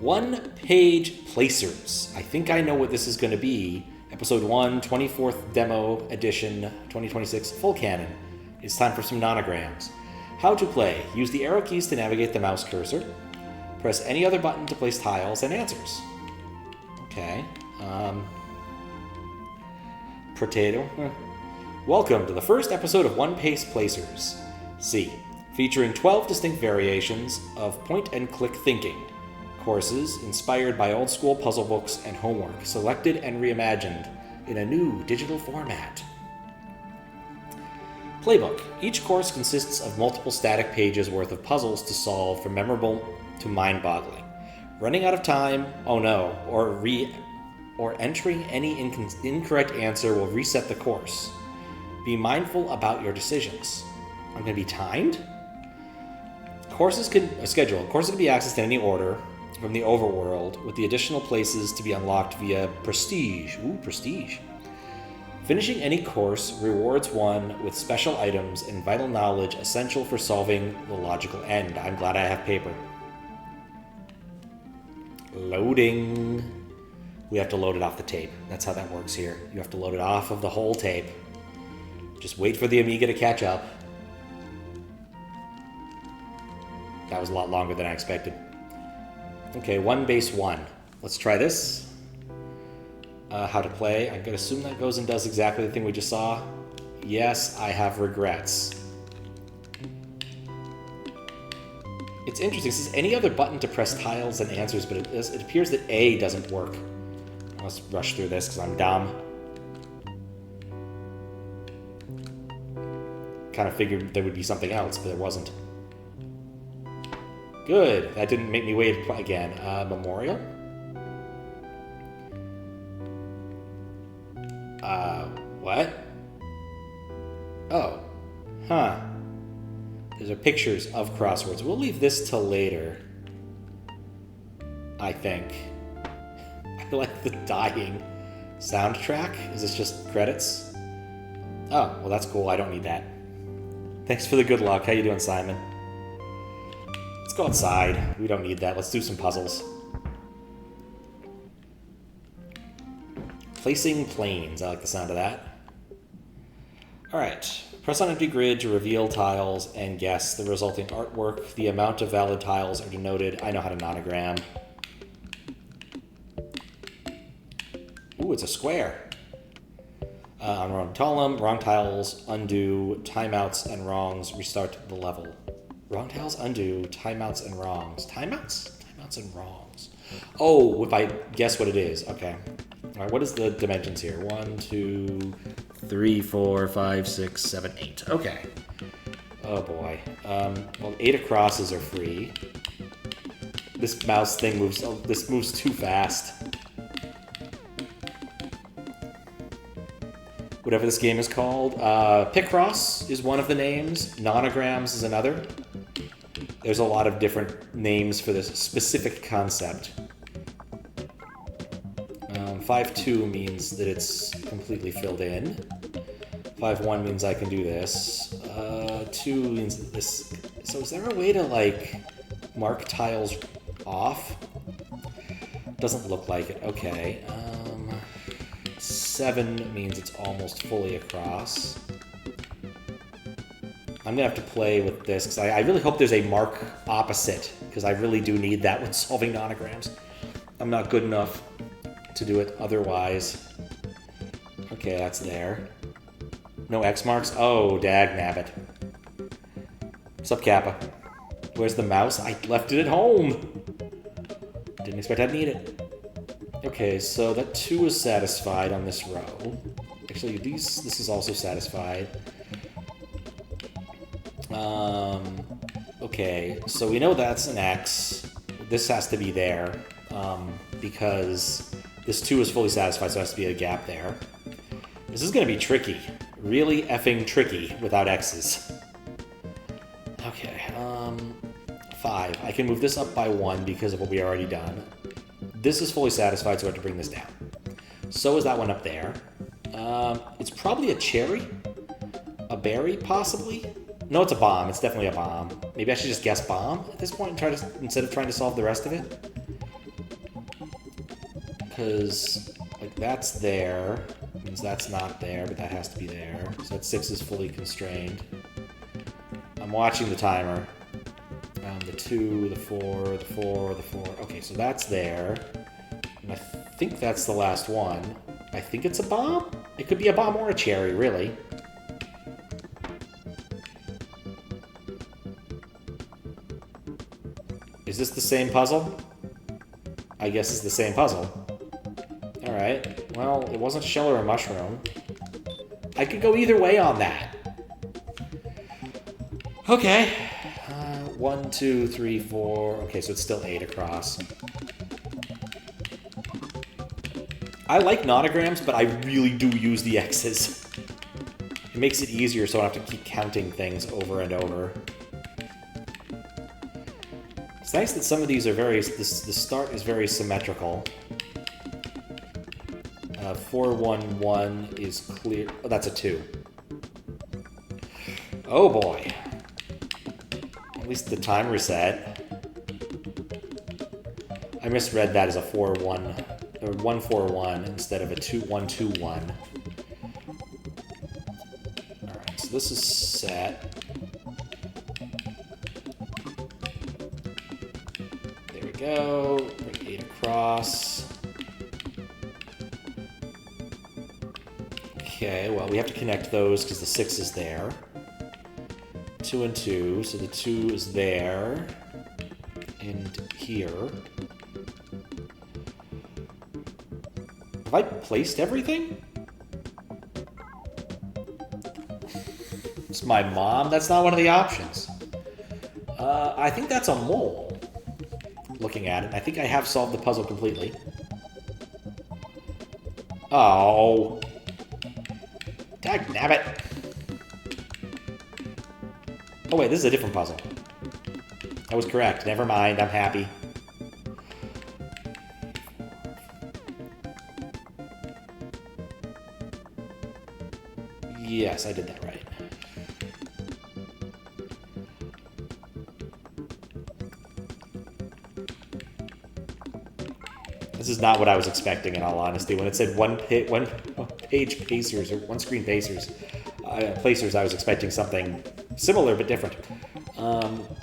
One-page placers. I think I know what this is going to be. Episode 1, 24th Demo Edition, 2026 FullCannon. It's time for some nonograms. How to play. Use the arrow keys to navigate the mouse cursor. Press any other button to place tiles and answers. Okay. Potato. Welcome to the first episode of One-Page Placers. C. Featuring 12 distinct variations of point-and-click thinking. Courses inspired by old-school puzzle books and homework, selected and reimagined in a new digital format. Playbook. Each course consists of multiple static pages worth of puzzles to solve from memorable to mind-boggling. Running out of time, oh no, or entering any incorrect answer will reset the course. Be mindful about your decisions. I'm going to be timed? Courses can be accessed in any order from the overworld, with the additional places to be unlocked via prestige. Ooh, prestige. Finishing any course rewards one with special items and vital knowledge essential for solving the logical end. I'm glad I have paper. Loading. We have to load it off the tape. That's how that works here. You have to load it off of the whole tape. Just wait for the Amiga to catch up. That was a lot longer than I expected. Okay, ONEBASE 1. Let's try this. How to play. I'm going to assume that goes and does exactly the thing we just saw. Yes, I have regrets. It's interesting. It says any other button to press tiles and answers, but it appears that A doesn't work. Let's rush through this because I'm dumb. Kind of figured there would be something else, but there wasn't. Good. That didn't make me wait again. Memorial? What? Oh. Huh. These are pictures of crosswords. We'll leave this till later. I think. I like the dying soundtrack. Is this just credits? Oh, well that's cool. I don't need that. Thanks for the good luck. How you doing, Simon? Let's go outside. We don't need that. Let's do some puzzles. Placing planes. I like the sound of that. Alright. Press on empty grid to reveal tiles and guess the resulting artwork. The amount of valid tiles are denoted. I know how to nonogram. Ooh, it's a square. On wrong column, wrong tiles, undo, timeouts and wrongs, restart the level. Wrong tiles, undo, timeouts and wrongs. Timeouts? Timeouts and wrongs. Oh, if I guess what it is. Okay. All right, what is the dimensions here? 1, 2, 3, 4, 5, 6, 7, 8. Okay. Oh boy. Well, 8 acrosses are free. This mouse thing moves. Oh, this moves too fast. Whatever this game is called. Picross is one of the names. Nonograms is another. There's a lot of different names for this specific concept. 5-2 means that it's completely filled in. 5-1 means I can do this. 2 means that this... So is there a way to, like, mark tiles off? Doesn't look like it. Okay. 7 means it's almost fully across. I'm going to have to play with this, because I really hope there's a mark opposite, because I really do need that when solving nonograms. I'm not good enough to do it otherwise. Okay, that's there. No X marks? Oh, dag-nabbit. Sup, Kappa? Where's the mouse? I left it at home! Didn't expect I'd need it. Okay, so that 2 is satisfied on this row. Actually, this is also satisfied. Okay, so we know that's an X. This has to be there, because this 2 is fully satisfied, so there has to be a gap there. This is going to be tricky. Really effing tricky without X's. Okay, 5. I can move this up by 1 because of what we already done. This is fully satisfied, so I have to bring this down. So is that one up there. It's probably a cherry? A berry, possibly? No, it's a bomb. It's definitely a bomb. Maybe I should just guess bomb at this point and try to, instead of trying to solve the rest of it? because like that's there, means that's not there, but that has to be there. So that 6 is fully constrained. I'm watching the timer. The 2, the 4, the 4, the 4. Okay, so that's there. And I think that's the last one. I think it's a bomb? It could be a bomb or a cherry, really. Is this the same puzzle? I guess it's the same puzzle. Alright. Well, it wasn't shell or a mushroom. I could go either way on that. Okay. 1, 2, 3, 4. Okay, so it's still 8 across. I like nonograms, but I really do use the X's. It makes it easier so I don't have to keep counting things over and over. It's nice that some of these are very... The start is very symmetrical. 4, 1, 1 is clear... Oh, that's a 2. Oh boy. At least the time reset. I misread that as a 4, 1... Or 1, 4, 1 instead of a 2, 1, 2, 1. Alright, so this is set. There we go. Bring 8 across. Okay, well, we have to connect those because the 6 is there. 2 and 2, so the 2 is there. And here. Have I placed everything? It's my mom? That's not one of the options. I think that's a mole. Looking at it, I think I have solved the puzzle completely. Oh. Dagnabbit. Oh wait, this is a different puzzle. I was correct. Never mind, I'm happy. Yes, I did that right. This is not what I was expecting, in all honesty. When it said one page pacers, or one screen pacers, placers, I was expecting something similar but different.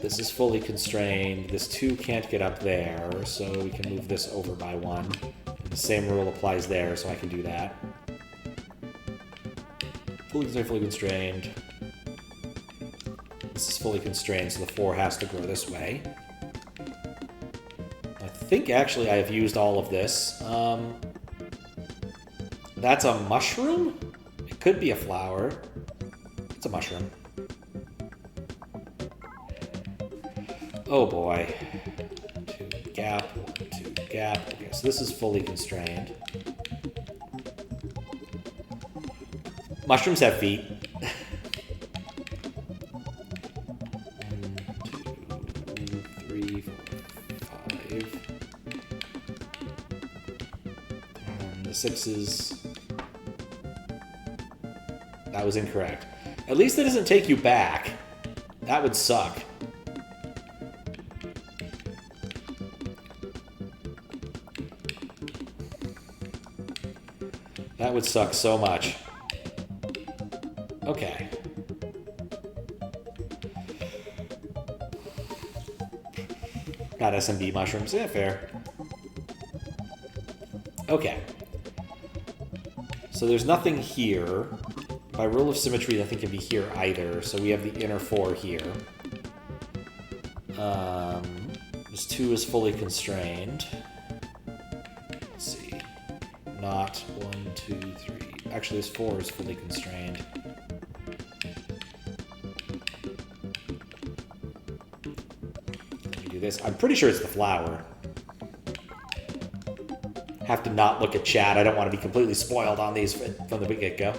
This is fully constrained. This 2 can't get up there, so we can move this over by 1. And the same rule applies there, so I can do that. Fully constrained. This is fully constrained, so the 4 has to go this way. I think actually I have used all of this. That's a mushroom? It could be a flower. It's a mushroom. Oh boy. 2 gap, 2 gap. Okay, so this is fully constrained. Mushrooms have feet. 1, 2, 3, 4, 5. And the 6s. That was incorrect. At least it doesn't take you back. That would suck. That would suck so much. Okay. Got SMB mushrooms. Yeah, fair. Okay. So there's nothing here. By rule of symmetry, nothing can be here either. So we have the inner 4 here. This 2 is fully constrained. Let's see. Not 1, 2, 3. Actually, this 4 is fully constrained. This. I'm pretty sure it's the flower. Have to not look at chat. I don't want to be completely spoiled on these from the get-go.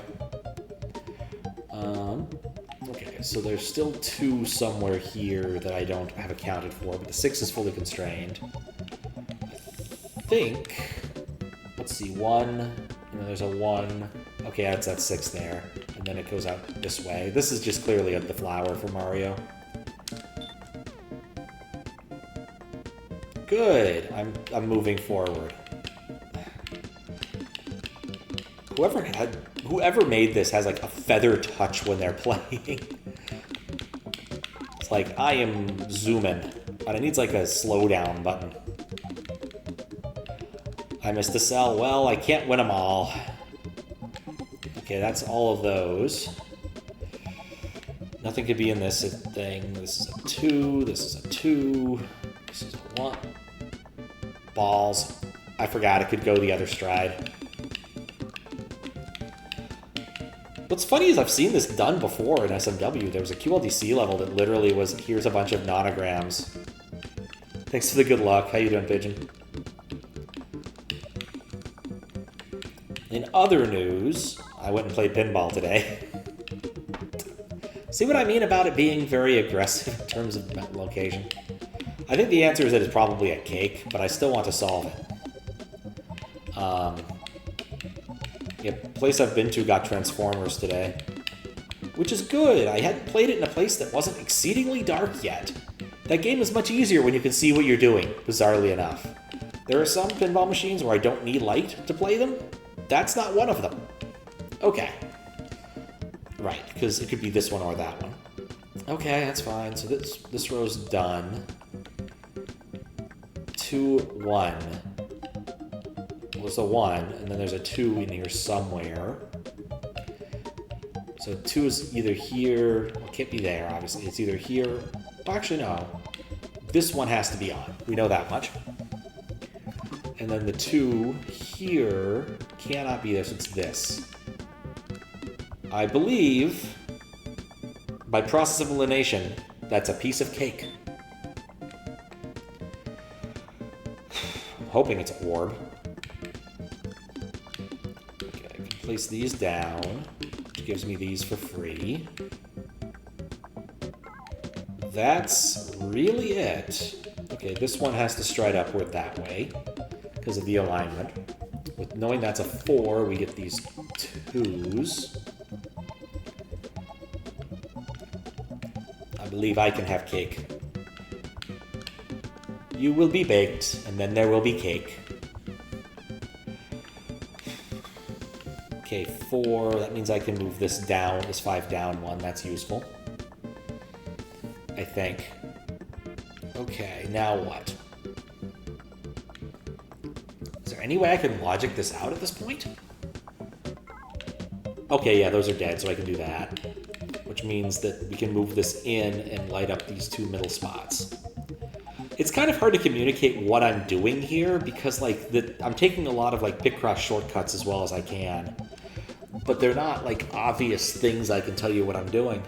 Okay, so there's still 2 somewhere here that I don't have accounted for, but the 6 is fully constrained. I think... Let's see, 1... You know, there's a 1... Okay, that's that 6 there. And then it goes out this way. This is just clearly the flower for Mario. Good. I'm moving forward. whoever made this has like a feather touch when they're playing. It's like, I am zooming, but it needs like a slow down button. I missed a cell. Well, I can't win them all. Okay, that's all of those. Nothing could be in this thing. This is a 2. This is a 2. This is a 1. Balls. I forgot it could go the other stride. What's funny is I've seen this done before in SMW. There was a QLDC level that literally was, here's a bunch of nonograms. Thanks for the good luck. How you doing, Pigeon? In other news, I went and played pinball today. See what I mean about it being very aggressive in terms of location? I think the answer is that it's probably a cake, but I still want to solve it. Yeah, place I've been to got Transformers today, which is good. I hadn't played it in a place that wasn't exceedingly dark yet. That game is much easier when you can see what you're doing, bizarrely enough. There are some pinball machines where I don't need light to play them. That's not one of them. Okay. Right, because it could be this one or that one. Okay, that's fine. So this row's done. 2, 1. Well, there's a 1, and then there's a 2 in here somewhere. So 2 is either here, well, it can't be there, obviously. It's either here, well, actually, no. This one has to be on. We know that much. And then the 2 here cannot be there, so it's this. I believe, by process of elimination, that's a piece of cake. I'm hoping it's an orb. Okay, I can place these down, which gives me these for free. That's really it. Okay, this one has to stride upward that way because of the alignment. With knowing that's a 4, we get these 2s. I believe I can have cake. You will be baked, and then there will be cake. Okay, 4. That means I can move this down, this 5 down one. That's useful. I think. Okay, now what? Is there any way I can logic this out at this point? Okay, yeah, those are dead, so I can do that. Which means that we can move this in and light up these 2 middle spots. It's kind of hard to communicate what I'm doing here because, like, I'm taking a lot of, like, Picross shortcuts as well as I can. But they're not, like, obvious things I can tell you what I'm doing.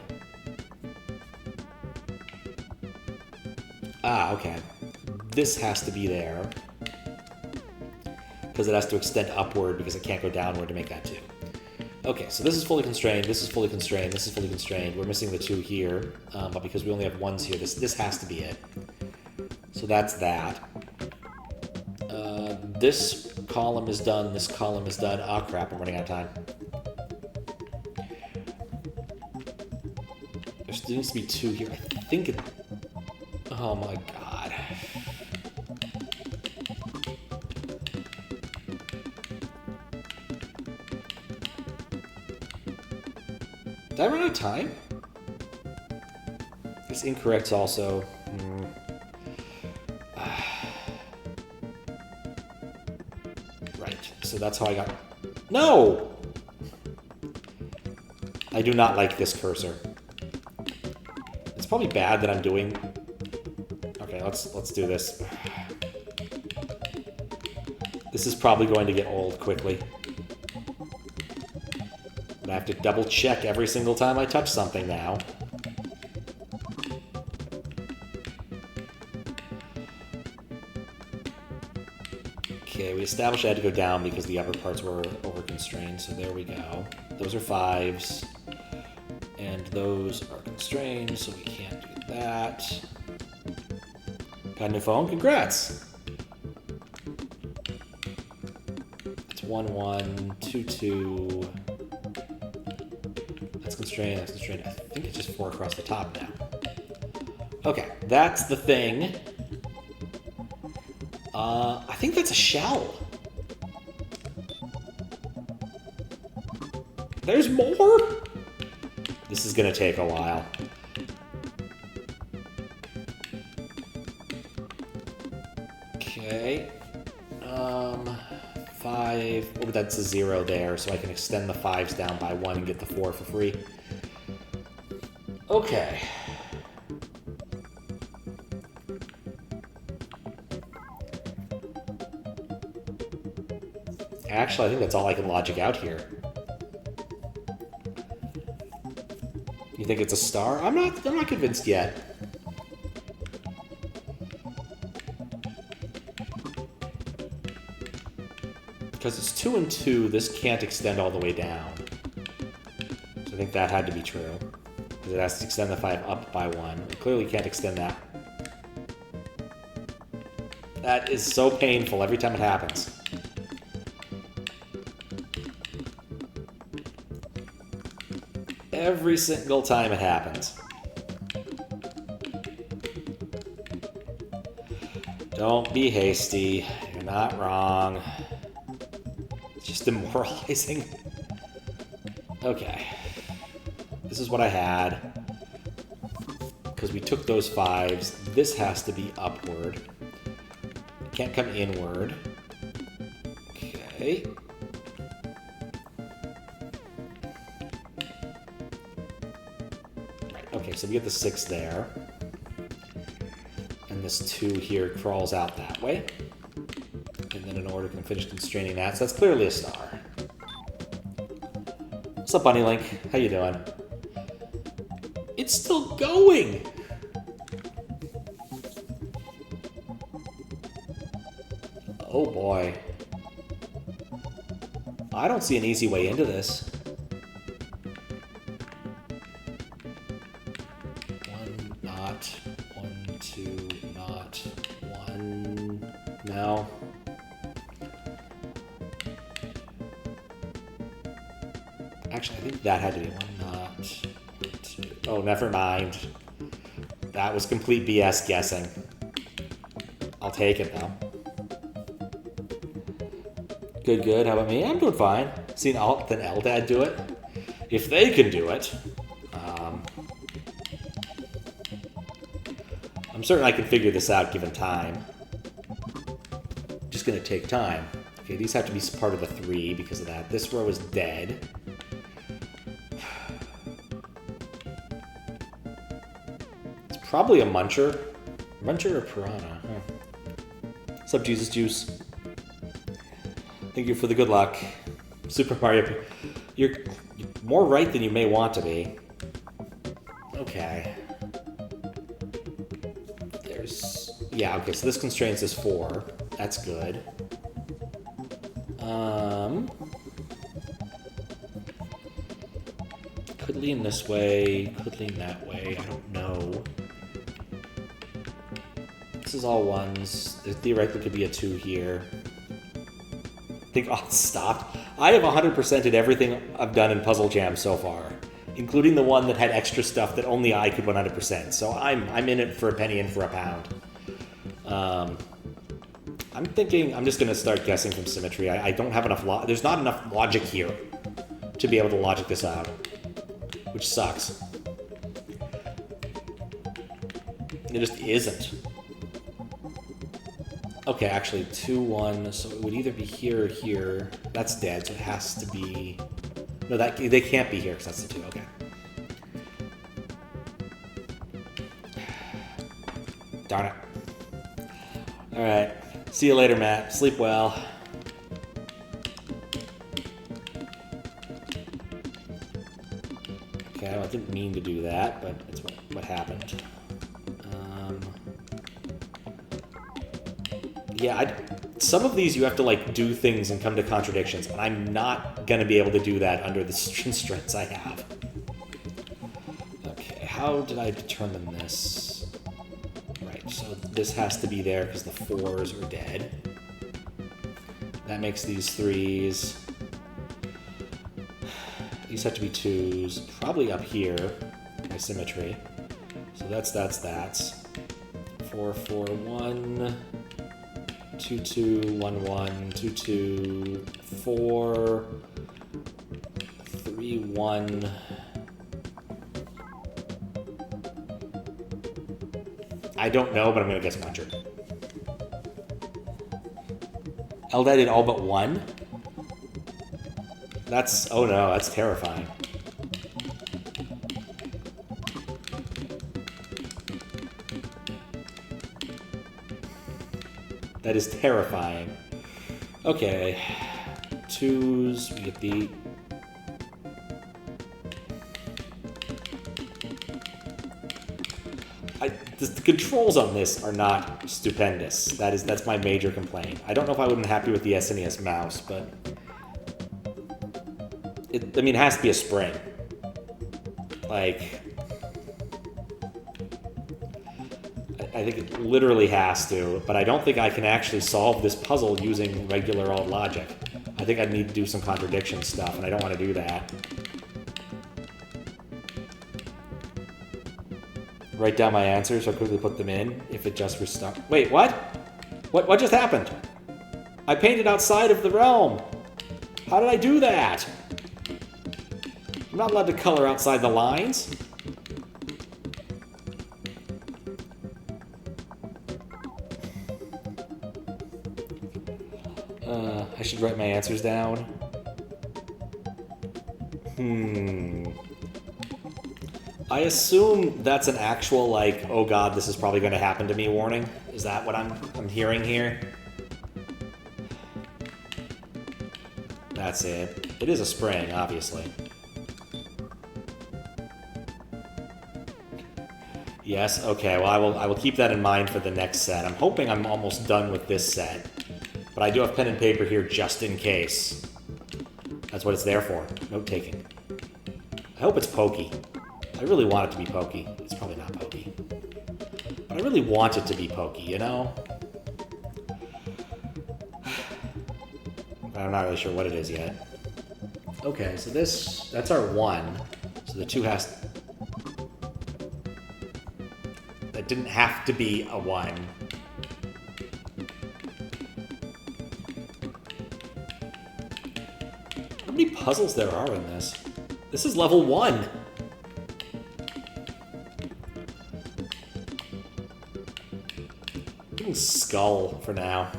Ah, okay. This has to be there. Because it has to extend upward because it can't go downward to make that 2. Okay, so this is fully constrained, this is fully constrained, this is fully constrained. We're missing the 2 here, but because we only have 1s here, this has to be it. So that's that. This column is done, this column is done. Ah, crap, I'm running out of time. There still needs to be 2 here. I think it... Oh my god. Did I run out of time? This incorrect's also... Right, so that's how I got... No! I do not like this cursor. It's probably bad that I'm doing... Okay, let's do this. This is probably going to get old quickly. I have to double check every single time I touch something now. Okay, we established I had to go down because the upper parts were over-constrained, so there we go. Those are 5s, and those are constrained, so we can't do that. Got a new phone? Congrats! It's 1, 1, 2, 2... That's constrained, that's constrained. I think it's just 4 across the top now. Okay, that's the thing. I think that's a shell. There's more? This is gonna take a while. Okay. 5. Oh, that's a 0 there, so I can extend the 5s down by 1 and get the 4 for free. Okay. Actually, I think that's all I can logic out here. You think it's a star? I'm not convinced yet. Because it's 2 and 2, this can't extend all the way down. So I think that had to be true. Because it has to extend the 5 up by 1. It clearly can't extend that. That is so painful every time it happens. Every single time it happens. Don't be hasty. You're not wrong. It's just demoralizing. Okay. This is what I had. Because we took those 5s. This has to be upward. It can't come inward. Okay. Okay, so we get the 6 there. And this 2 here crawls out that way. And then an order can finish constraining that. So that's clearly a star. What's up, Bunny Link? How you doing? It's still going! Oh boy. I don't see an easy way into this. 1, not. 1, 2, not. 1. No. Actually, I think that had to be 1, not. 2. Oh, never mind. That was complete BS guessing. I'll take it, though. Good, good. How about me? I'm doing fine. Seen Alt and Eldad do it. If they can do it, I'm certain I can figure this out given time. Just gonna take time. Okay, these have to be part of the 3 because of that. This row is dead. It's probably a muncher. Muncher or piranha? Huh. What's up, Jesus Juice? Thank you for the good luck. Super Mario. You're more right than you may want to be. Okay. Yeah, okay, so this constrains this 4. That's good. Could lean this way, could lean that way, I don't know. This is all 1s. There theoretically could be a 2 here. I think I'll stop. I have 100%ed everything I've done in Puzzle Jam so far, including the one that had extra stuff that only I could 100%. So I'm in it for a penny and for a pound. I'm thinking I'm just going to start guessing from symmetry. I don't have enough there's not enough logic here to be able to logic this out, which sucks. It just isn't. Okay, actually 2, 1, so it would either be here or here. That's dead, so it has to be... No, they can't be here because that's the 2, okay. Darn it. Alright. See you later, Matt. Sleep well. Okay, well, I didn't mean to do that, but it's what happened. Yeah, some of these you have to, like, do things and come to contradictions, and I'm not going to be able to do that under the constraints I have. Okay, how did I determine this? Right, so this has to be there because the 4s are dead. That makes these 3s. These have to be 2s, probably up here by symmetry. So that's. 4, 4, 1... 2, 2, 1, 1, 2, 2, 4, 3, 3, 1. I don't know, but I'm going to guess Muncher. Eldad did all but 1? That's... Oh no, that's terrifying. That is terrifying. Okay. 2s, we get the... The controls on this are not stupendous. That's my major complaint. I don't know if I would have been happy with the SNES mouse, but... I mean, it has to be a spring. Like... I think it literally has to, but I don't think I can actually solve this puzzle using regular old logic. I think I need to do some contradiction stuff, and I don't want to do that. Write down my answers or quickly put them in if it just restart. Wait, what? What just happened? I painted outside of the realm. How did I do that? I'm not allowed to color outside the lines. I should write my answers down. I assume that's an actual, like, oh god, this is probably going to happen to me warning. Is that what I'm hearing here? That's it. It is a spring, obviously. Yes, okay, well I will keep that in mind for the next set. I'm hoping I'm almost done with this set. But I do have pen and paper here just in case. That's what it's there for. Note-taking. I hope it's pokey. I really want it to be pokey. It's probably not pokey. But I really want it to be pokey, you know? But I'm not really sure what it is yet. Okay, so that's our 1. So the 2 has... That didn't have to be a 1. How many puzzles there are in this? This is level 1! Skull for now.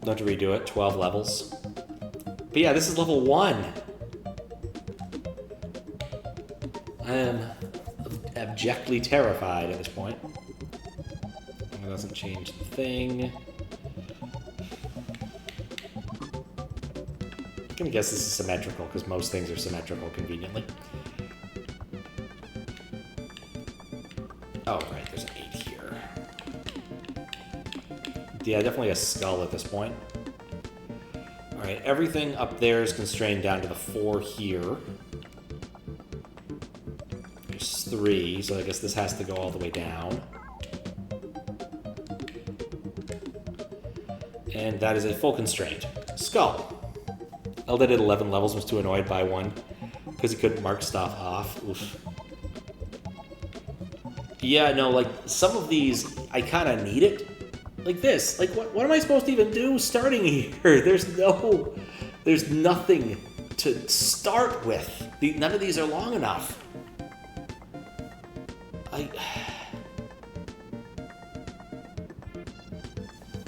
Don't have to redo it. 12 levels. But yeah, this is level 1. I am abjectly terrified at this point. It doesn't change the thing. I'm gonna guess this is symmetrical, because most things are symmetrical conveniently. Oh, right, there's an 8 here. Yeah, definitely a skull at this point. Alright, everything up there is constrained down to the 4 here. There's 3, so I guess this has to go all the way down. And that is a full constraint. Skull. Eldad did 11 levels, was too annoyed by 1 because he couldn't mark stuff off. Oof. Yeah, no, like, some of these, I kind of need it. Like this. Like, what am I supposed to even do starting here? There's nothing to start with. None of these are long enough.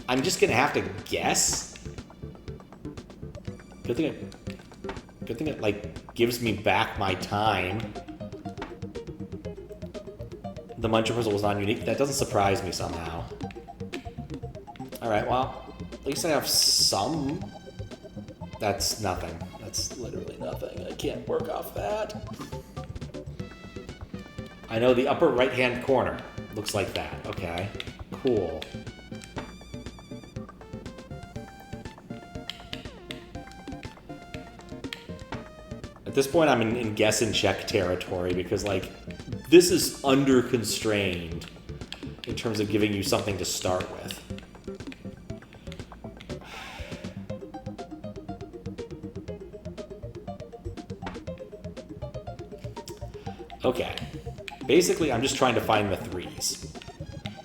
I'm just gonna have to guess. Good thing it, like, gives me back my time. The Muncher puzzle was non-unique. That doesn't surprise me somehow. Alright, well, at least I have some. That's nothing. That's literally nothing. I can't work off that. I know the upper right-hand corner looks like that. Okay, cool. At this point, I'm in guess and check territory because, like, this is under-constrained in terms of giving you something to start with. Okay. Basically, I'm just trying to find the 3s.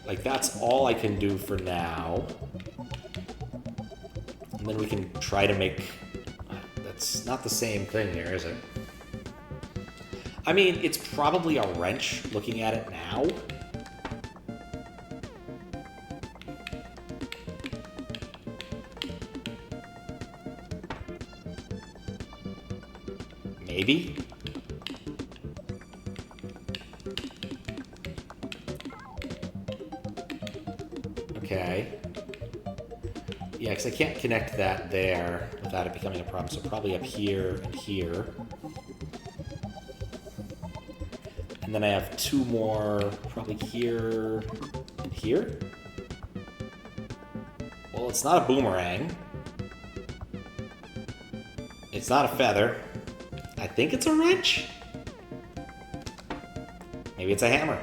Like, that's all I can do for now. And then we can try to make... it's not the same thing here, is it? I mean, it's probably a wrench looking at it now. Maybe? Okay. Yeah, because I can't connect that there without it becoming a problem, so probably up here and here. And then I have two more, probably here and here. Well, it's not a boomerang. It's not a feather. I think it's a wrench. Maybe it's a hammer.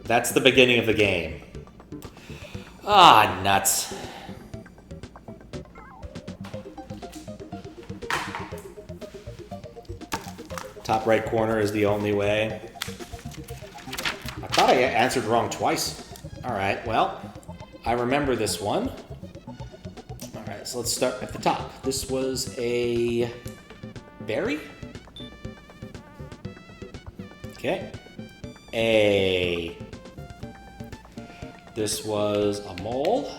That's the beginning of the game. Ah, nuts. Top right corner is the only way. I thought I answered wrong twice. Alright, well, I remember this one. Alright, so let's start at the top. This was a berry? Okay. A. This was a mole.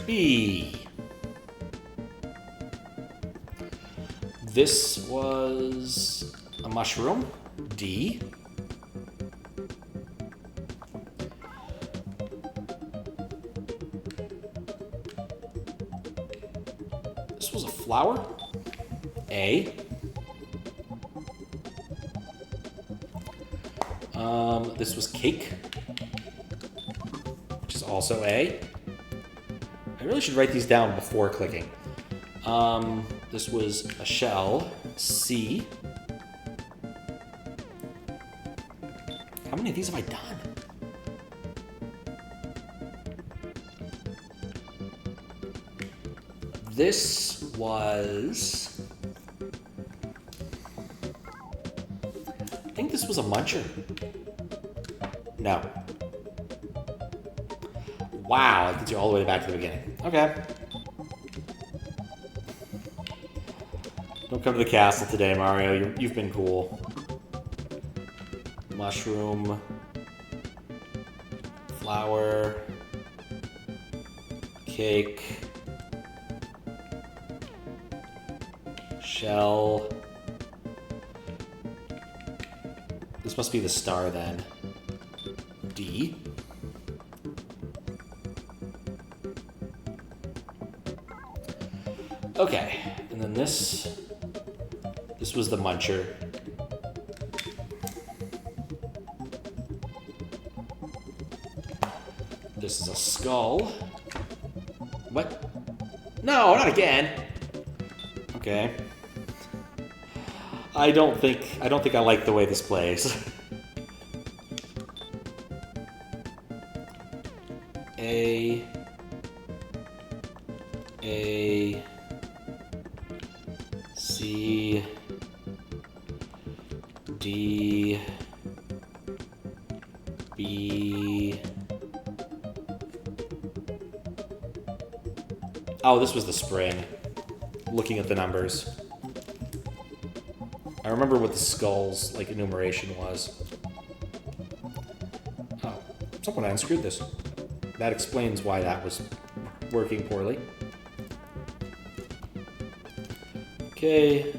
B. This was a mushroom. D. This was a flower. A. This was cake, which is also A. I really should write these down before clicking. This was a shell. C. How many of these have I done? This was... I think this was a muncher. No. Wow, that gets you all the way back to the beginning. Okay. Don't come to the castle today, Mario. You've been cool. Mushroom. Flower. Cake. Shell. This must be the star then. D. Okay, and then this was the muncher. This is a skull. What? No, not again. Okay. I don't think I like the way this plays. A C D B. Oh, this was the spring. Looking at the numbers. I remember what the skull's like enumeration was. Oh, someone unscrewed this. That explains why that was working poorly. Okay,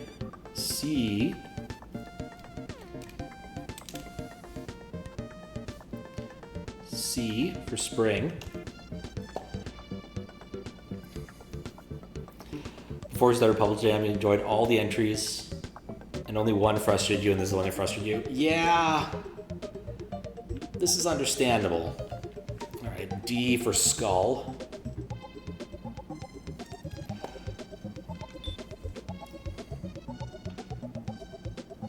C. C for spring. Before we started Public Jam, you enjoyed all the entries, and only one frustrated you, and this is the one that frustrated you. Yeah, this is understandable. All right, D for skull.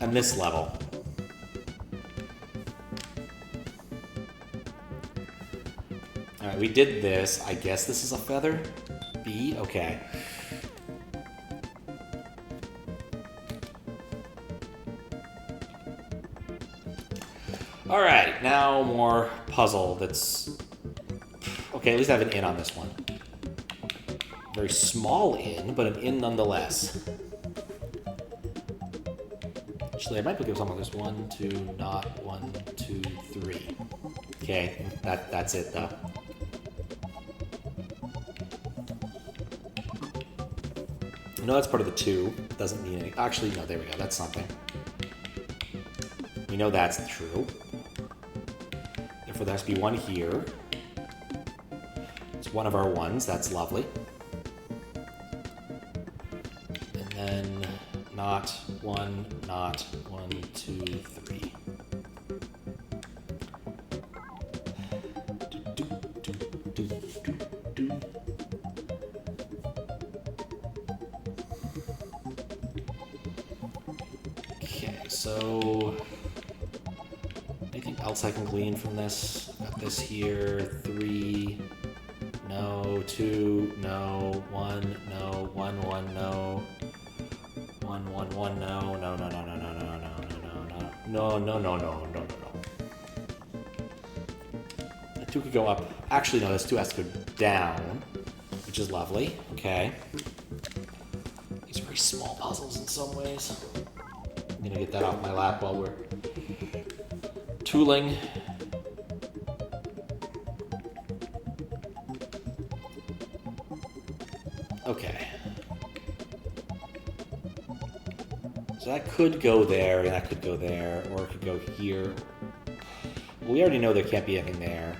And this level. All right, we did this. I guess this is a feather. B, okay. All right, now more puzzle that's... Okay, at least I have an in on this one. Very small in, but an in nonetheless. Actually, I might put something like this. 1, 2, not 1, 2, 3. Okay, that's it though. No, that's part of the 2. Doesn't mean anything. Actually, no, there we go. That's something. We know that's true. Therefore, there has to be 1 here. It's one of our 1s. That's lovely. And then not 1, 2, 3. Okay, so anything else I can glean from this? Got this here. 3. No. 2. No. 1. No. 1. 1. No. 1. 1. 1. No. No. No. No. No. No. No. No. No. No. No. No. No. No. No. That 2 could go up. Actually, no. This 2 has to go down, which is lovely. Okay. These are very small puzzles in some ways. I'm gonna get that off my lap while we're tooling. Okay. So that could go there, and that could go there, or it could go here. Well, we already know there can't be anything there.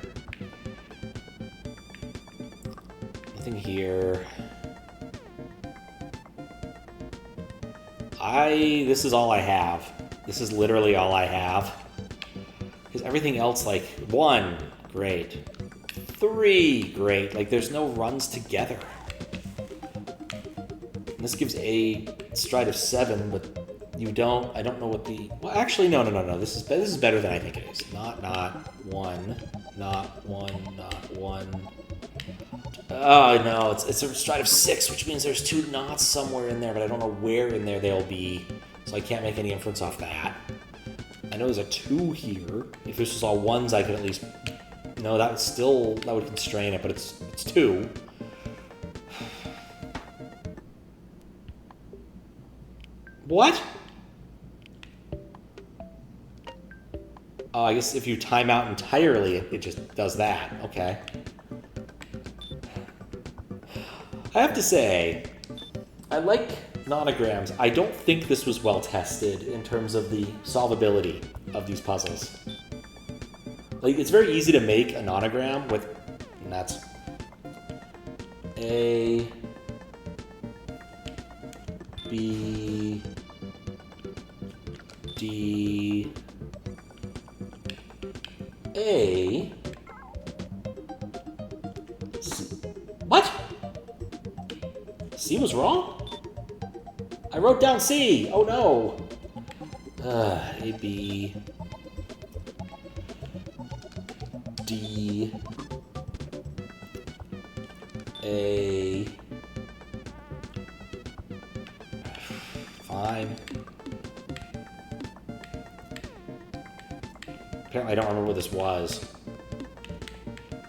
Nothing here. This is all I have. This is literally all I have. Because everything else, like, 1, great. 3, great. Like, there's no runs together. And this gives a stride of 7, but you don't, I don't know what the, well, actually, no. This is better than I think it is. Not 1, not 1, not 1. Oh, no, it's a stride of 6, which means there's 2 knots somewhere in there, but I don't know where in there they'll be, so I can't make any inference off that. I know there's a 2 here. If this was all 1s, I could at least... No, that would constrain it, but it's 2. What? Oh, I guess if you time out entirely, it just does that. Okay. I have to say, I like nonograms. I don't think this was well tested in terms of the solvability of these puzzles. Like, it's very easy to make a nonogram with, and that's A, B, D, A, C. What? C was wrong? I wrote down C. Oh no. A, B, D, A. Fine. Apparently I don't remember what this was.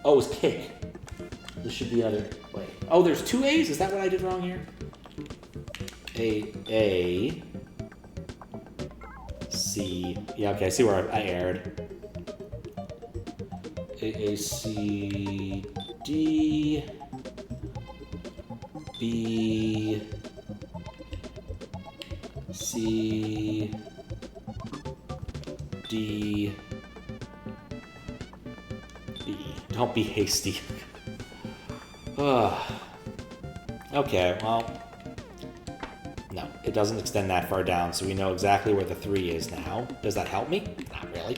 Oh, it was kick. This should be other. Wait. Oh, there's 2 A's? Is that what I did wrong here? A, C. Yeah, okay, I see where I erred. A, C, D, B, C, D, B. Don't be hasty. Okay, well, no, it doesn't extend that far down, so we know exactly where the 3 is now. Does that help me? Not really.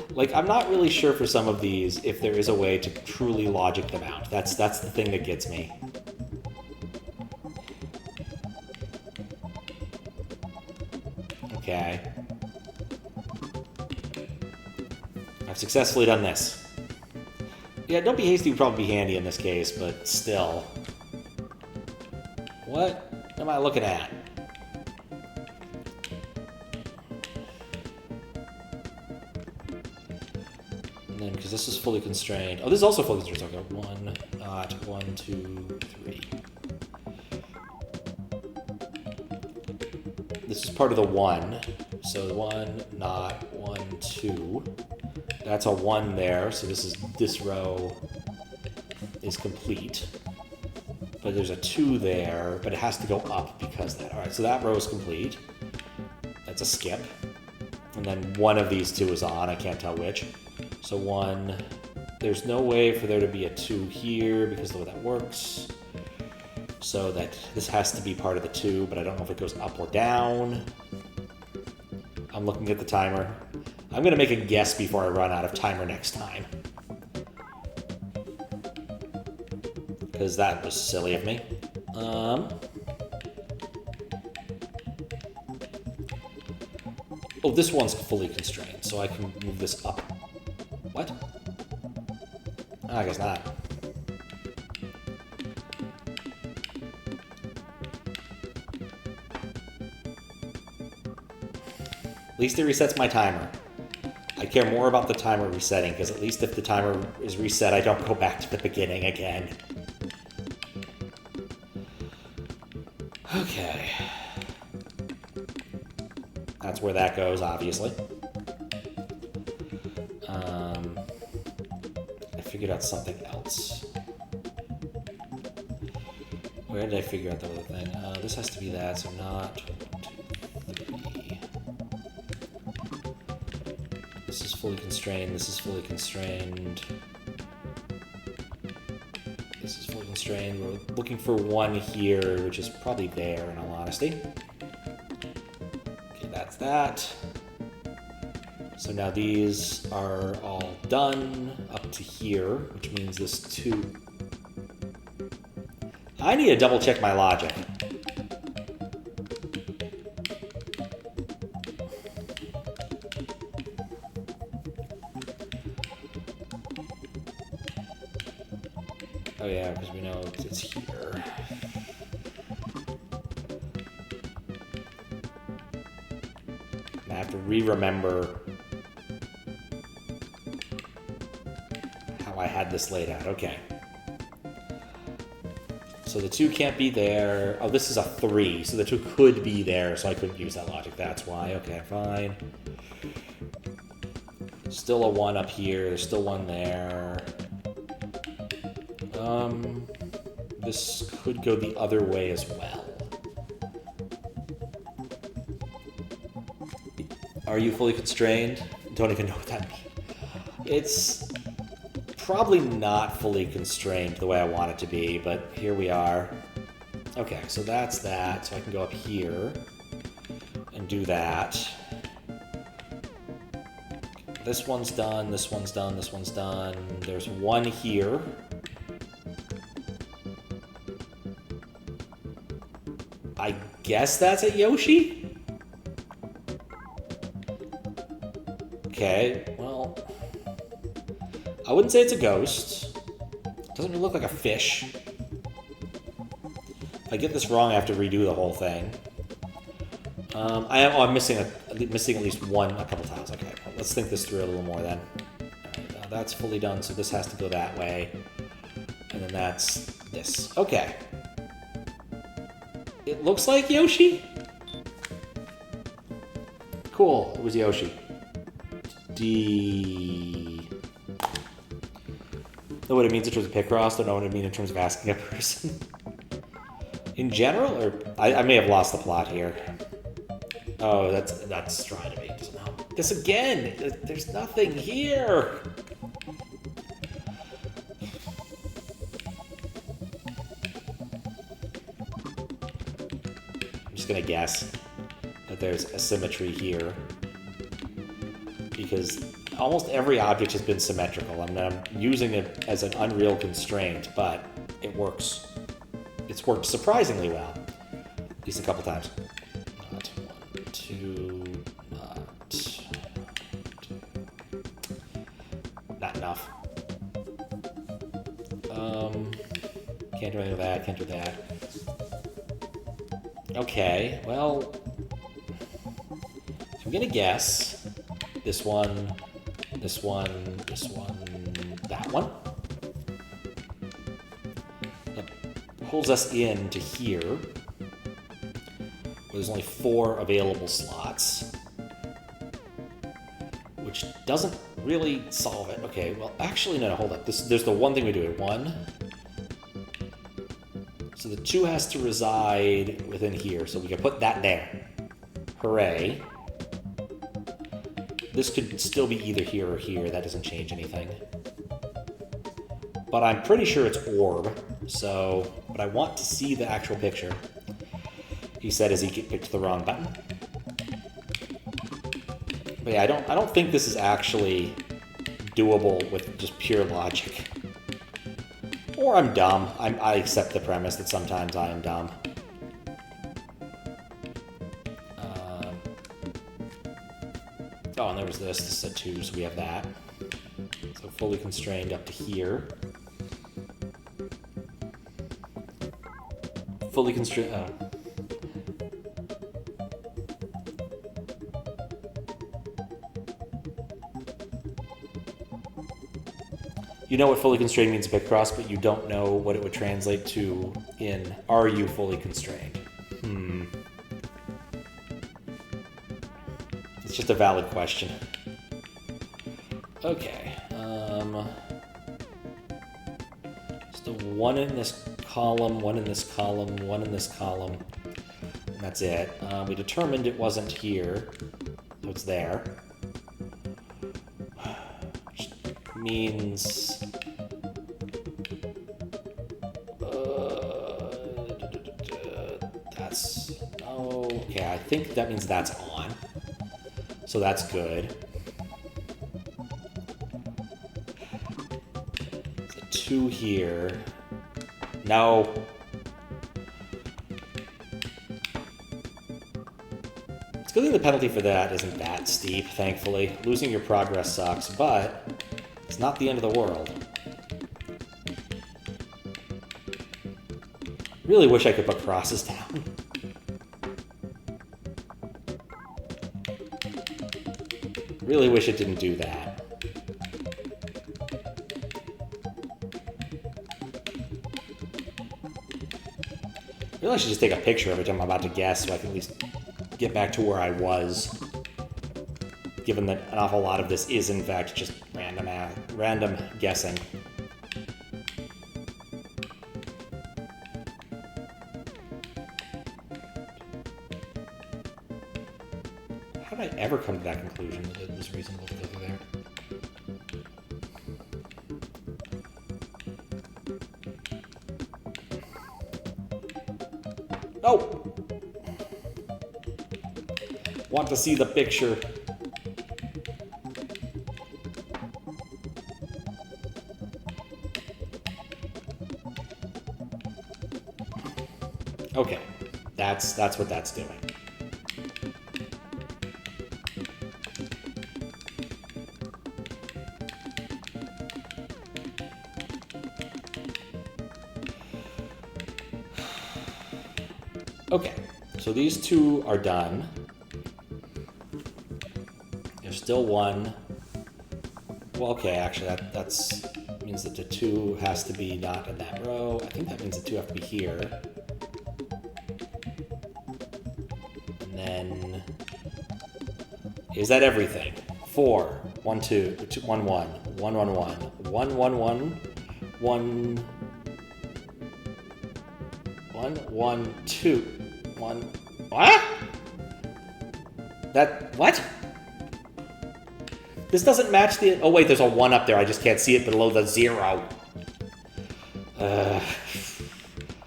Like, I'm not really sure for some of these if there is a way to truly logic them out. That's the thing that gets me. Okay. I've successfully done this. Yeah, don't be hasty would probably be handy in this case, but still. What am I looking at? because this is fully constrained. Oh, this is also fully constrained. So I'll go 1, not 1, 2, 3. This is part of the 1. So 1, not 1, 2. That's a 1 there. So this row is complete. But there's a 2 there, but it has to go up because of that. All right, so that row is complete. That's a skip. And then one of these 2 is on. I can't tell which. So 1. There's no way for there to be a 2 here because of the way that works. So that this has to be part of the 2, but I don't know if it goes up or down. I'm looking at the timer. I'm going to make a guess before I run out of timer next time. Because that was silly of me. Oh, this one's fully constrained, so I can move this up. What? Oh, I guess not. At least it resets my timer. I care more about the timer resetting, because at least if the timer is reset, I don't go back to the beginning again. Okay. That's where that goes, obviously. I figured out something else. Where did I figure out the other thing? This has to be that, so not 1, 2, 3. This is fully constrained. This is fully constrained. This is fully constrained. We're looking for 1 here, which is probably there, in all honesty. Okay, that's that. So now these are all done up to here, which means this 2. I need to double check my logic. Oh yeah, because we know it's here. I have to re-remember how I had this laid out. Okay. So the 2 can't be there. Oh, this is a 3, so the 2 could be there, so I couldn't use that logic. That's why. Okay, fine. Still a 1 up here. There's still 1 there. This could go the other way as well. Are you fully constrained? Don't even know what that means. It's probably not fully constrained the way I want it to be, but here we are. Okay, so that's that. So I can go up here and do that. This one's done, this one's done, this one's done. There's 1 here. I guess that's a Yoshi? Okay, well, I wouldn't say it's a ghost. Doesn't really look like a fish. If I get this wrong, I have to redo the whole thing. I'm missing at least one a couple times. Okay, well, let's think this through a little more then. Alright, that's fully done, so this has to go that way. And then that's this. Okay. It looks like Yoshi? Cool, it was Yoshi. D. Know what it means in terms of Picross, don't know what it means in terms of asking a person. In general, or I may have lost the plot here. Oh, that's trying to be. Doesn't help. This again. There's nothing here. I'm just gonna guess that there's a symmetry here because almost every object has been symmetrical. I mean, I'm using it as an unreal constraint, but it works. It's worked surprisingly well, at least a couple times. Not 1, 2, not 2. Not enough. Can't do any of that. Can't do that. Okay, well, I'm gonna guess this one, this one, this one, one. That pulls us in to here, where there's only 4 available slots, which doesn't really solve it. Okay, well, actually, no, hold up. There's the one thing we do. 1. So the 2 has to reside within here, so we can put that there. Hooray. This could still be either here or here. That doesn't change anything. But I'm pretty sure it's orb, so... But I want to see the actual picture. He said as he picked the wrong button. But yeah, I don't think this is actually doable with just pure logic. Or I'm dumb. I accept the premise that sometimes I am dumb. Oh, and there was this. This is a 2, so we have that. So fully constrained up to here. Fully constrained... Oh. You know what fully constrained means in Picross, but you don't know what it would translate to in are you fully constrained? It's just a valid question. Okay. So 1 in this column, 1 in this column, 1 in this column. And that's it. We determined it wasn't here, so it's there. Which means... Okay, I think that means that's on. So that's good. So 2 here. No. It's good that the penalty for that isn't that steep, thankfully. Losing your progress sucks, but it's not the end of the world. Really wish I could put crosses down. Really wish it didn't do that. Really, I should just take a picture every time I'm about to guess so I can at least get back to where I was. Given that an awful lot of this is, in fact, just random guessing. How did I ever come to that conclusion that it was reasonable to go through there? Oh! Want to see the picture. Okay, that's what that's doing. Okay, so these 2 are done. There's still 1. Well, okay, actually, that means that the 2 has to be not in that row. I think that means the 2 have to be here. And then... Is that everything? 4, 1, 2, 1, 1, 1, 1, 1, 1, 1, 1, 1, 1, 1, 2, 1. What? What? This doesn't match the... Oh, wait, there's a 1 up there. I just can't see it below the 0.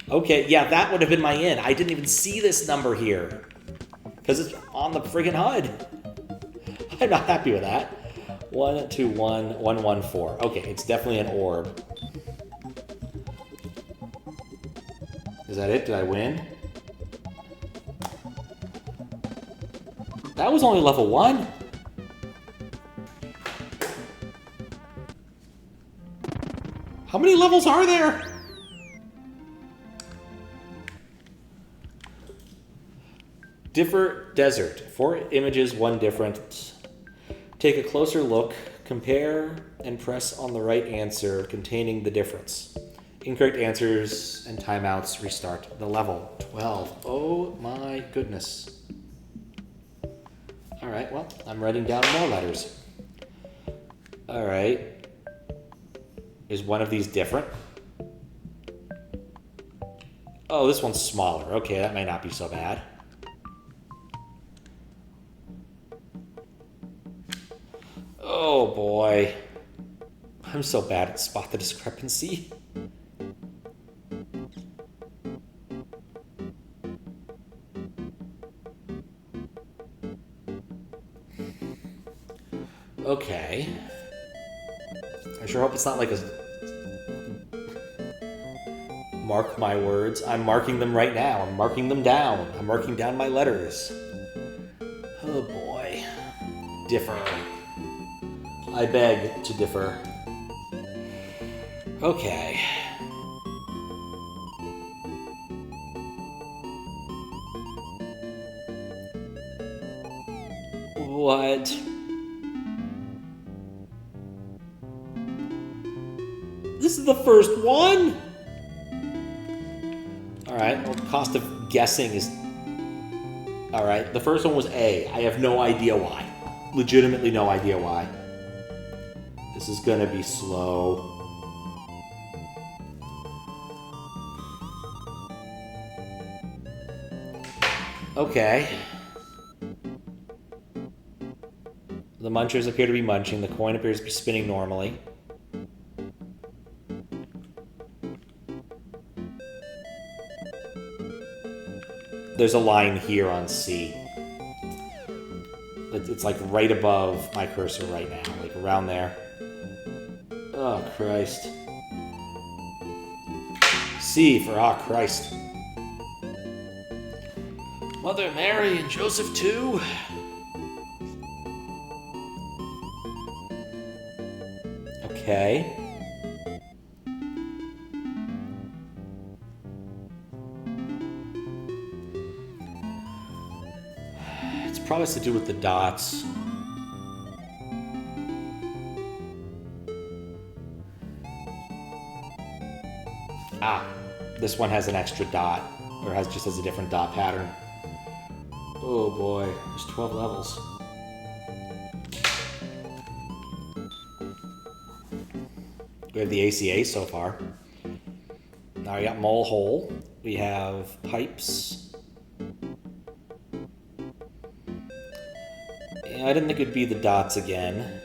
Okay, yeah, that would have been my in. I didn't even see this number here. Because it's on the friggin' HUD. I'm not happy with that. 1, 2, 1, 1, 1, 4. Okay, it's definitely an orb. Is that it? Did I win? That was only level 1? How many levels are there? Differ desert. 4 images, 1 difference. Take a closer look. Compare and press on the right answer containing the difference. Incorrect answers and timeouts restart the level. 12. Oh my goodness. All right, well, I'm writing down more letters. All right. Is one of these different? Oh, this one's smaller. Okay, that might not be so bad. Oh boy. I'm so bad at spot the discrepancy. Okay. I sure hope it's not like a... Mark my words. I'm marking them right now. I'm marking them down. I'm marking down my letters. Oh boy. Differ. I beg to differ. Okay. What? This is the first one? Alright, well, the cost of guessing is... Alright, the first one was A. I have no idea why. Legitimately no idea why. This is gonna be slow. Okay. The munchers appear to be munching. The coin appears to be spinning normally. There's a line here on C. It's like right above my cursor right now, like around there. Oh, Christ. C for Christ. Mother Mary and Joseph too. Okay. It's probably has to do with the dots. Ah, this one has an extra dot, or just has a different dot pattern. Oh boy, there's 12 levels. We have the ACA so far. Now we got mole hole. We have pipes. Yeah, I didn't think it'd be the dots again.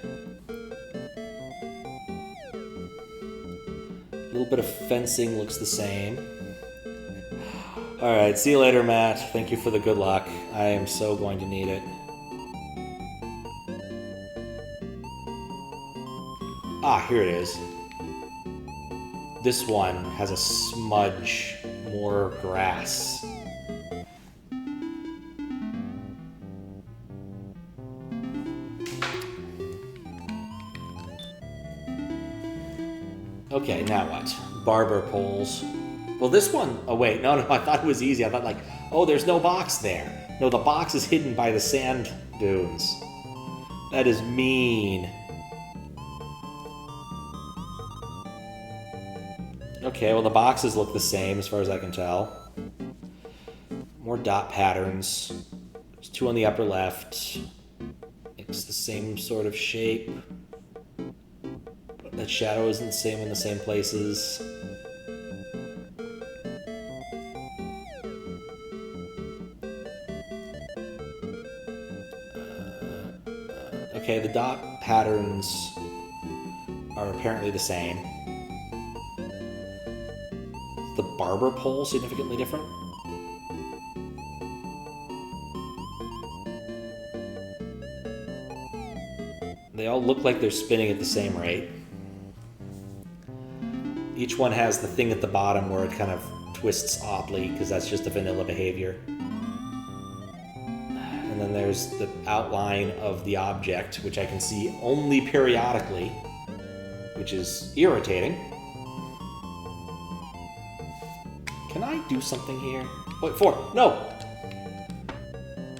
A little bit of fencing looks the same. Alright, see you later, Matt. Thank you for the good luck. I am so going to need it. Ah, here it is. This one has a smudge, more grass. Okay, now what? Barber poles. Well, this one... Oh, wait. No, I thought it was easy. I thought, like, oh, there's no box there. No, the box is hidden by the sand dunes. That is mean. Okay, well, the boxes look the same as far as I can tell. More dot patterns. There's two on the upper left. It's the same sort of shape. That shadow isn't the same in the same places. Okay, the dot patterns are apparently the same. The barber pole significantly different? They all look like they're spinning at the same rate. Each one has the thing at the bottom where it kind of twists oddly, because that's just a vanilla behavior. And then there's the outline of the object, which I can see only periodically, which is irritating. Can I do something here? Wait, 4. No!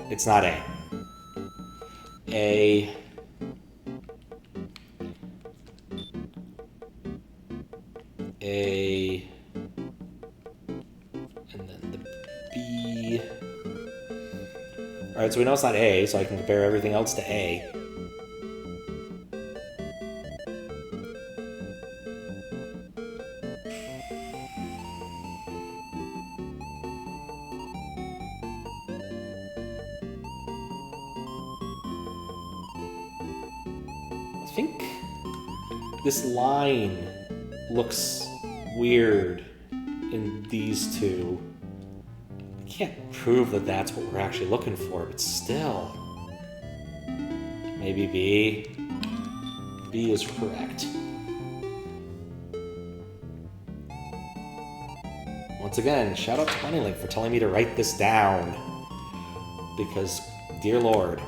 It's not A. A. A, and then the B. Alright, so we know it's not A, so I can compare everything else to A. I think this line looks weird in these two. I can't prove that that's what we're actually looking for, but still. Maybe B. B is correct. Once again, shout out to Honeylink for telling me to write this down. Because, dear Lord.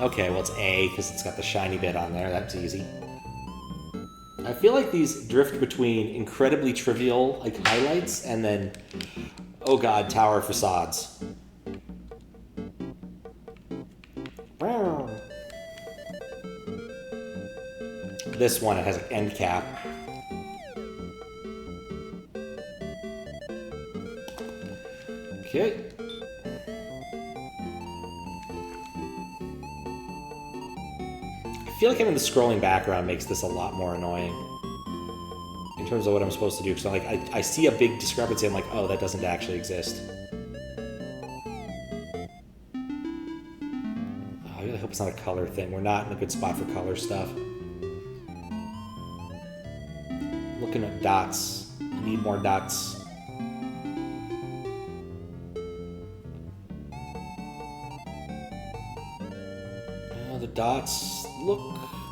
Okay, well it's A, because it's got the shiny bit on there. That's easy. I feel like these drift between incredibly trivial, like, highlights, and then, oh god, tower facades. This one, it has an end cap. Okay. I feel like having the scrolling background makes this a lot more annoying in terms of what I'm supposed to do. So like, I see a big discrepancy. I'm like, oh, that doesn't actually exist. Oh, I really hope it's not a color thing. We're not in a good spot for color stuff. Looking at dots. I need more dots. The dots look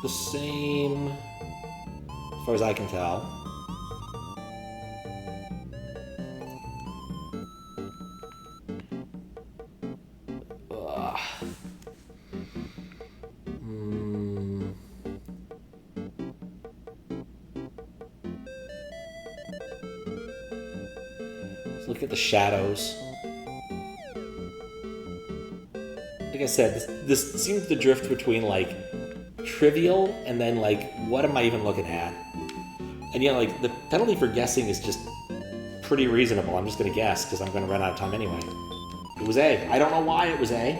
the same as far as I can tell. Let's look at the shadows. Like I said, this seems to drift between, like, trivial and then, like, what am I even looking at? And, yeah, like, the penalty for guessing is just pretty reasonable. I'm just going to guess, because I'm going to run out of time anyway. It was A. I don't know why it was A.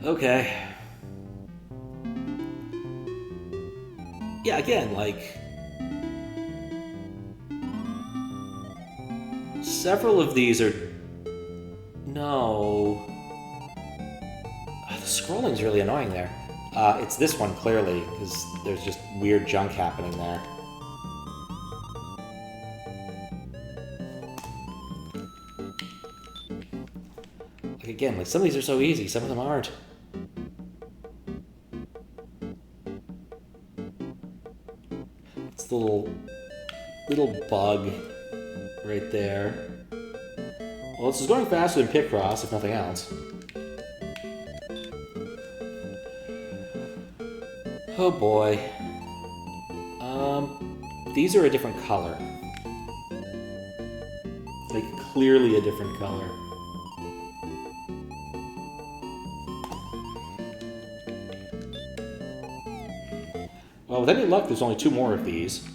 Okay. Yeah, again, like... several of these are... No... Oh, the scrolling's really annoying there. It's this one, clearly, because there's just weird junk happening there. Like, again, like, some of these are so easy, some of them aren't. It's the little bug right there. Well, this is going faster than Picross, if nothing else. Oh boy. These are a different color. Like, clearly a different color. Well, with any luck, there's only 2 more of these.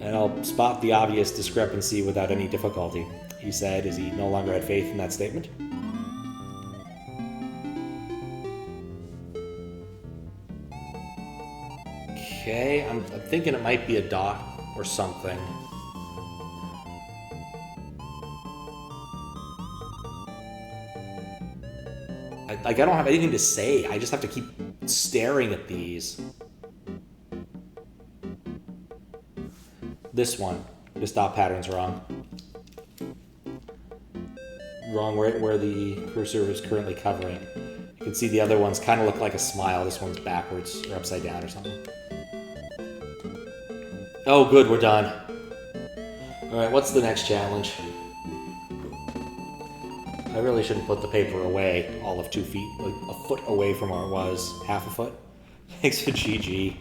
And I'll spot the obvious discrepancy without any difficulty, he said, as he no longer had faith in that statement. Okay, I'm thinking it might be a dot or something. I don't have anything to say. I just have to keep staring at these. This one. This dot pattern's wrong. Wrong right where the cursor is currently covering. You can see the other ones kind of look like a smile. This one's backwards or upside down or something. Oh, good, we're done. Alright, what's the next challenge? I really shouldn't put the paper away all of 2 feet, like a foot away from where it was. Half a foot. Thanks for GG.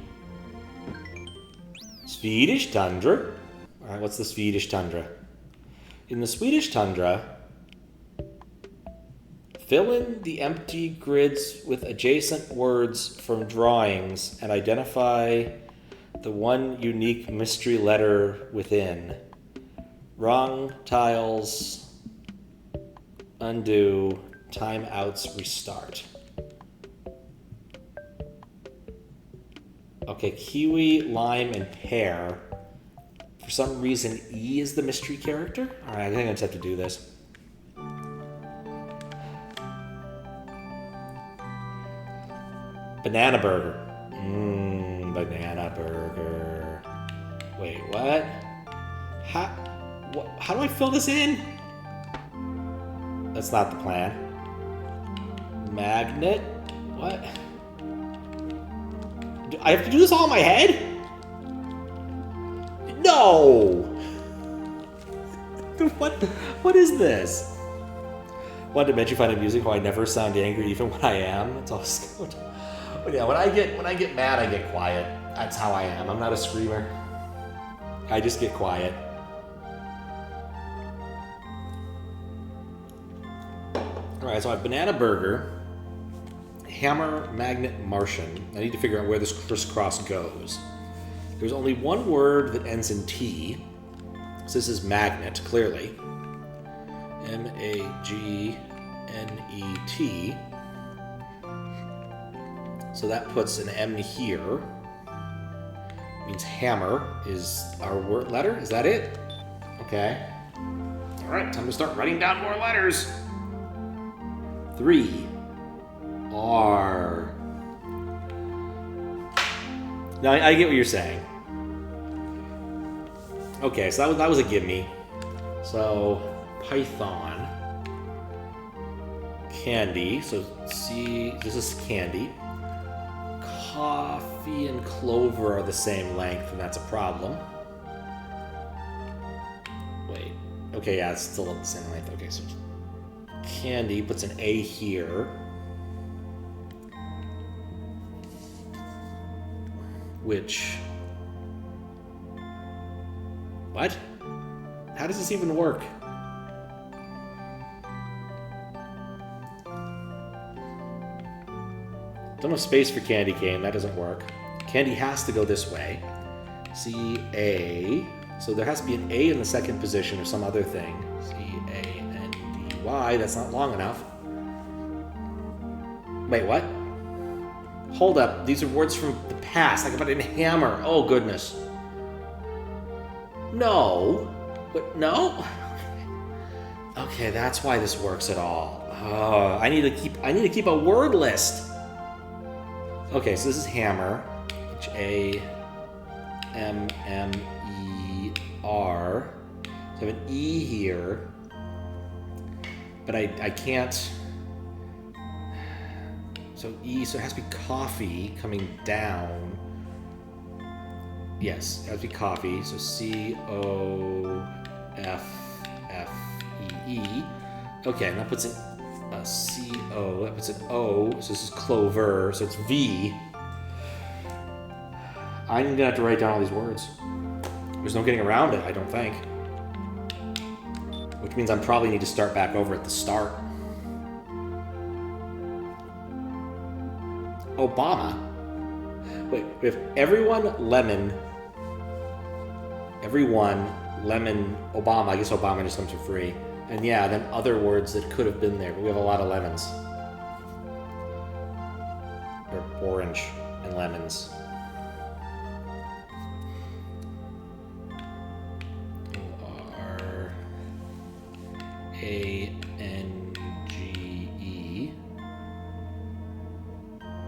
Swedish Tundra. Alright, what's the Swedish Tundra? In the Swedish Tundra, Fill in the empty grids with adjacent words from drawings and identify the one unique mystery letter within. Wrong tiles, undo, timeouts, restart. Okay, kiwi, lime, and pear. For some reason, E is the mystery character? All right, I think I just have to do this. Banana burger. Banana burger. Wait, what? How do I fill this in? That's not the plan. Magnet? What? Do I have to do this all in my head? No! What is this? One dimension find amusing how I never sound angry even when I am. It's all good. But yeah, when I get mad, I get quiet. That's how I am. I'm not a screamer. I just get quiet. Alright, so I have banana burger, hammer, magnet, Martian. I need to figure out where this crisscross goes. There's only one word that ends in T. So this is magnet, clearly. M-A-G-N-E-T. So that puts an M here. Means hammer is our word letter. Is that it? Okay. All right, time to start writing down more letters. 3. R. Now I get what you're saying. Okay, so that was a gimme. So Python. Candy. So C. This is candy. Coffee and clover are the same length, and that's a problem. Wait. Okay, yeah, it's still the same length. Okay, so candy puts an A here. Which... What? How does this even work? Don't have space for candy cane. That doesn't work. Candy has to go this way. C-A. So there has to be an A in the second position or some other thing. C-A-N-D-Y. That's not long enough. Wait, what? Hold up. These are words from the past. I can put in hammer. Oh, goodness. No. What? No? Okay, that's why this works at all. Oh, I need to keep a word list. Okay, so this is hammer, H-A-M-M-E-R. So I have an E here, but I can't. So E, so it has to be coffee coming down. Yes, it has to be coffee. So C-O-F-F-E-E. Okay, and that puts in C-O, that puts an O, so this is clover, so it's V. I'm gonna have to write down all these words. There's no getting around it, I don't think. Which means I probably need to start back over at the start. Obama. Wait, if everyone, lemon, Obama, I guess Obama just comes for free. And yeah, then other words that could have been there, but we have a lot of lemons. Or orange and lemons. O-R-A-N-G-E.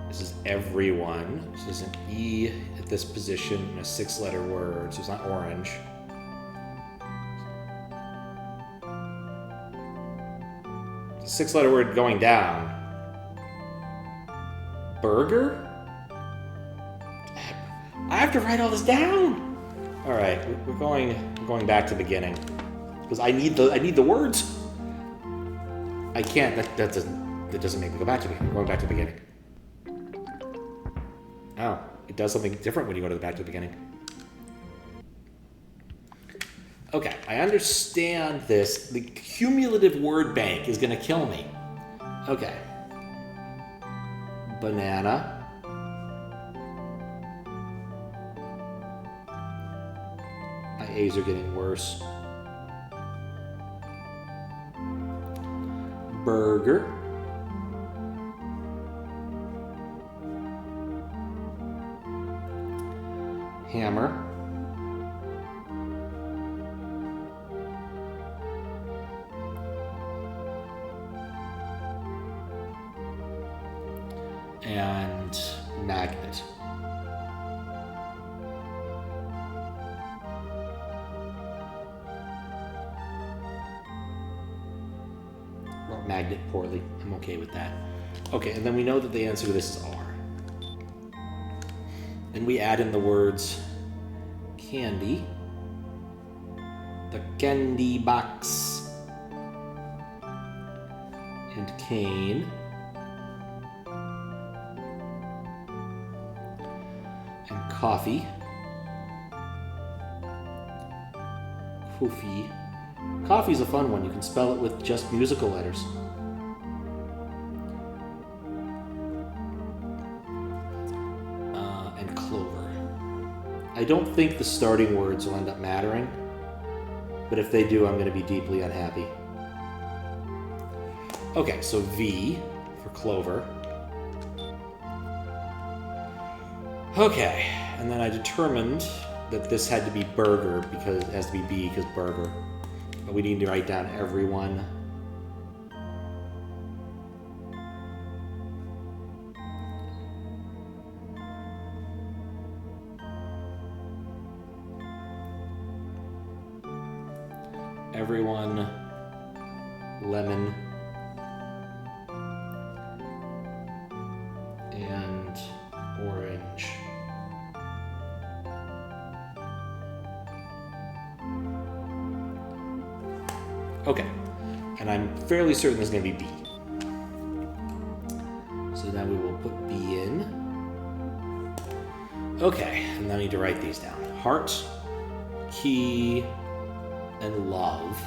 This is everyone. So there's an E at this position and a 6-letter word, so it's not orange. The 6-letter word going down. Burger? I have to write all this down. All right, we're going back to the beginning because I need the words. I can't. That doesn't make me go back to the beginning. We're going back to the beginning. Oh, it does something different when you go to the back to the beginning. Okay, I understand this. The cumulative word bank is going to kill me. Okay. Banana. My A's are getting worse. Burger. Hammer. And magnet. Or magnet poorly. I'm okay with that. Okay, and then we know that the answer to this is R. Then we add in the words candy, the candy box, and cane, and coffee, coffee. Coffee's a fun one. You can spell it with just musical letters. And clover. I don't think the starting words will end up mattering, but if they do, I'm going to be deeply unhappy. Okay, so V for clover. Okay, and then I determined that this had to be burger because it has to be B because burger. But we need to write down everyone. Everyone, lemon, and orange. Okay, and I'm fairly certain this is going to be B. So now we will put B in. Okay, and now I need to write these down. Heart, key, and love.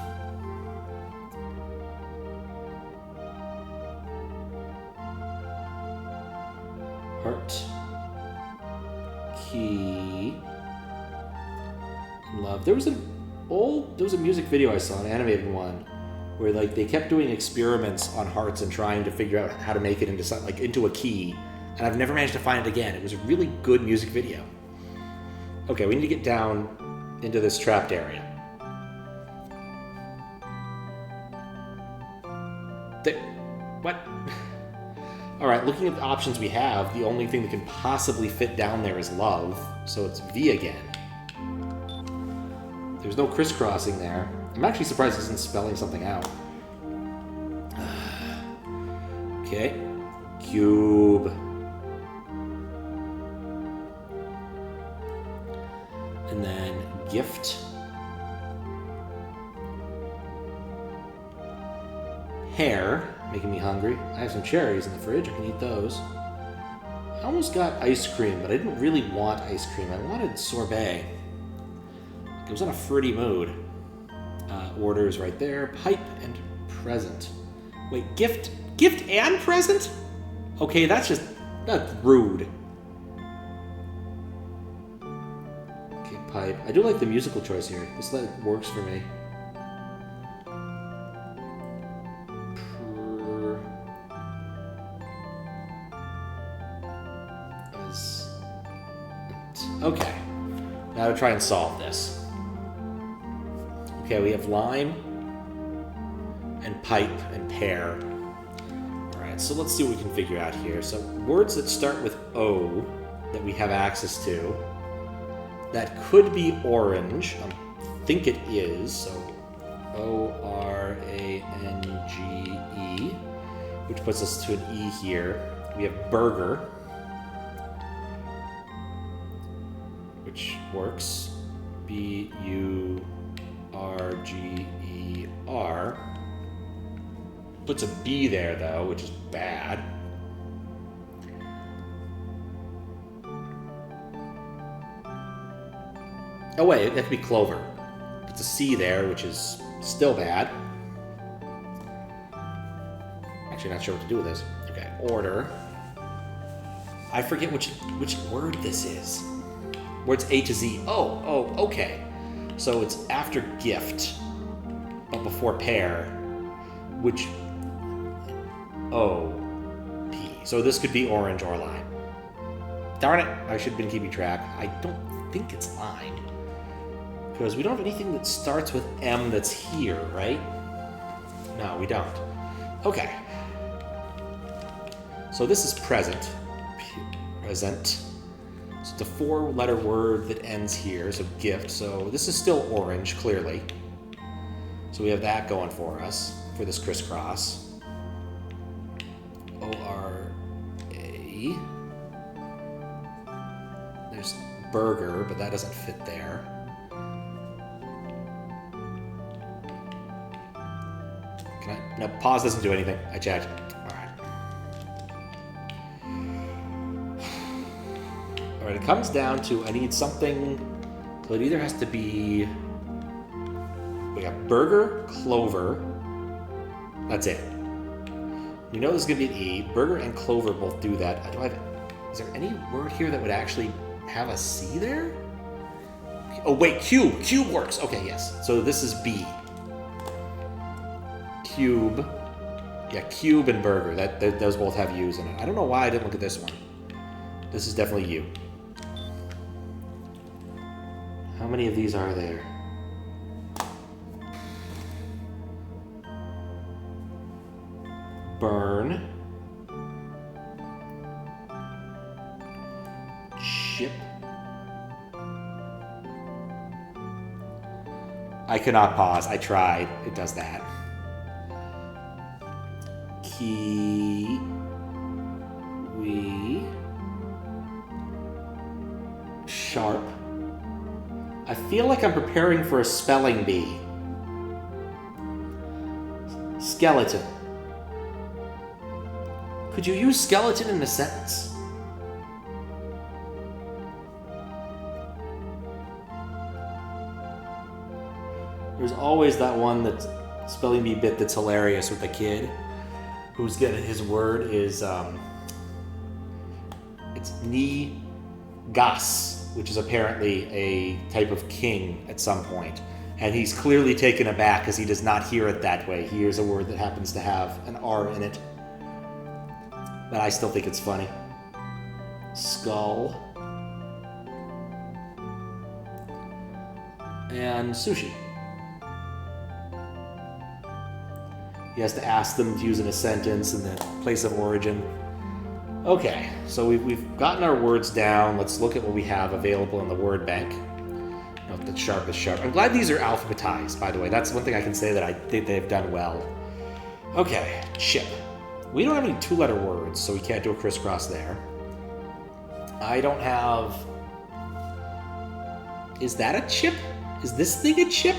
Heart, key, and love. There was a music video I saw, an animated one, where like they kept doing experiments on hearts and trying to figure out how to make it into something like into a key, and I've never managed to find it again. It was a really good music video. Okay, we need to get down into this trapped area. What? All right, looking at the options we have, the only thing that can possibly fit down there is love, so it's V again. There's no crisscrossing there. I'm actually surprised it isn't spelling something out. Okay. Cube. And then gift. Hair. Making me hungry. I have some cherries in the fridge. I can eat those. I almost got ice cream, but I didn't really want ice cream. I wanted sorbet. I was in a fruity mood. Orders right there. Pipe and present. Wait, gift and present? Okay, that's rude. Okay, pipe. I do like the musical choice here. This works for me. Okay, now to try and solve this. Okay, we have lime and pipe and pear. All right, so let's see what we can figure out here. So words that start with O that we have access to, that could be orange. I think it is, so O-R-A-N-G-E, which puts us to an E here. We have burger, which works. B-U-R-G-E-R. Puts a B there, though, which is bad. Oh, wait, that could be clover. Puts a C there, which is still bad. Actually, not sure what to do with this. Okay, order. I forget which word this is. Words A to Z. Oh, okay. So it's after gift, but before pair, which O P. So this could be orange or lime. Darn it! I should have been keeping track. I don't think it's lime because we don't have anything that starts with M that's here, right? No, we don't. Okay. So this is present. Present. So it's a 4-letter word that ends here, so gift. So this is still orange, clearly. So we have that going for us, for this crisscross. O-R-A. There's burger, but that doesn't fit there. Can I? No, pause doesn't do anything. I checked. All right, it comes down to I need something. So it either has to be. We got burger, clover. That's it. You know this is gonna be an E. Burger and clover both do that. I don't have. Is there any word here that would actually have a C there? Oh wait, cube. Cube works. Okay, yes. So this is B. Cube. Yeah, cube and burger. That those both have U's in it. I don't know why I didn't look at this one. This is definitely U. How many of these are there? Burn. Chip. I cannot pause. I tried. It does that. Kiwi. Sharp. I feel like I'm preparing for a spelling bee. Skeleton. Could you use skeleton in a sentence? There's always that one that's spelling bee bit that's hilarious with the kid who's getting his word is it's ni gas, which is apparently a type of king at some point. And he's clearly taken aback because he does not hear it that way. He hears a word that happens to have an R in it. But I still think it's funny. Skull. And sushi. He has to ask them to use in a sentence in the place of origin. Okay, so we've gotten our words down. Let's look at what we have available in the word bank. Note that sharp is sharp. I'm glad these are alphabetized, by the way. That's one thing I can say that I think they've done well. Okay, chip. We don't have any 2-letter words, so we can't do a crisscross there. I don't have... Is that a chip? Is this thing a chip?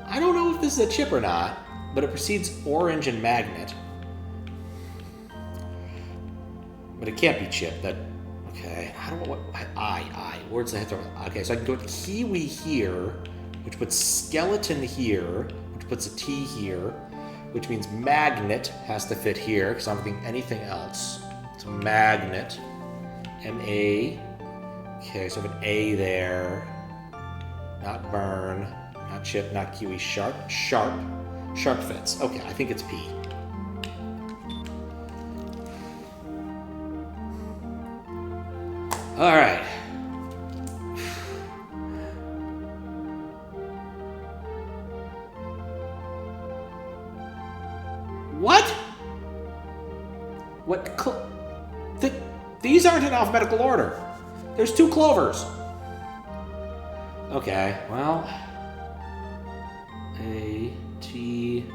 I don't know if this is a chip or not, but it precedes orange and magnet. But it can't be chip. That okay. I don't know what I words that have to. Okay, so I can go with kiwi here, which puts skeleton here, which puts a T here, which means magnet has to fit here because I'm thinking anything else. So magnet, M-A. Okay, so I have an A there. Not burn, not chip, not kiwi. Sharp, sharp, sharp fits. Okay, I think it's P. All right. What? What? These aren't in alphabetical order. There's 2 clovers. Okay, well. A, T,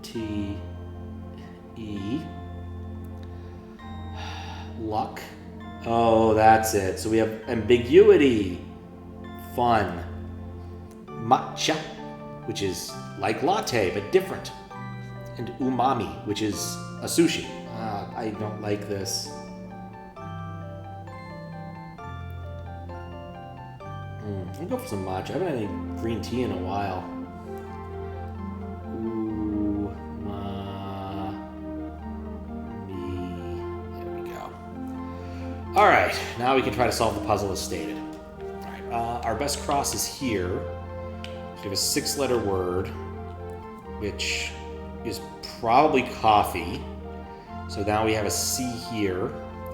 T, E. Luck. Oh, that's it. So we have ambiguity. Fun. Matcha, which is like latte, but different. And umami, which is a sushi. I don't like this. I'll go for some matcha. I haven't had any green tea in a while. Ooh, Alright, now we can try to solve the puzzle as stated. Alright, our best cross is here. So we have a 6-letter word, which is probably coffee. So now we have a C here.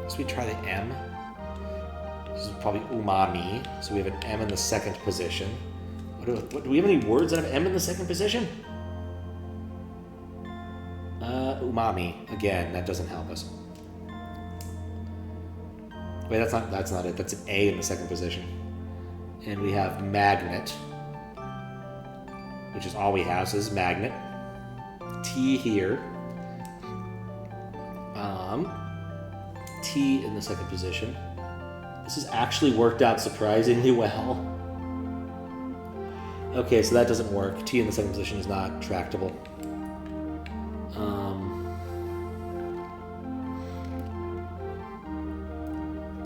So we try the M. This is probably umami. So we have an M in the 2nd position. Do we have any words that have M in the 2nd position? Umami. Again, that doesn't help us. Wait, that's not it. That's an A in the 2nd position. And we have magnet, which is all we have. So this is magnet. T here. T in the 2nd position. This has actually worked out surprisingly well. Okay, so that doesn't work. T in the 2nd position is not tractable.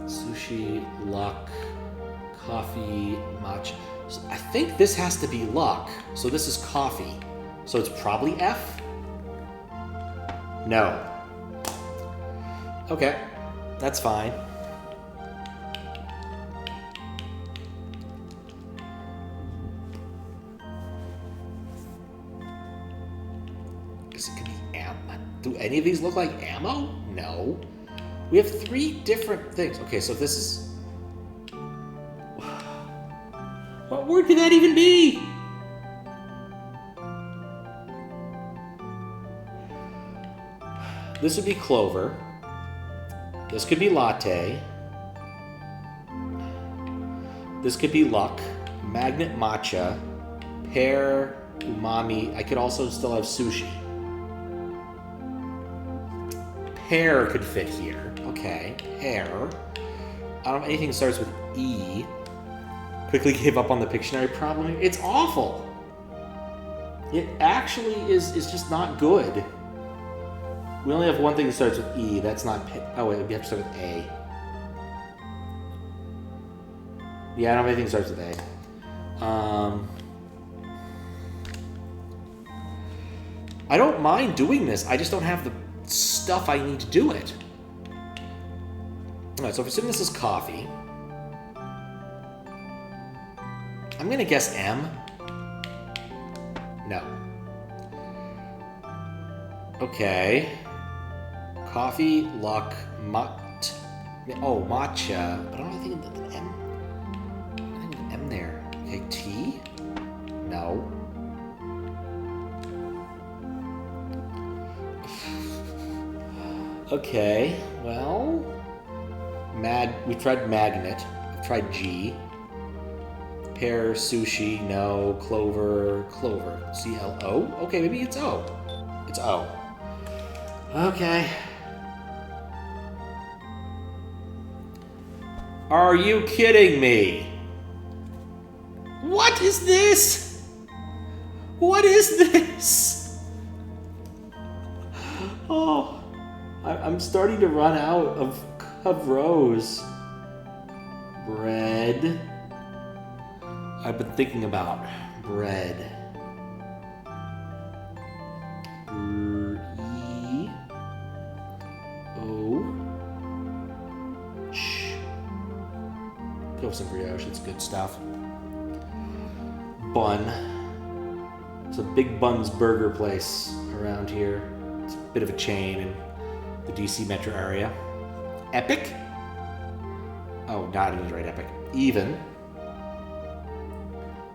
Sushi, luck, coffee, matcha. So I think this has to be luck. So this is coffee. So it's probably F? No. Okay, that's fine. Is it gonna be ammo? Do any of these look like ammo? No. We have 3 different things. Okay, so this is... What word could that even be? This would be clover. This could be latte. This could be luck. Magnet matcha. Pear, umami. I could also still have sushi. Pear could fit here. Okay, pear. I don't know, anything that starts with E. Quickly gave up on the Pictionary problem. It's awful. It actually is just not good. We only have one thing that starts with E. That's not... Oh, wait, we have to start with A. Yeah, I don't have anything that starts with A. I don't mind doing this. I just don't have the stuff I need to do it. Alright, so if assuming this is coffee, I'm going to guess M. No. Okay. Coffee, luck, matcha. But I don't think an M. I think an M there. Okay, T? No. Okay, well... we tried magnet. We've tried G. Pear, sushi, no. Clover. C-L-O? Okay, maybe it's O. It's O. Okay. Are you kidding me? What is this? What is this? Oh, I'm starting to run out of rows. Bread. I've been thinking about bread. E. O. Ch. Go with some brioche. It's good stuff. Bun. It's a Big Bun's burger place around here. It's a bit of a chain in the DC metro area. Epic? Oh, not even right, epic. Even.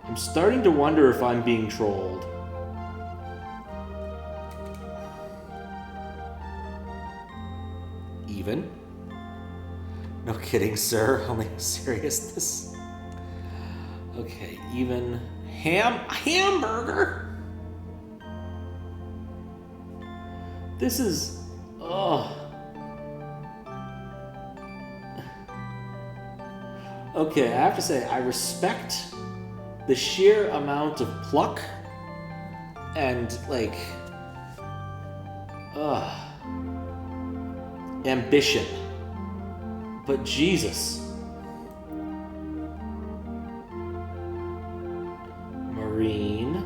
I'm starting to wonder if I'm being trolled. Even? No kidding, sir. Only seriousness. Okay, even. Hamburger? This is... Oh. Okay, I have to say, I respect the sheer amount of pluck and, like, ambition. But Jesus. Marine.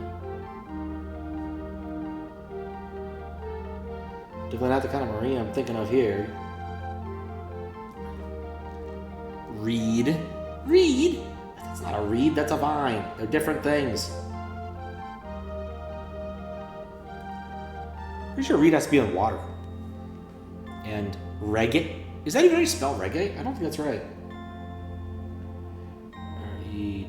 Definitely not the kind of marine I'm thinking of here. Reed? That's not a reed, that's a vine. They're different things. Pretty sure reed has to be on water. And reggae? Is that even how you spell reggae? I don't think that's right. R-E-G-G-A-E.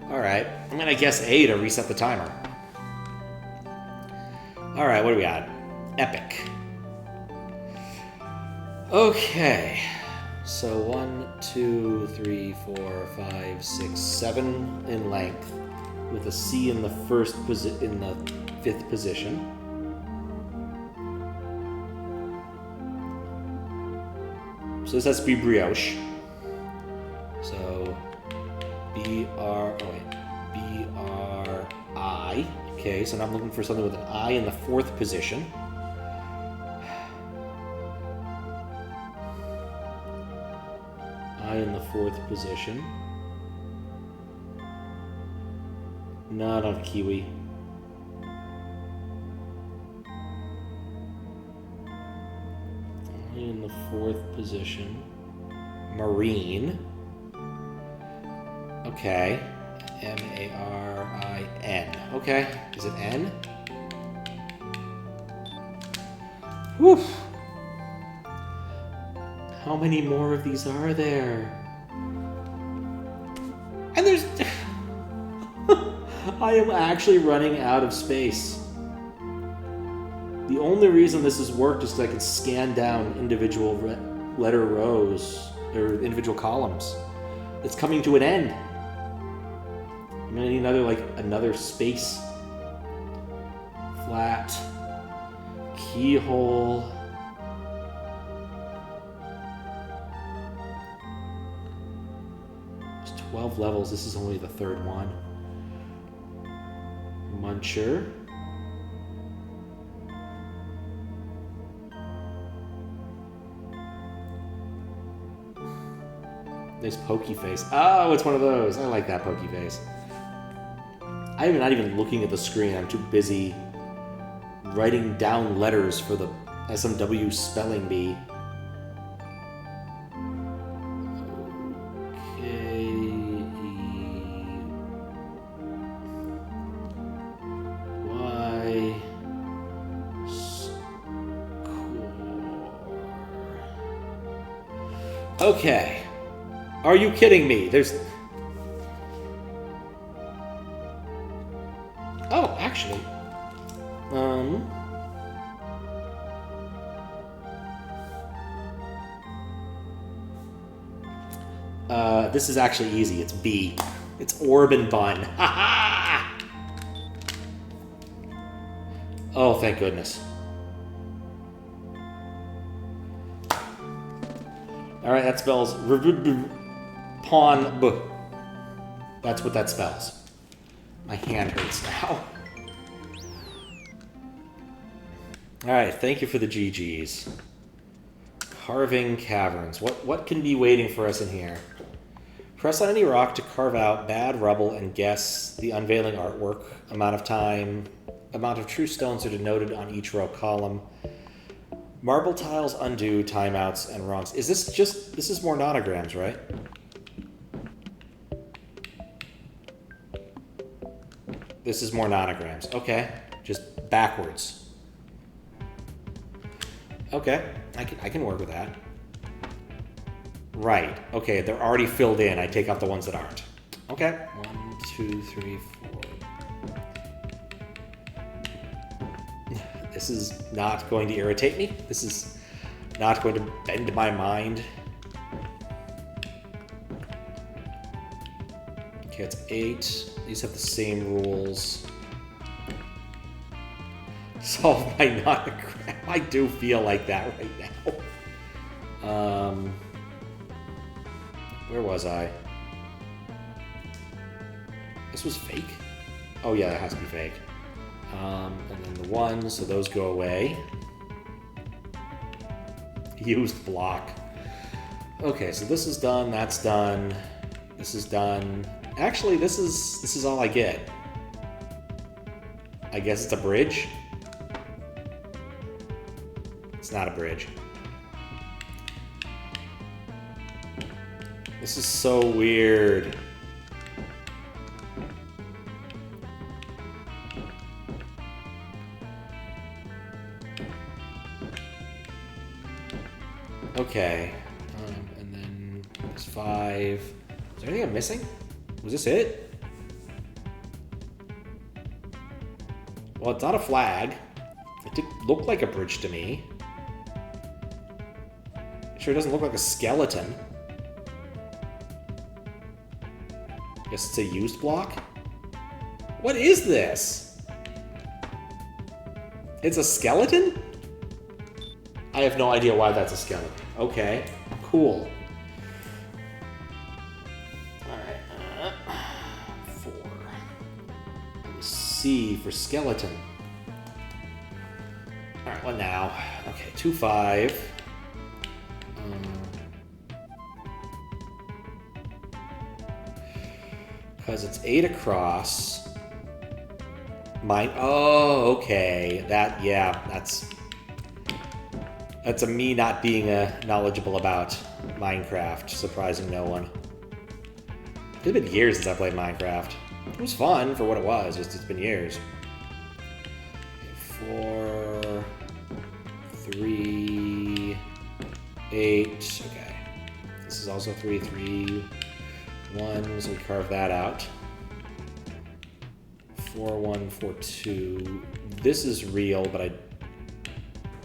Alright, I'm gonna guess A to reset the timer. Alright, what do we got? Epic. Okay. So 1, 2, 3, 4, 5, 6, 7 in length, with a C in the in the 5th position. So this has to be brioche. So B-R-I. Okay, so now I'm looking for something with an I in the 4th position. I in the 4th position. Not on kiwi. I in the 4th position. Marine. Okay. M-A-R-I-N. Okay. Is it N? Whew. How many more of these are there? And there's... I am actually running out of space. The only reason this has worked is because I can scan down individual letter rows, or individual columns. It's coming to an end. I'm gonna need another space. Flat. Keyhole. There's 12 levels. This is only the 3rd one. Muncher. There's Pokey Face. Oh, it's one of those. I like that Pokey Face. I'm not even looking at the screen. I'm too busy writing down letters for the SMW spelling bee. Okay. Are you kidding me? There's... Oh, actually. This is actually easy. It's B. It's orb and bun. Ha ha! Oh, thank goodness. Alright, that spells pawn b. That's what that spells. My hand hurts now. Alright, thank you for the GGs. Carving caverns. What can be waiting for us in here? Press on any rock to carve out bad rubble and guess the unveiling artwork. Amount of time. Amount of true stones are denoted on each row column. Marble tiles undo timeouts and wrongs. Is this just... This is more nonograms, right? This is more nonograms. Okay. Just backwards. Okay. I can work with that. Right. Okay, they're already filled in. I take out the ones that aren't. Okay. 1, 2, 3, 4. This is not going to irritate me. This is not going to bend my mind. Okay, it's 8. These have the same rules. Solve my nonogram. I do feel like that right now. Where was I? This was fake? Oh yeah, that has to be fake. And then the 1, so those go away. Used block. Okay, so this is done, that's done. This is done. Actually, this is all I get. I guess it's a bridge. It's not a bridge. This is so weird. Okay. And then there's 5. Is there anything I'm missing? Was this it? Well, it's not a flag. It did look like a bridge to me. It sure doesn't look like a skeleton. Guess it's a used block? What is this? It's a skeleton? I have no idea why that's a skeleton. Okay, cool. Alright, 4. C for skeleton. Alright, what now? Okay, 2, 5. Because it's 8 across. Mine. Oh, okay. That, yeah, that's a me not being knowledgeable about Minecraft, surprising no one. It's been years since I played Minecraft. It was fun for what it was, just it's been years. Okay, 4, 3, 8. Okay. This is also 3, 3, 1, so we carve that out. 4, 1, 4, 2. This is real, but I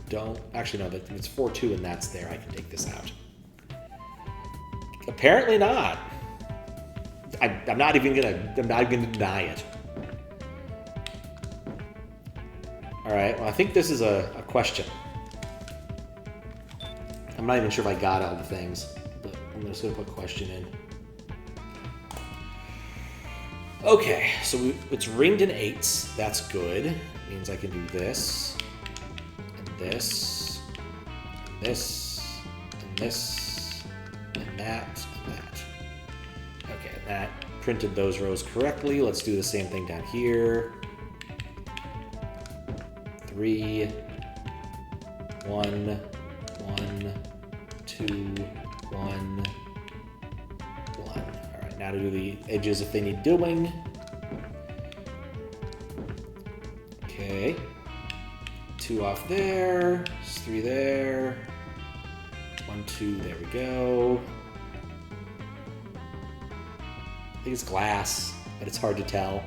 don't actually know that it's 4, 2, and that's there. I can take this out. Apparently not. I'm not even gonna deny it. All right. Well, I think this is a question. I'm not even sure if I got all the things, but I'm just gonna put question in. Okay, so it's ringed in 8s. That's good. It means I can do this, and this, and this, and this, and that, and that. Okay, that printed those rows correctly. Let's do the same thing down here. 3, 1, 1, 2, 1. Now to do the edges if they need doing. Okay. 2 off there. 3 there. 1, 2. There we go. I think it's glass, but it's hard to tell. All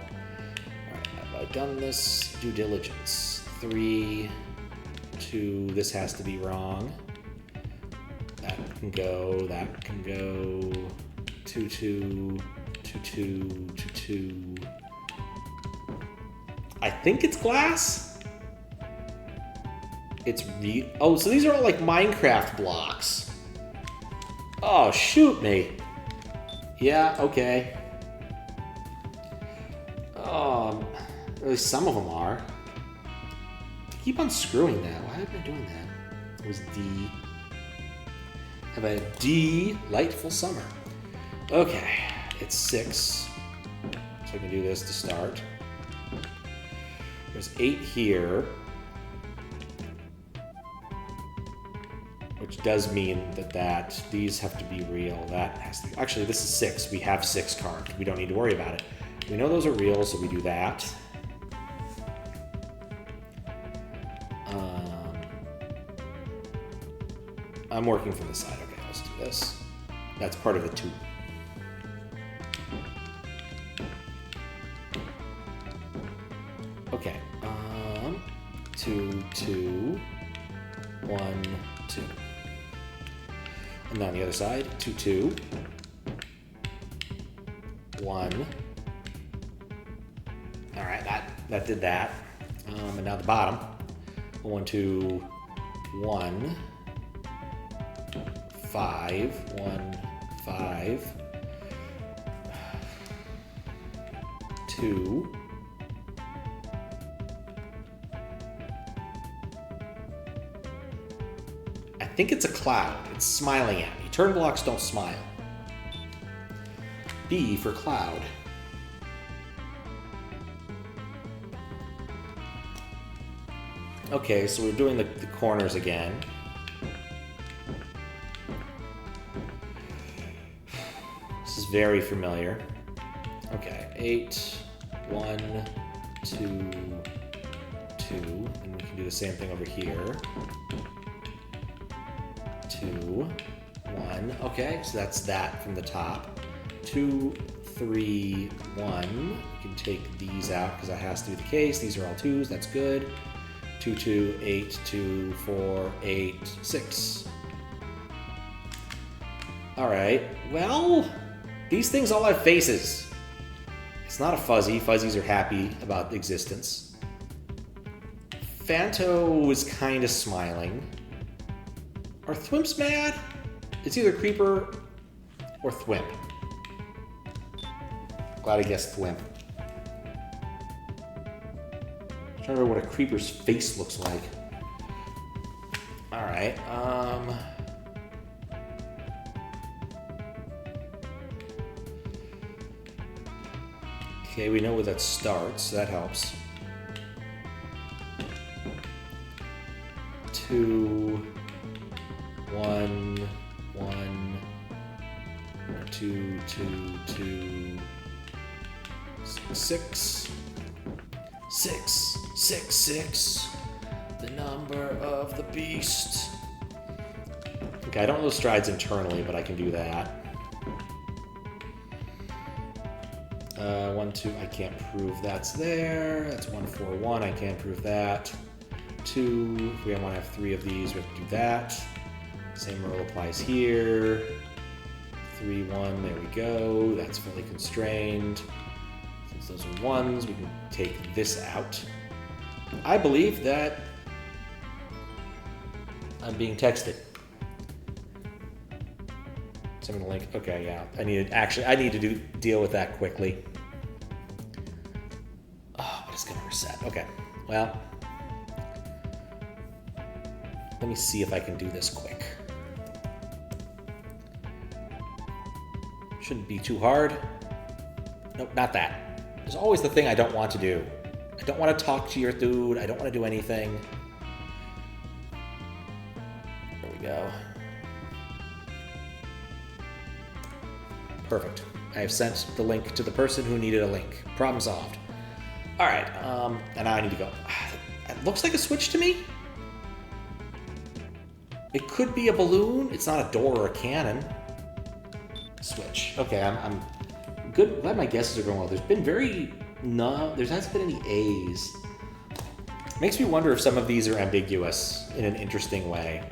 right, have I done this? Due diligence. 3, 2. This has to be wrong. That can go. That can go. 2, 2, 2, 2, 2, 2. I think it's glass. It's oh, so these are all like Minecraft blocks. Oh, shoot me. Yeah, okay. At least some of them are. I keep unscrewing that. Why am I doing that? It was D. Have a delightful summer. Okay, it's 6, so I can do this to start. There's 8 here, which does mean that these have to be real. That has to be, actually, this is 6. We have 6 carved. We don't need to worry about it. We know those are real, so we do that. I'm working from the side. Okay, let's do this. That's part of the 2. Okay, 2, 2, 1, 2. And then on the other side, 2, 2, 1. All right, that did that. And now the bottom, 1, 2, 1, 5, 1, 5, 2. I think it's a cloud. It's smiling at me. Turn blocks don't smile. B for cloud. Okay, so we're doing the corners again. This is very familiar. Okay, 8, 1, 2, 2, and we can do the same thing over here. 2, 1. Okay, so that's that from the top. 2, 3, 1. We can take these out because that has to be the case. These are all 2s. That's good. 2, 2, 8, 2, 4, 8, 6. All right. Well, these things all have faces. It's not a fuzzy. Fuzzies are happy about existence. Phanto is kind of smiling. Are Thwimps mad? It's either Creeper or Thwimp. Glad I guessed Thwimp. I'm trying to remember what a Creeper's face looks like. Alright, okay, we know where that starts, so that helps. 2, 1, 1, 2, 2, 2, 6, 6, 6, 6, the number of the beast. Okay, I don't know strides internally, but I can do that. 1, 2, I can't prove that's there. That's 1, 4, 1, I can't prove that. 2, if we want to have 3 of these, we have to do that. Same rule applies here. 3, 1, there we go. That's fully constrained. Since those are 1s, we can take this out. I believe that I'm being texted. Send me the link. Okay, yeah. I need to deal with that quickly. Oh, but it's gonna reset. Okay. Well, let me see if I can do this quick. Shouldn't be too hard. Nope, not that. There's always the thing I don't want to do. I don't want to talk to your dude. I don't want to do anything. There we go. Perfect. I have sent the link to the person who needed a link. Problem solved. All right, and now I need to go. It looks like a switch to me. It could be a balloon. It's not a door or a cannon. Switch. Okay, I'm good. Glad my guesses are going well. There hasn't been any A's. Makes me wonder if some of these are ambiguous in an interesting way.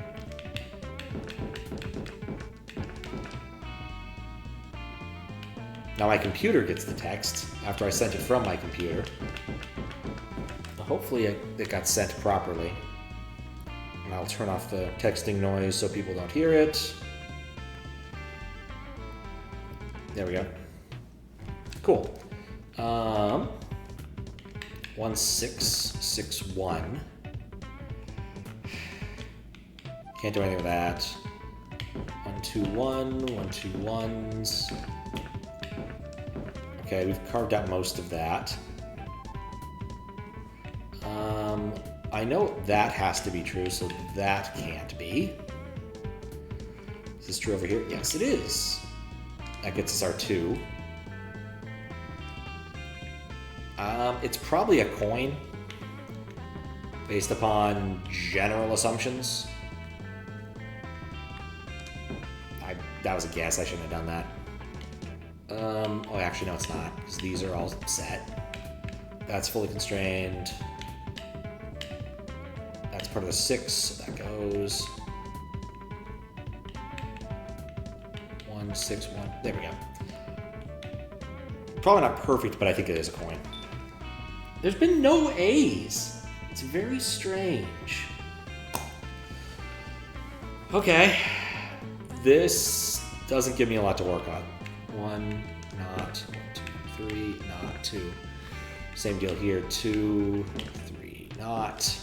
Now my computer gets the text after I sent it from my computer. Hopefully it got sent properly. And I'll turn off the texting noise so people don't hear it. There we go. Cool. 1661. Can't do anything with that. 121, 121s. Okay, we've carved out most of that. I know that has to be true, so that can't be. Is this true over here? Yes, it is. That gets us our 2. It's probably a coin, based upon general assumptions. That was a guess, I shouldn't have done that. Oh, actually, no, it's not, because these are all set. That's fully constrained. That's part of the 6, so that goes. 1, 6, 1. There we go. Probably not perfect, but I think it is a coin. There's been no A's. It's very strange. Okay. This doesn't give me a lot to work on. 1, not. 1, 2, 3, not. 2. Same deal here. 2, 3, not.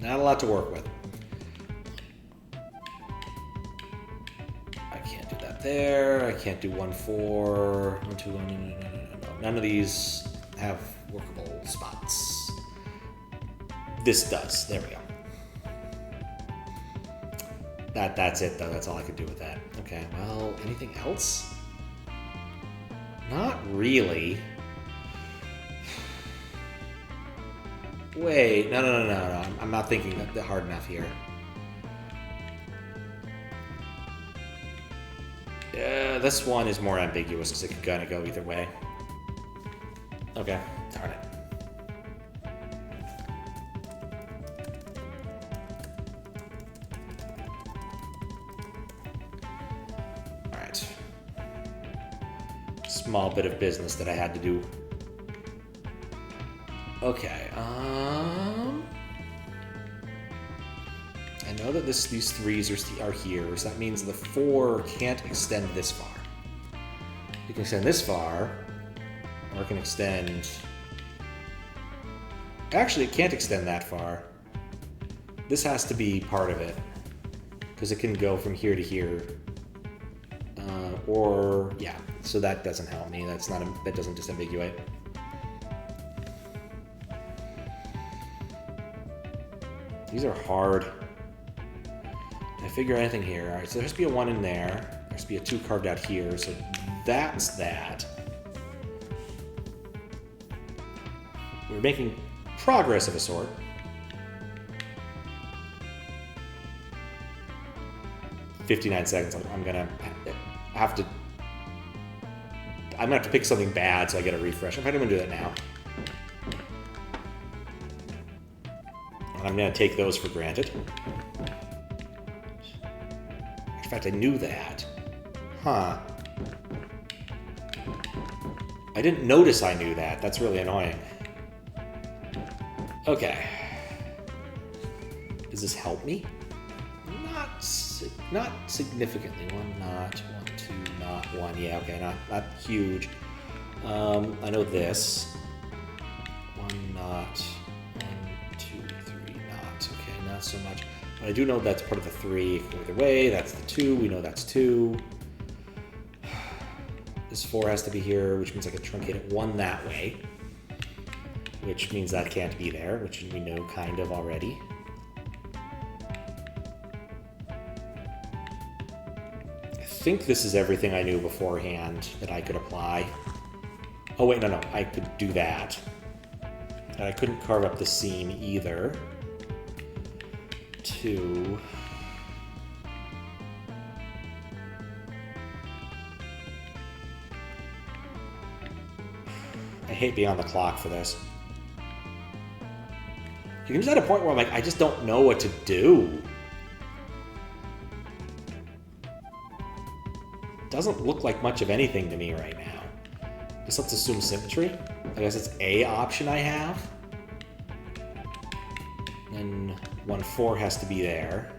Not a lot to work with. I can't do that there. I can't do 1, 4. 1, 2, 1, no. none of these have workable spots. This does. There we go. That's it, though. That's all I could do with that. Okay, well, anything else? Not really. Wait, no. I'm not thinking that hard enough here. This one is more ambiguous because it could kind of go either way. Okay, darn it. Alright. Small bit of business that I had to do. Okay, I know that these threes are here, so that means the 4 can't extend this far. You can extend this far, or it can extend... Actually, it can't extend that far. This has to be part of it, because it can go from here to here. Or, yeah, so that doesn't help me. That doesn't disambiguate. These are hard. Can I figure anything here? All right, so there has to be a 1 in there. There has to be a 2 carved out here, so that's that. We're making progress of a sort. "59 seconds. I'm gonna have to pick something bad so I get a refresh. I'm probably gonna do that now. And I'm gonna take those for granted. In fact, I knew that. Huh. I didn't notice I knew that. That's really annoying. Okay. Does this help me? Not significantly. 1 not, 1, 2 not, 1. Yeah, okay, not huge. I know this. 1 not, 1, 2, 3 not. Okay, not so much. But I do know that's part of the 3. Either way, that's the 2. We know that's 2. This 4 has to be here, which means I could truncate it 1 that way. Which means that can't be there, which we know kind of already. I think this is everything I knew beforehand that I could apply. Oh wait, no, I could do that. And I couldn't carve up the seam either. 2. I hate being on the clock for this. You can just at a point where I'm like, I just don't know what to do. Doesn't look like much of anything to me right now. Just let's assume symmetry. I guess it's a option I have. Then 1, 4 has to be there.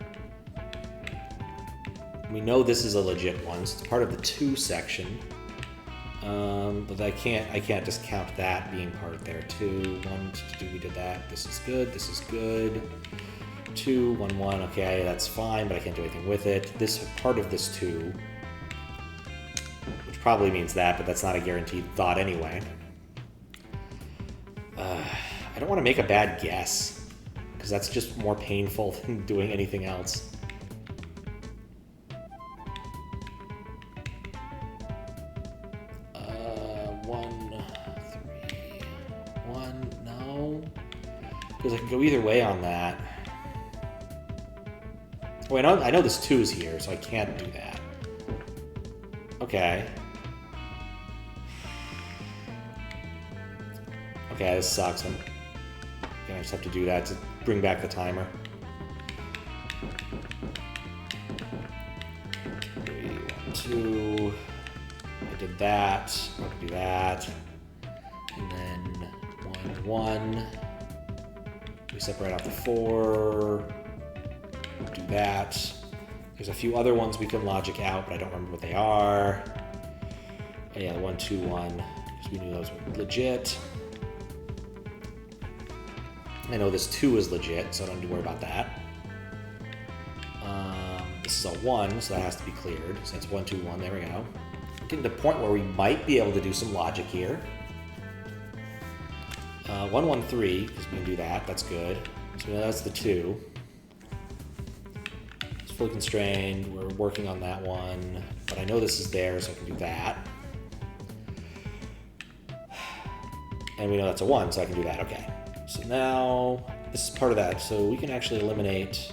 We know this is a legit one, so it's part of the 2 section. But I can't just count that being part there. 2, 1, 2, we did that. This is good, this is good. 2, 1, 1, okay, that's fine, but I can't do anything with it. This part of this 2, which probably means that, but that's not a guaranteed thought anyway. I don't want to make a bad guess, because that's just more painful than doing anything else. Because I can go either way on that. Oh, I know this 2 is here, so I can't do that. Okay. Okay, this sucks. I'm gonna just have to do that to bring back the timer. 3, 1, 2. I did that. I can do that. And then 1, 1. We separate out the 4, do that. There's a few other ones we can logic out, but I don't remember what they are. Oh, yeah, 1, 2, 1, because we knew those were legit. I know this 2 is legit, so I don't have to worry about that. This is a 1, so that has to be cleared. So that's 1, 2, 1, there we go. Getting to the point where we might be able to do some logic here. 1, 1, 3, because we can do that. That's good. So that's the 2. It's fully constrained. We're working on that one. But I know this is there, so I can do that. And we know that's a 1, so I can do that. Okay. So now, this is part of that. So we can actually eliminate...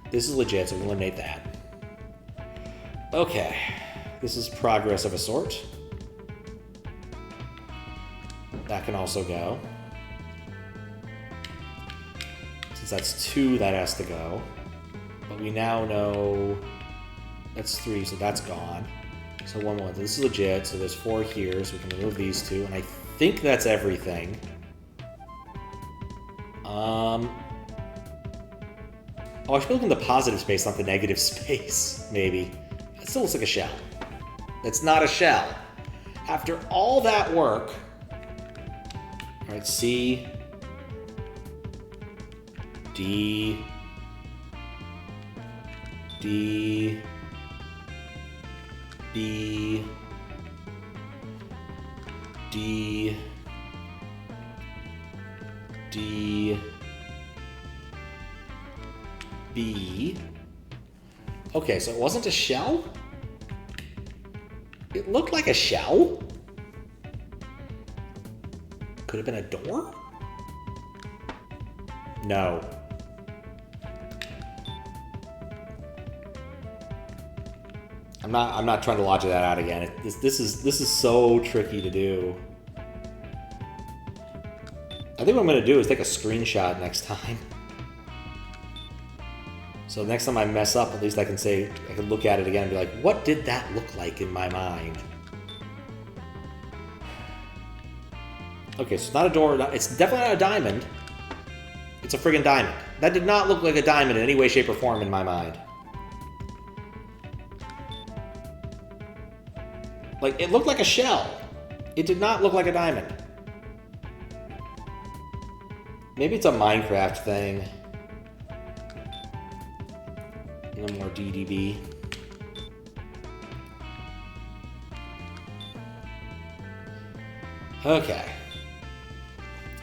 This is legit, so we can eliminate that. Okay. This is progress of a sort. That can also go. Since that's 2, that has to go. But we now know that's 3, so that's gone. So 1, 1. This is legit, so there's 4 here, so we can remove these 2, and I think that's everything. Oh, I should look in the positive space, not the negative space, maybe. It still looks like a shell. It's not a shell. After all that work... Alright, C, D, D, B, D, D, B. Okay, so it wasn't a shell? It looked like a shell? Could have been a door? No. I'm not trying to logic that out again. This is so tricky to do. I think what I'm gonna do is take a screenshot next time. So next time I mess up, at least I can say, I can look at it again and be like, what did that look like in my mind? Okay, so it's not a door, it's definitely not a diamond. It's a friggin' diamond. That did not look like a diamond in any way, shape, or form in my mind. Like, it looked like a shell. It did not look like a diamond. Maybe it's a Minecraft thing. No more DDB. Okay.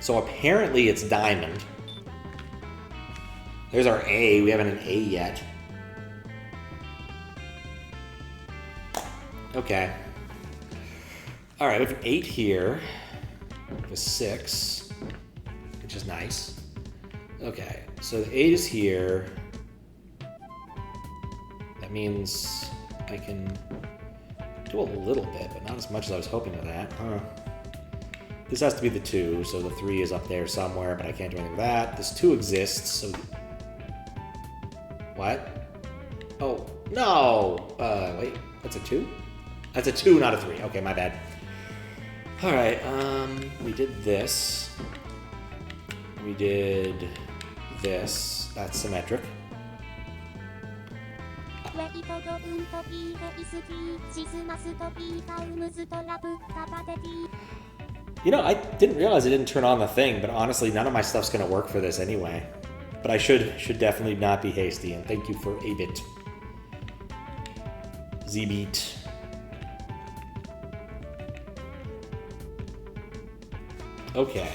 So apparently it's diamond. There's our A. We haven't an A yet. Okay. All right, we have an 8 here. We have a 6, which is nice. Okay, so the 8 is here. That means I can do a little bit, but not as much as I was hoping with that. Huh. This has to be the 2, so the 3 is up there somewhere, but I can't do anything with that. This 2 exists, so... What? Oh, no! Wait, that's a 2? That's a 2, not a 3. Okay, my bad. Alright, we did this. We did this. That's symmetric. You know, I didn't realize I didn't turn on the thing, but honestly, none of my stuff's gonna work for this anyway. But I should definitely not be hasty, and thank you for a bit. Z-beat. Okay.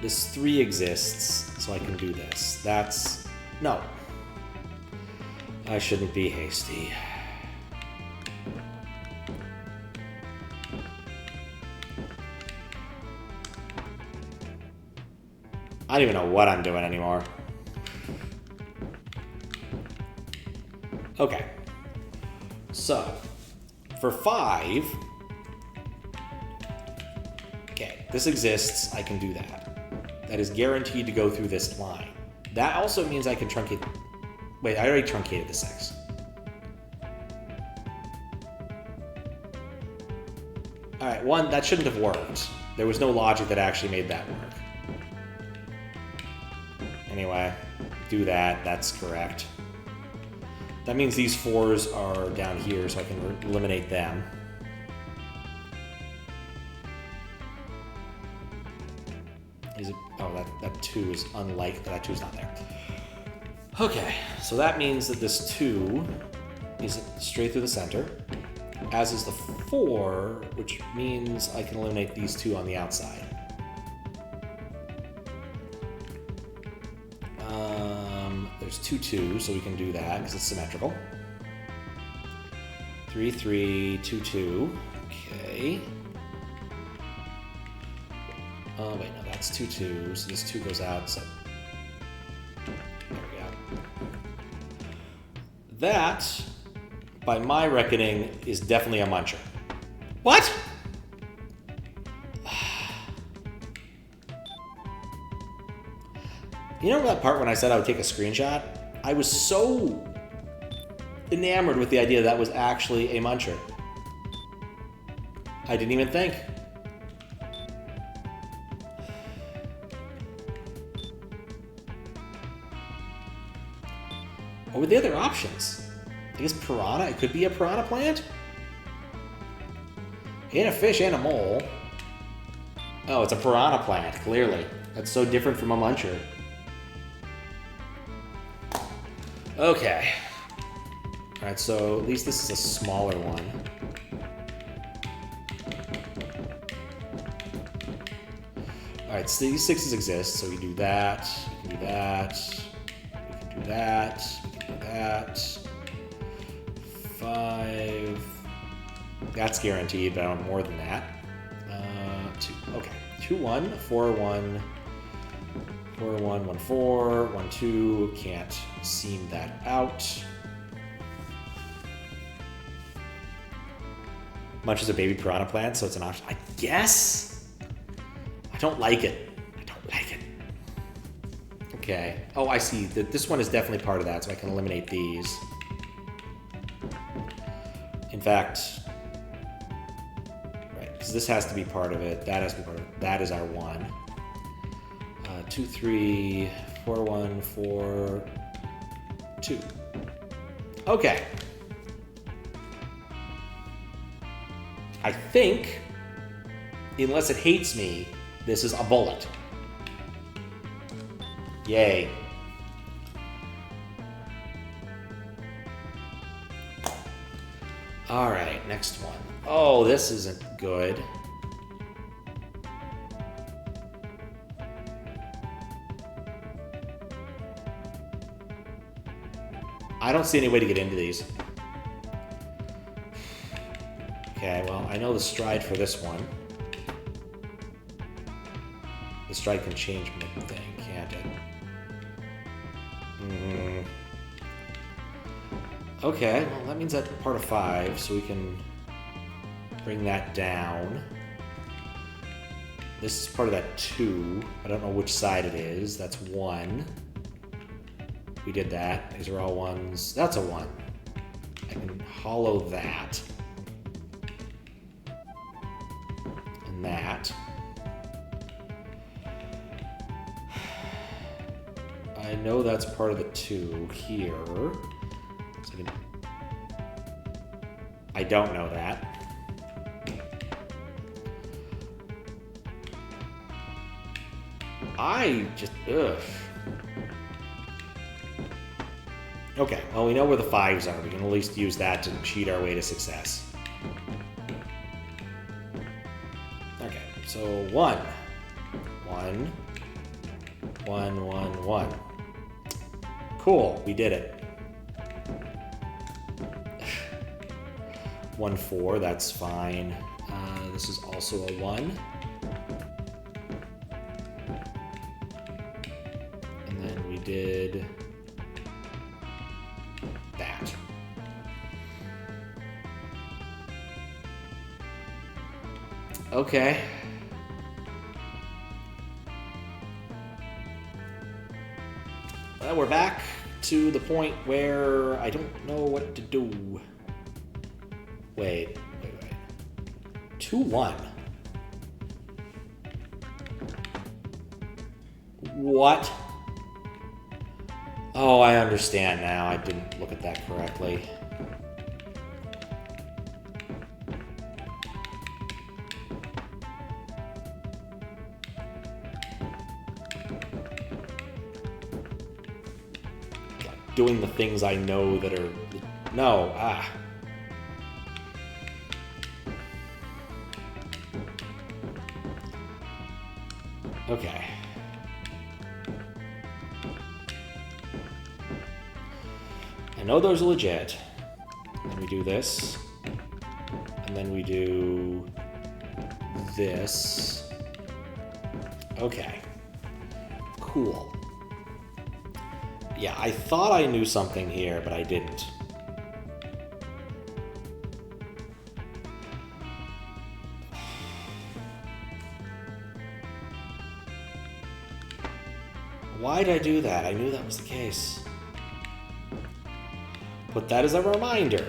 This 3 exists, so I can do this. That's... No. I shouldn't be hasty. I don't even know what I'm doing anymore. Okay. So, for 5... Okay, this exists, I can do that. That is guaranteed to go through this line. That also means I can truncate... Wait, I already truncated the 6. Alright, 1, that shouldn't have worked. There was no logic that actually made that work. Anyway, do that, that's correct. That means these 4s are down here, so I can eliminate them. Is it? Oh, that 2 is unlike, that 2 is not there. Okay, so that means that this 2 is straight through the center. as is the 4, which means I can eliminate these 2 on the outside. There's 2 2, so we can do that because it's symmetrical. 3 3 2 2. Okay. Oh wait, no, that's 2 2. So this 2 goes out. So there we go. That, by my reckoning, is definitely a muncher. What? You know that part when I said I would take a screenshot? I was so enamored with the idea that was actually a muncher. I didn't even think. What were the other options? I guess piranha. It could be a piranha plant? And a fish and a mole. Oh, it's a piranha plant, clearly. That's so different from a muncher. Okay. Alright, so at least this is a smaller one. Alright, so these 6s exist, so we do that, we can do that, we can do that, we can do that. 5. That's guaranteed, but I want more than that. 2. Okay. 2 1, 4 1, 4 1, 1 4, 1 2. Can't seam that out. Munch is a baby piranha plant, so it's an option. I guess? I don't like it. I don't like it. Okay. Oh, I see. This one is definitely part of that, so I can eliminate these. In fact, right, because this has to be part of it. That has to be part of it. That is our 1. 2 3 4 1 4 2. Okay. I think, unless it hates me, this is a bullet. Yay. All right, next one. Oh, this isn't good. I don't see any way to get into these. Okay, well, I know the stride for this one. The stride can change mid-thing, can't it? Okay, well, that means that's part of 5, so we can bring that down. This is part of that 2. I don't know which side it is. That's 1. We did that. These are all 1s. That's a 1. I can hollow that. And that. I know that's part of the 2 here. So I don't know that. I just, ugh. Okay, well, we know where the 5s are. We can at least use that to cheat our way to success. Okay, so 1. 1. 1, 1, 1. Cool, we did it. 1, 4, that's fine. This is also a 1. And then we did that. Okay. Well, we're back to the point where I don't know what to do. Wait. 2, 1. What? Oh, I understand now. I didn't look at that correctly. Doing the things I know that are... No, Okay. I know those are legit. And then we do this. And then we do this. Okay. Cool. Yeah, I thought I knew something here, but I didn't. Why did I do that? I knew that was the case. Put that as a reminder.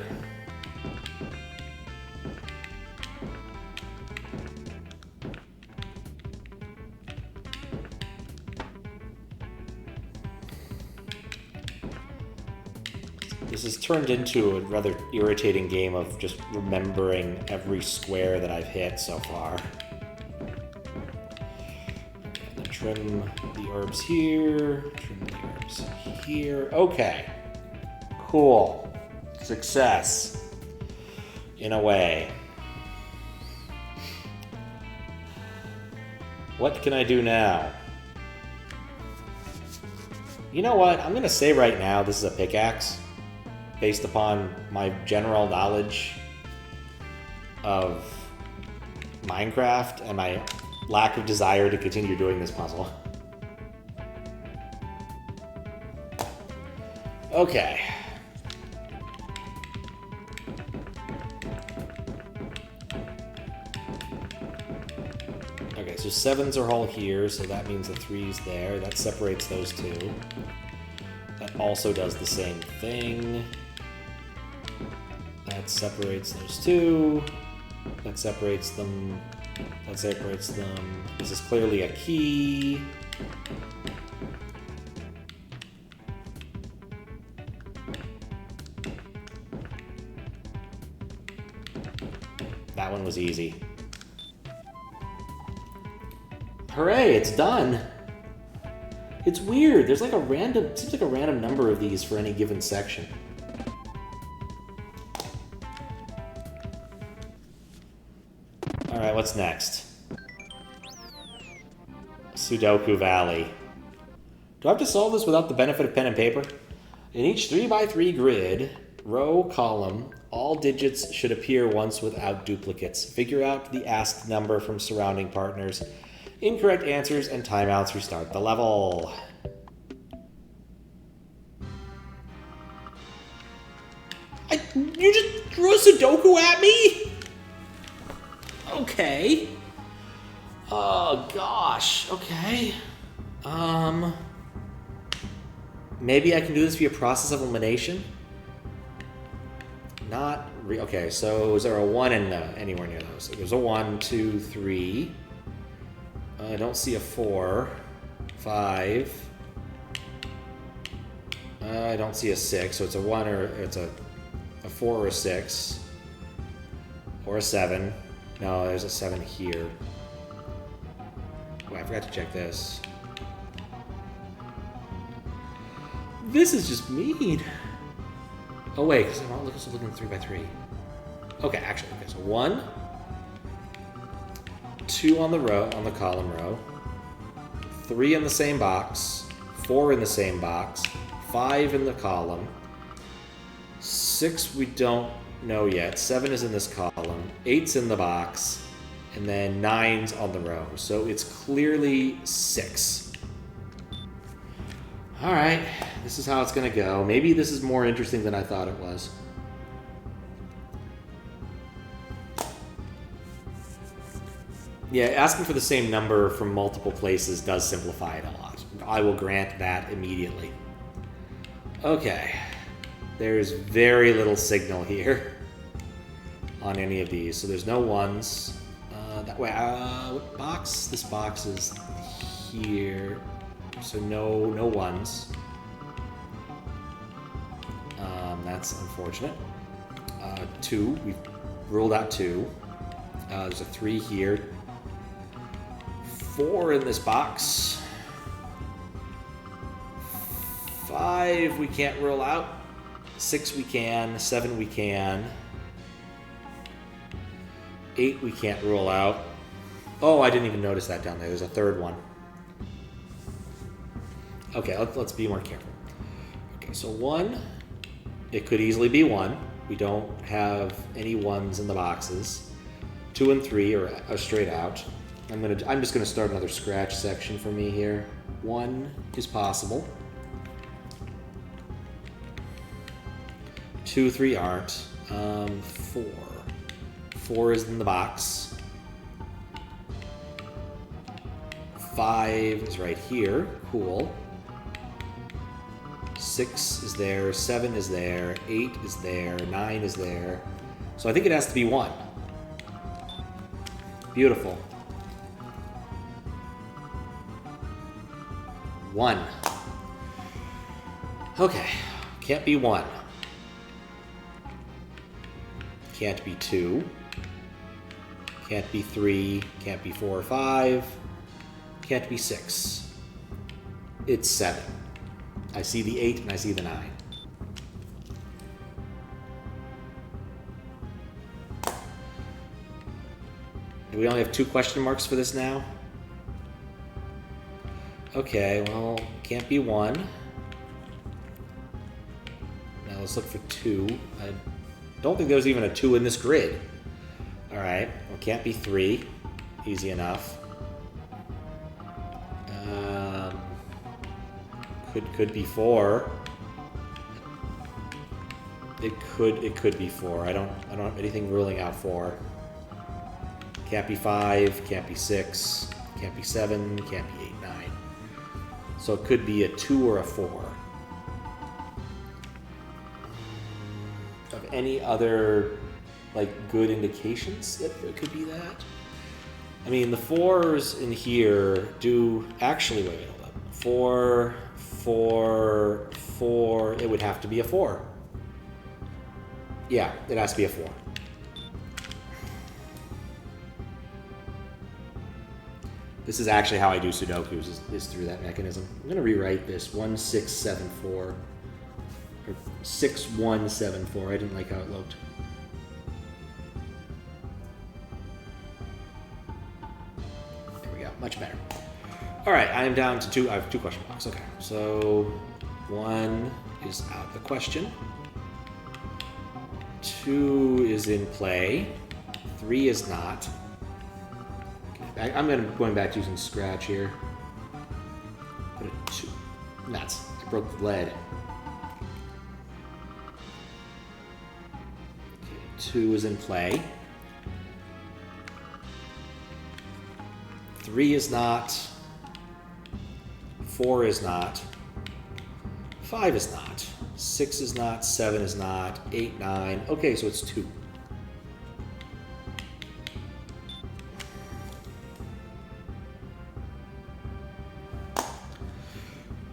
This has turned into a rather irritating game of just remembering every square that I've hit so far. Trim the herbs here, trim the herbs here. Okay. Cool. Success. In a way. What can I do now? You know what? I'm going to say right now this is a pickaxe. Based upon my general knowledge of Minecraft and my lack of desire to continue doing this puzzle. Okay. Okay, so 7s are all here, so that means the 3's there. That separates those two. That also does the same thing. That separates those two. That separates them. That separates them. This is clearly a key. That one was easy. Hooray, it's done. It's weird. There's like a random, seems like a random number of these for any given section. Alright, what's next? Sudoku Valley. Do I have to solve this without the benefit of pen and paper? In each 3x3 grid, row, column, all digits should appear once without duplicates. Figure out the asked number from surrounding partners. Incorrect answers and timeouts restart the level. You just threw a Sudoku at me? Okay. Oh gosh. Okay. Maybe I can do this via process of elimination. Okay. So is there a 1 in anywhere near those? So there's a 1, 2, 3. I don't see a 4, 5. I don't see a 6. So it's a 1 or it's a 4 or a 6 or a 7. No, there's a 7 here. Oh, I forgot to check this. This is just mean. Oh wait, because I'm also looking at 3x3. Okay, actually, okay, so 1, 2 on the row, on the column row, 3 in the same box, 4 in the same box, 5 in the column, 6 we don't know yet, 7 is in this column, 8's in the box, and then 9's on the row. So it's clearly 6. All right, this is how it's gonna go. Maybe this is more interesting than I thought it was. Yeah, asking for the same number from multiple places does simplify it a lot. I will grant that immediately. Okay, there's very little signal here on any of these, so there's no 1s. That way, what box? This box is here, so no 1s. That's unfortunate. 2, we've ruled out 2. There's a 3 here. 4 in this box. 5 we can't rule out. 6 we can. 7 we can. 8 we can't rule out. Oh, I didn't even notice that down there. There's a 3rd one. Okay, let's be more careful. Okay, so 1, it could easily be 1. We don't have any 1s in the boxes. 2 and 3 are straight out. I'm just gonna start another scratch section for me here. 1 is possible. 2, 3 aren't. 4. 4 is in the box. 5 is right here. Cool. 6 is there. 7 is there. 8 is there. 9 is there. So I think it has to be 1. Beautiful. 1. Okay. Can't be 1. Can't be 2. Can't be 3. Can't be 4 or 5. Can't be 6. It's 7. I see the 8 and I see the 9. Do we only have 2 question marks for this now? Okay, well, can't be 1. Now let's look for 2. I don't think there's even a 2 in this grid. Alright, well, can't be 3. Easy enough. Could be 4. It could be 4. I don't have anything ruling out 4. Can't be 5, can't be 6, can't be 7, can't be 8, 9. So it could be a 2 or a 4. Of any other like good indications that it could be that? I mean, the 4s in here do actually wait, hold up. 4, 4, 4. It would have to be a 4. Yeah, it has to be a 4. This is actually how I do Sudokus, is through that mechanism. I'm going to rewrite this 1674, or 6174. I didn't like how it looked. There we go, much better. All right, I am down to 2. I have 2 question marks. Okay, so 1 is out of the question. 2 is in play. 3 is not. I'm going back to using scratch here. Put a 2. Nuts. I broke the lead. Okay, 2 is in play. 3 is not. 4 is not. 5 is not. 6 is not. 7 is not. 8, 9. Okay, so it's 2.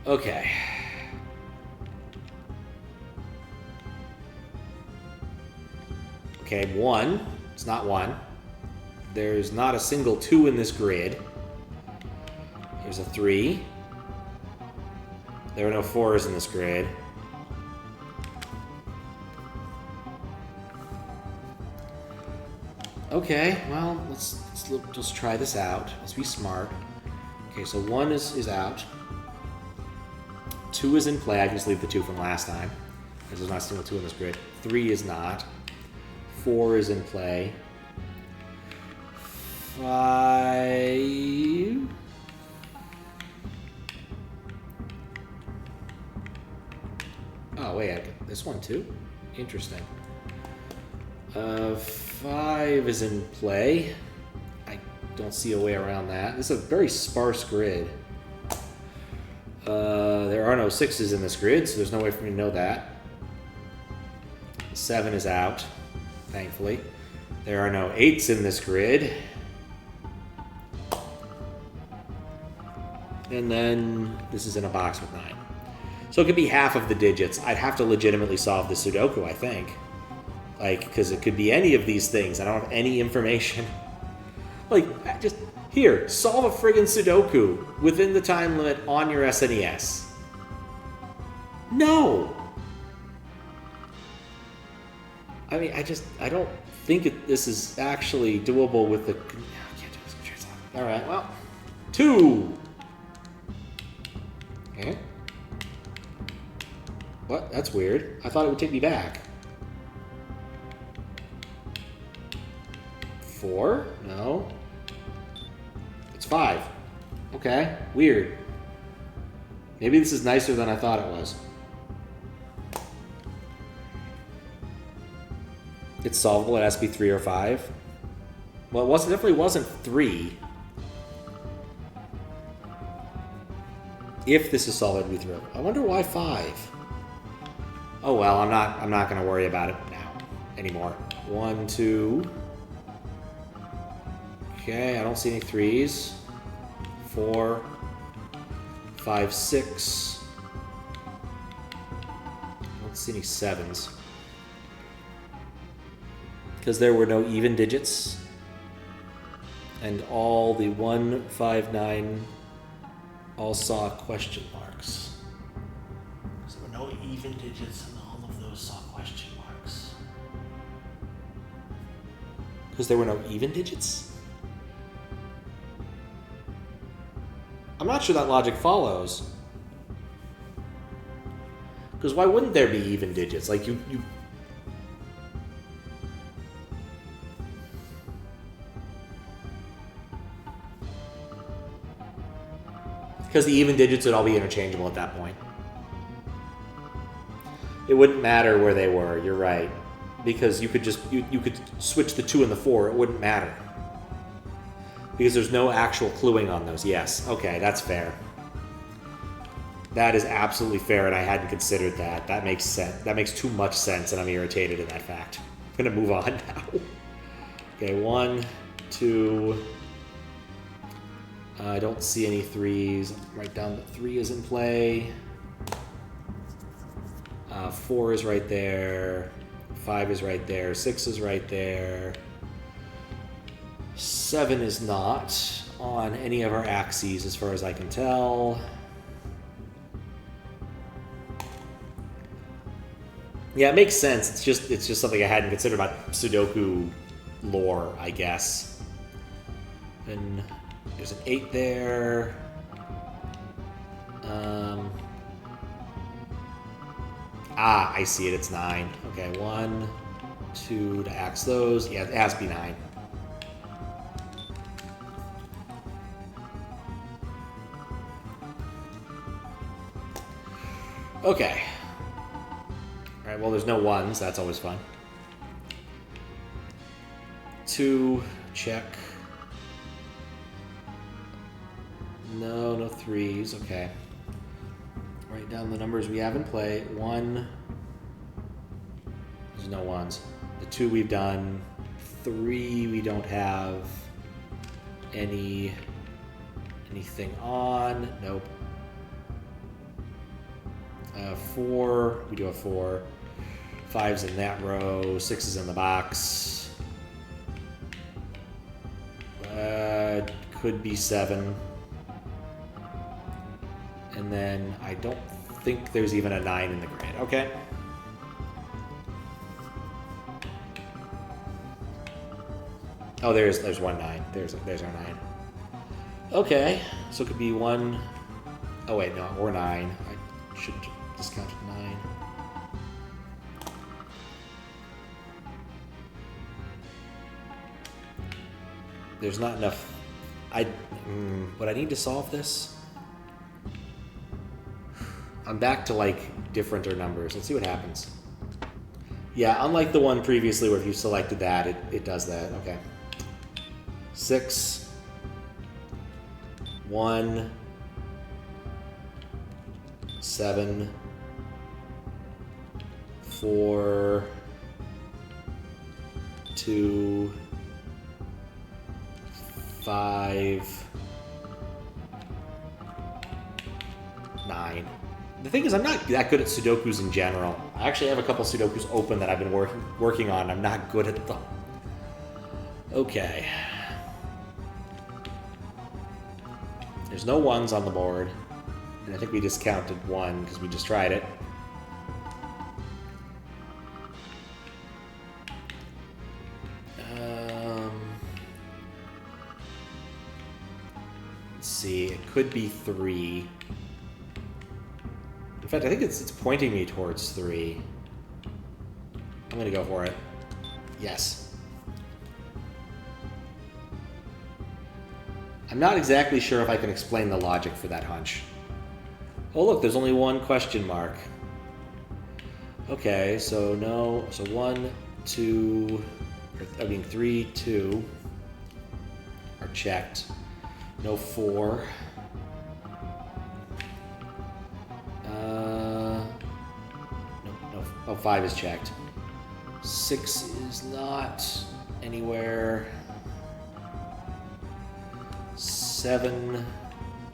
Okay. Okay, 1. It's not 1. There's not a single 2 in this grid. Here's a 3. There are no 4s in this grid. Okay, well, let's try this out. Let's be smart. Okay, so 1 is out. 2 is in play. I can just leave the 2 from last time, because there's not a single 2 in this grid. 3 is not. 4 is in play. 5... Oh, wait, I got this one too? Interesting. 5 is in play. I don't see a way around that. This is a very sparse grid. There are no 6s in this grid, so there's no way for me to know that. 7 is out, thankfully. There are no 8s in this grid. And then this is in a box with 9. So it could be half of the digits. I'd have to legitimately solve the Sudoku, I think. Like, because it could be any of these things. I don't have any information. Like, just... Here, solve a friggin' Sudoku within the time limit on your SNES. No! I mean, I don't think this is actually doable with the... I can't do this. Alright, well. 2! Eh? What? That's weird. I thought it would take me back. 4? No. It's 5. Okay. Weird. Maybe this is nicer than I thought it was. It's solvable. It has to be 3 or 5. Well, it definitely wasn't 3. If this is solved, it'd be 3. I wonder why 5. Oh well, I'm not gonna worry about it now anymore. 1, 2. Okay, I don't see any 3s. 4, 5, 6. I don't see any 7s. Because there were no even digits. And all the 1, 5, 9 all saw question marks. So there were no even digits and all of those saw question marks. Because there were no even digits? I'm not sure that logic follows. Because why wouldn't there be even digits? Like you because the even digits would all be interchangeable at that point. It wouldn't matter where they were, you're right. Because you could just, you could switch the 2 and the 4, it wouldn't matter. Because there's no actual cluing on those. Yes, okay, that's fair. That is absolutely fair, and I hadn't considered that. That makes sense. That makes too much sense, and I'm irritated in that fact. I'm gonna move on now. Okay, 1, 2... I don't see any 3s. Write down that 3 is in play. 4 is right there. 5 is right there. 6 is right there. 7 is not on any of our axes as far as I can tell. Yeah, it makes sense. It's just something I hadn't considered about Sudoku lore, I guess. And there's an 8 there. I see it. It's 9. Okay, 1, 2 to axe those. Yeah, it has to be 9. Okay. All right, well, there's no 1s. That's always fun. 2, check. No 3s. Okay. Write down the numbers we have in play. 1. There's no 1s. The 2 we've done. 3 we don't have anything on. Nope. 4. We do have 4. 5's in that row. 6 is in the box. Could be 7. And then I don't think there's even a 9 in the grid. Okay. Oh, there's 1 9. There's our 9. Okay, so it could be 1. Oh wait, no, or 9. I should discount 9. There's not enough. Would I need to solve this? I'm back to like differenter numbers. Let's see what happens. Yeah, unlike the one previously where if you selected that, it does that. Okay. 6, 1, 7, 4, 2, 5, 9. The thing is, I'm not that good at Sudokus in general. I actually have a couple Sudokus open that I've been working on. I'm not good at them. Okay. There's no 1s on the board. And I think we discounted 1 because we just tried it. Let's see. It could be 3. In fact, I think it's pointing me towards 3. I'm gonna go for it. Yes. I'm not exactly sure if I can explain the logic for that hunch. Oh look, there's only one question mark. Okay, so no, so 1, 2, I mean 3, 2 are checked. No 4. No, 5 is checked. 6 is not anywhere. 7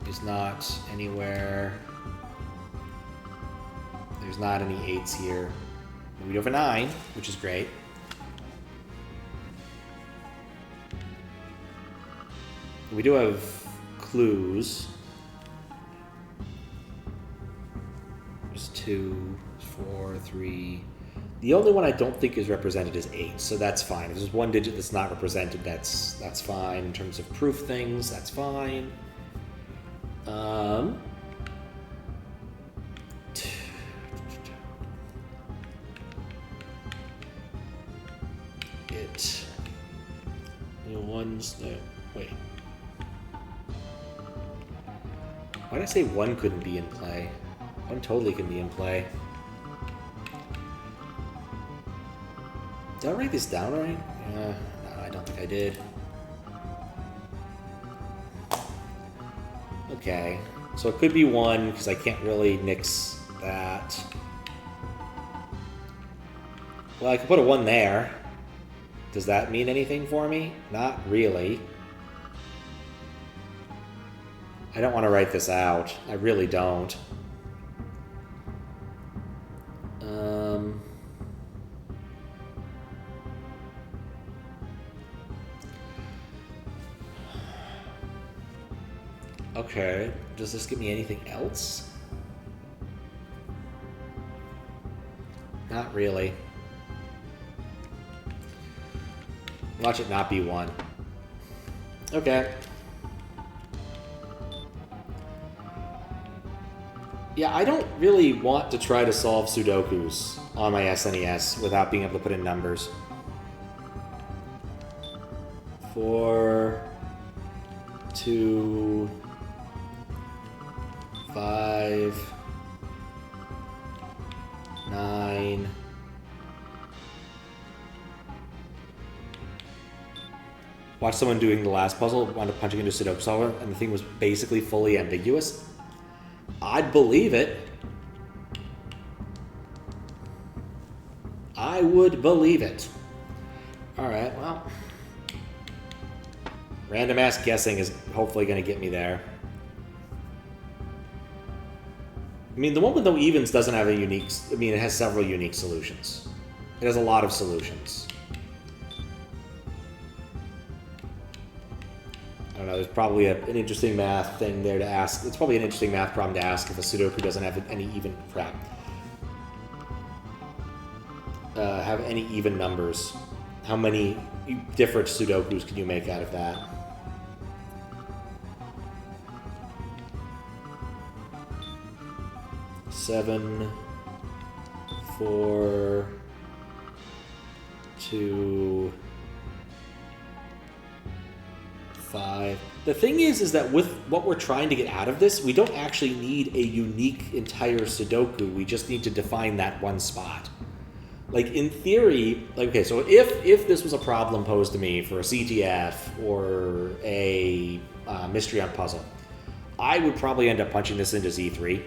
is not anywhere. There's not any 8s here. We do have a 9, which is great. We do have clues. There's 2, 4, 3. The only one I don't think is represented is 8, so that's fine. If there's one digit that's not represented, that's fine. In terms of proof things, that's fine. Wait. Why did I say 1 couldn't be in play? 1 totally can be in play. Did I write this down right? No, I don't think I did. Okay, so it could be 1 because I can't really nix that. Well, I could put a 1 there. Does that mean anything for me? Not really. I don't want to write this out. I really don't. Okay, does this give me anything else? Not really. Watch it not be 1. Okay. Yeah, I don't really want to try to solve Sudokus on my SNES without being able to put in numbers. 4, 2, 5, 9. Watch someone doing the last puzzle, wound up punching into Sudoku solver, and the thing was basically fully ambiguous. I'd believe it. I would believe it. Alright, well. Random ass guessing is hopefully going to get me there. I mean, the one with no evens doesn't have a unique... I mean, it has several unique solutions. It has a lot of solutions. I don't know, there's probably an interesting math thing there to ask. It's probably an interesting math problem to ask if a Sudoku doesn't have any even... crap. Have any even numbers. How many different Sudokus can you make out of that? Seven, 4, 2, 5. The thing is that with what we're trying to get out of this, we don't actually need a unique entire Sudoku. We just need to define that one spot. Like, in theory, like, okay, so if this was a problem posed to me for a CTF or a mystery on puzzle, I would probably end up punching this into Z3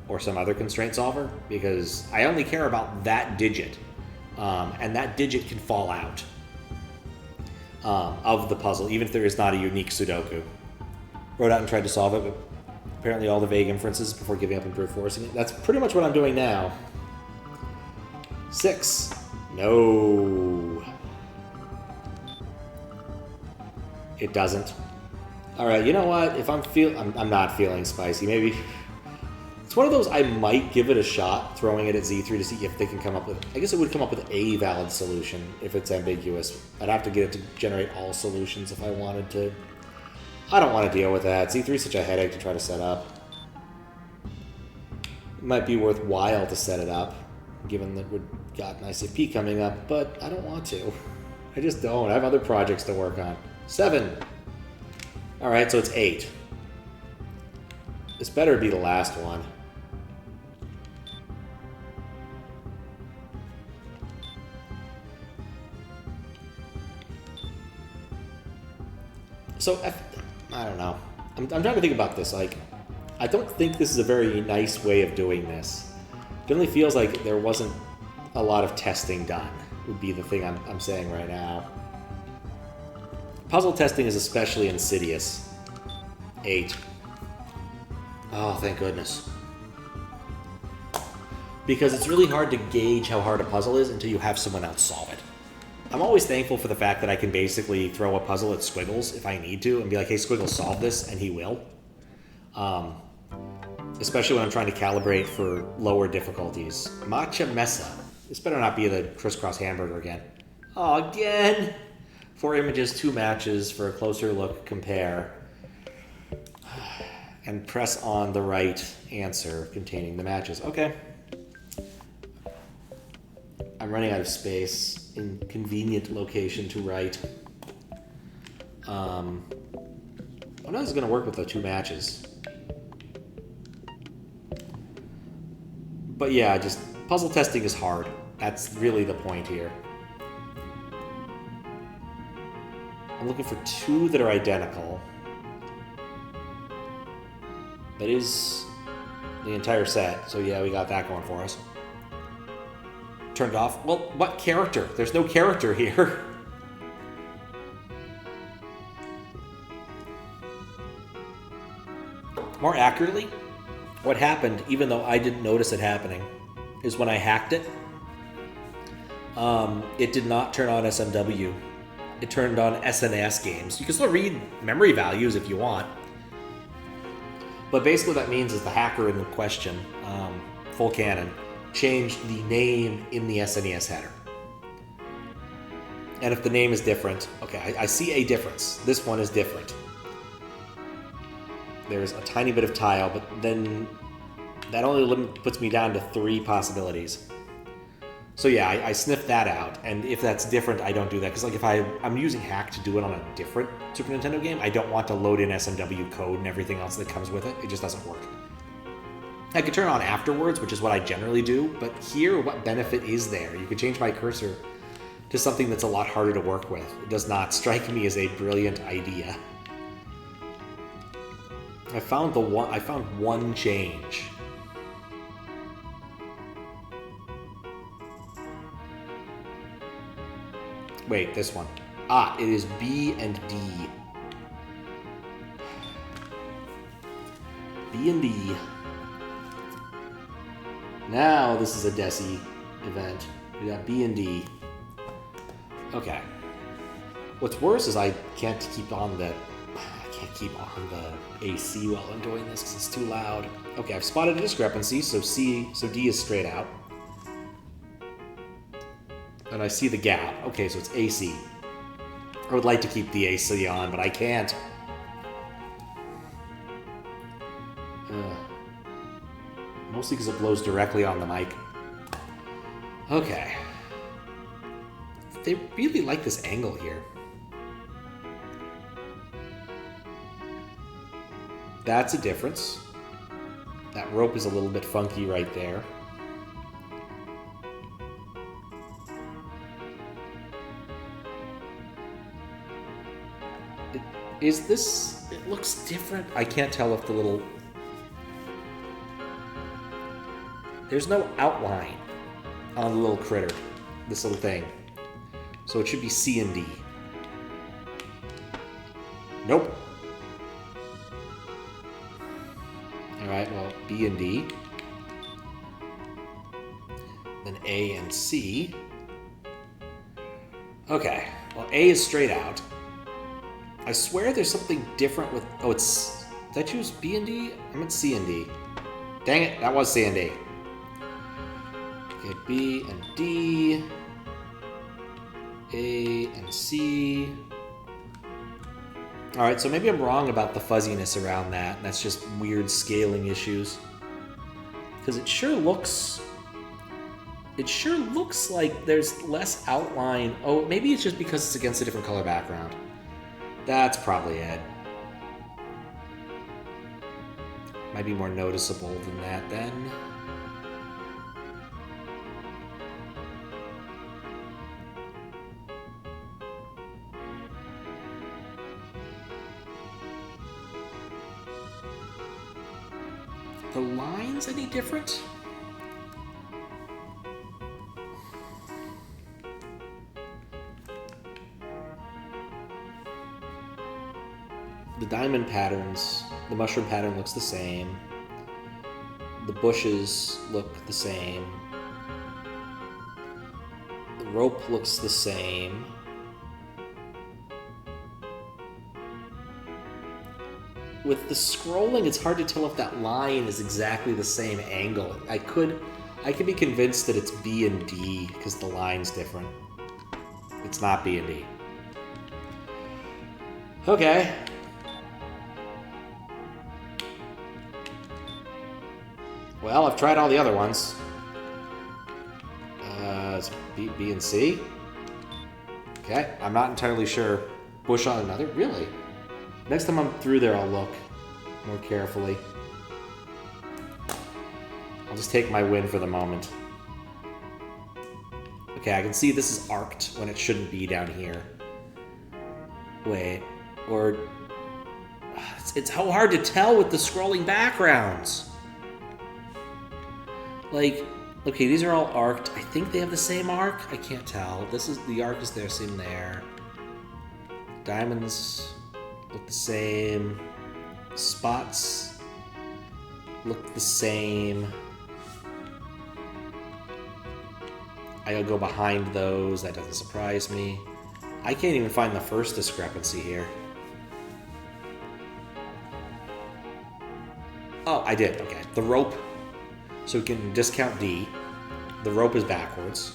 or some other constraint solver, because I only care about that digit, and that digit can fall out of the puzzle, even if there is not a unique Sudoku. Wrote out and tried to solve it, but apparently all the vague inferences before giving up and brute forcing it. That's pretty much what I'm doing now. 6. No. It doesn't. Alright, you know what? If I'm not feeling spicy. Maybe... It's one of those I might give it a shot, throwing it at Z3 to see if they can come up with... I guess it would come up with a valid solution if it's ambiguous. I'd have to get it to generate all solutions if I wanted to. I don't want to deal with that. Z3 is such a headache to try to set up. It might be worthwhile to set it up, given that we've got an ICP coming up, but I don't want to. I just don't. I have other projects to work on. 7. Alright, so it's 8. This better be the last one. So, I don't know. I'm trying to think about this. Like, I don't think this is a very nice way of doing this. It definitely feels like there wasn't a lot of testing done, would be the thing I'm saying right now. Puzzle testing is especially insidious. 8. Oh, thank goodness. Because it's really hard to gauge how hard a puzzle is until you have someone else solve it. I'm always thankful for the fact that I can basically throw a puzzle at Squiggles if I need to and be like, hey, Squiggles, solve this, and he will. Especially when I'm trying to calibrate for lower difficulties. Matcha MESA. This better not be the crisscross hamburger again. Oh, again! 4 images, 2 matches for a closer look, compare. And press on the right answer containing the matches. Okay. I'm running out of space. Inconvenient location to write. I'm not just going to work with the 2 matches. But yeah, just puzzle testing is hard. That's really the point here. I'm looking for 2 that are identical. That is the entire set. So yeah, we got that going for us. Turned off. Well, what character? There's no character here. More accurately, what happened, even though I didn't notice it happening, is when I hacked it, it did not turn on SMW. It turned on SNS games. You can still read memory values if you want. But basically what that means is the hacker in question, FullCannon, changed the name in the SNES header. And if the name is different, okay, I see a difference. This one is different. There's a tiny bit of tile, but then that only puts me down to 3 possibilities. So yeah, I sniffed that out, and if that's different, I don't do that. Because like if I'm using hack to do it on a different Super Nintendo game, I don't want to load in SMW code and everything else that comes with it. It just doesn't work. I could turn it on afterwards, which is what I generally do, but here, what benefit is there? You could change my cursor to something that's a lot harder to work with. It does not strike me as a brilliant idea. I found one change. Wait, this one. Ah, it is B and D. B and D. Now this is a Desi event. We got B and D. Okay. What's worse is I can't keep on the AC while I'm doing this because it's too loud. Okay, I've spotted a discrepancy, so D is straight out. And I see the gap. Okay, so it's AC. I would like to keep the AC on, but I can't. Mostly because it blows directly on the mic. Okay. They really like this angle here. That's a difference. That rope is a little bit funky right there. Is this... It looks different. I can't tell if the little... There's no outline on the little critter. This little thing. So it should be C and D. Nope. Alright, well, B and D. Then A and C. Okay. Well, A is straight out. I swear there's something different with... Oh, it's... Did I choose B and D? I meant C and D. Dang it, that was C and D. Okay, B and D. A and C. Alright, so maybe I'm wrong about the fuzziness around that. That's just weird scaling issues. Because it sure looks like there's less outline. Oh, maybe it's just because it's against a different color background. That's probably it. Might be more noticeable than that then. The lines any different? The diamond patterns, the mushroom pattern looks the same. The bushes look the same. The rope looks the same. With the scrolling, it's hard to tell if that line is exactly the same angle. I could be convinced that it's B and D because the line's different. It's not B and D. Okay. Well, I've tried all the other ones. It's B and C. Okay, I'm not entirely sure. Bush on another? Really? Next time I'm through there, I'll look more carefully. I'll just take my win for the moment. Okay, I can see this is arced when it shouldn't be down here. Wait, or... It's so hard to tell with the scrolling backgrounds. Like, okay, these are all arced. I think they have the same arc. I can't tell. This is the arc is there, same there. Diamonds look the same. Spots look the same. I'll go behind those. That doesn't surprise me. I can't even find the first discrepancy here. Oh, I did. Okay. The rope. So we can discount D. The rope is backwards.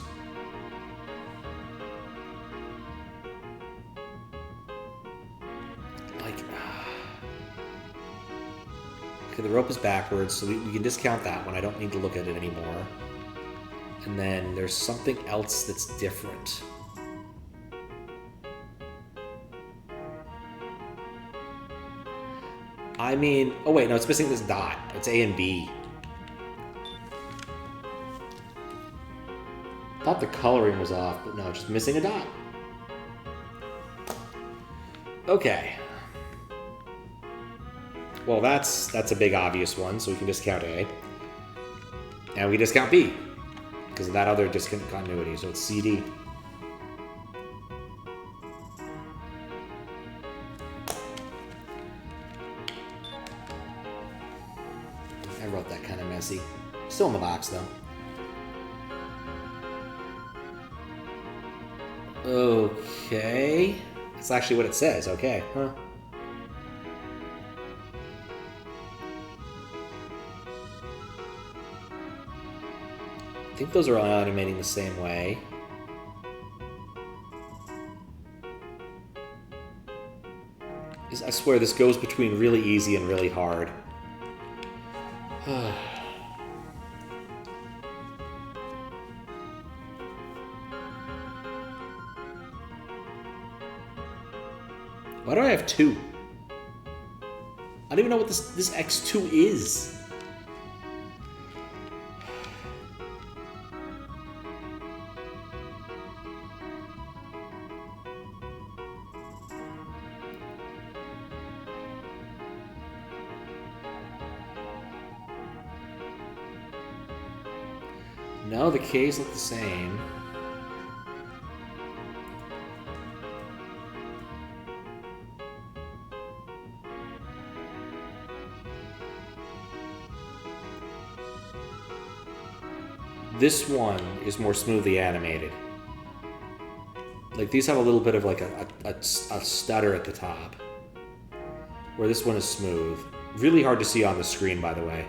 Like, okay, the rope is backwards, so we can discount that one. I don't need to look at it anymore. And then there's something else that's different. I mean, oh wait, no, it's missing this dot. It's A and B. Thought the coloring was off, but no, just missing a dot. Okay. Well, that's a big obvious one, so we can discount A. And we discount B, because of that other discontinuity, so it's CD. I wrote that kind of messy. Still in the box, though. Okay. That's actually what it says. Okay, huh? I think those are all animating the same way. I swear this goes between really easy and really hard. Why do I have 2? I don't even know what this X2 is. No, the K's look the same. This one is more smoothly animated. Like, these have a little bit of like a stutter at the top. Where this one is smooth. Really hard to see on the screen, by the way.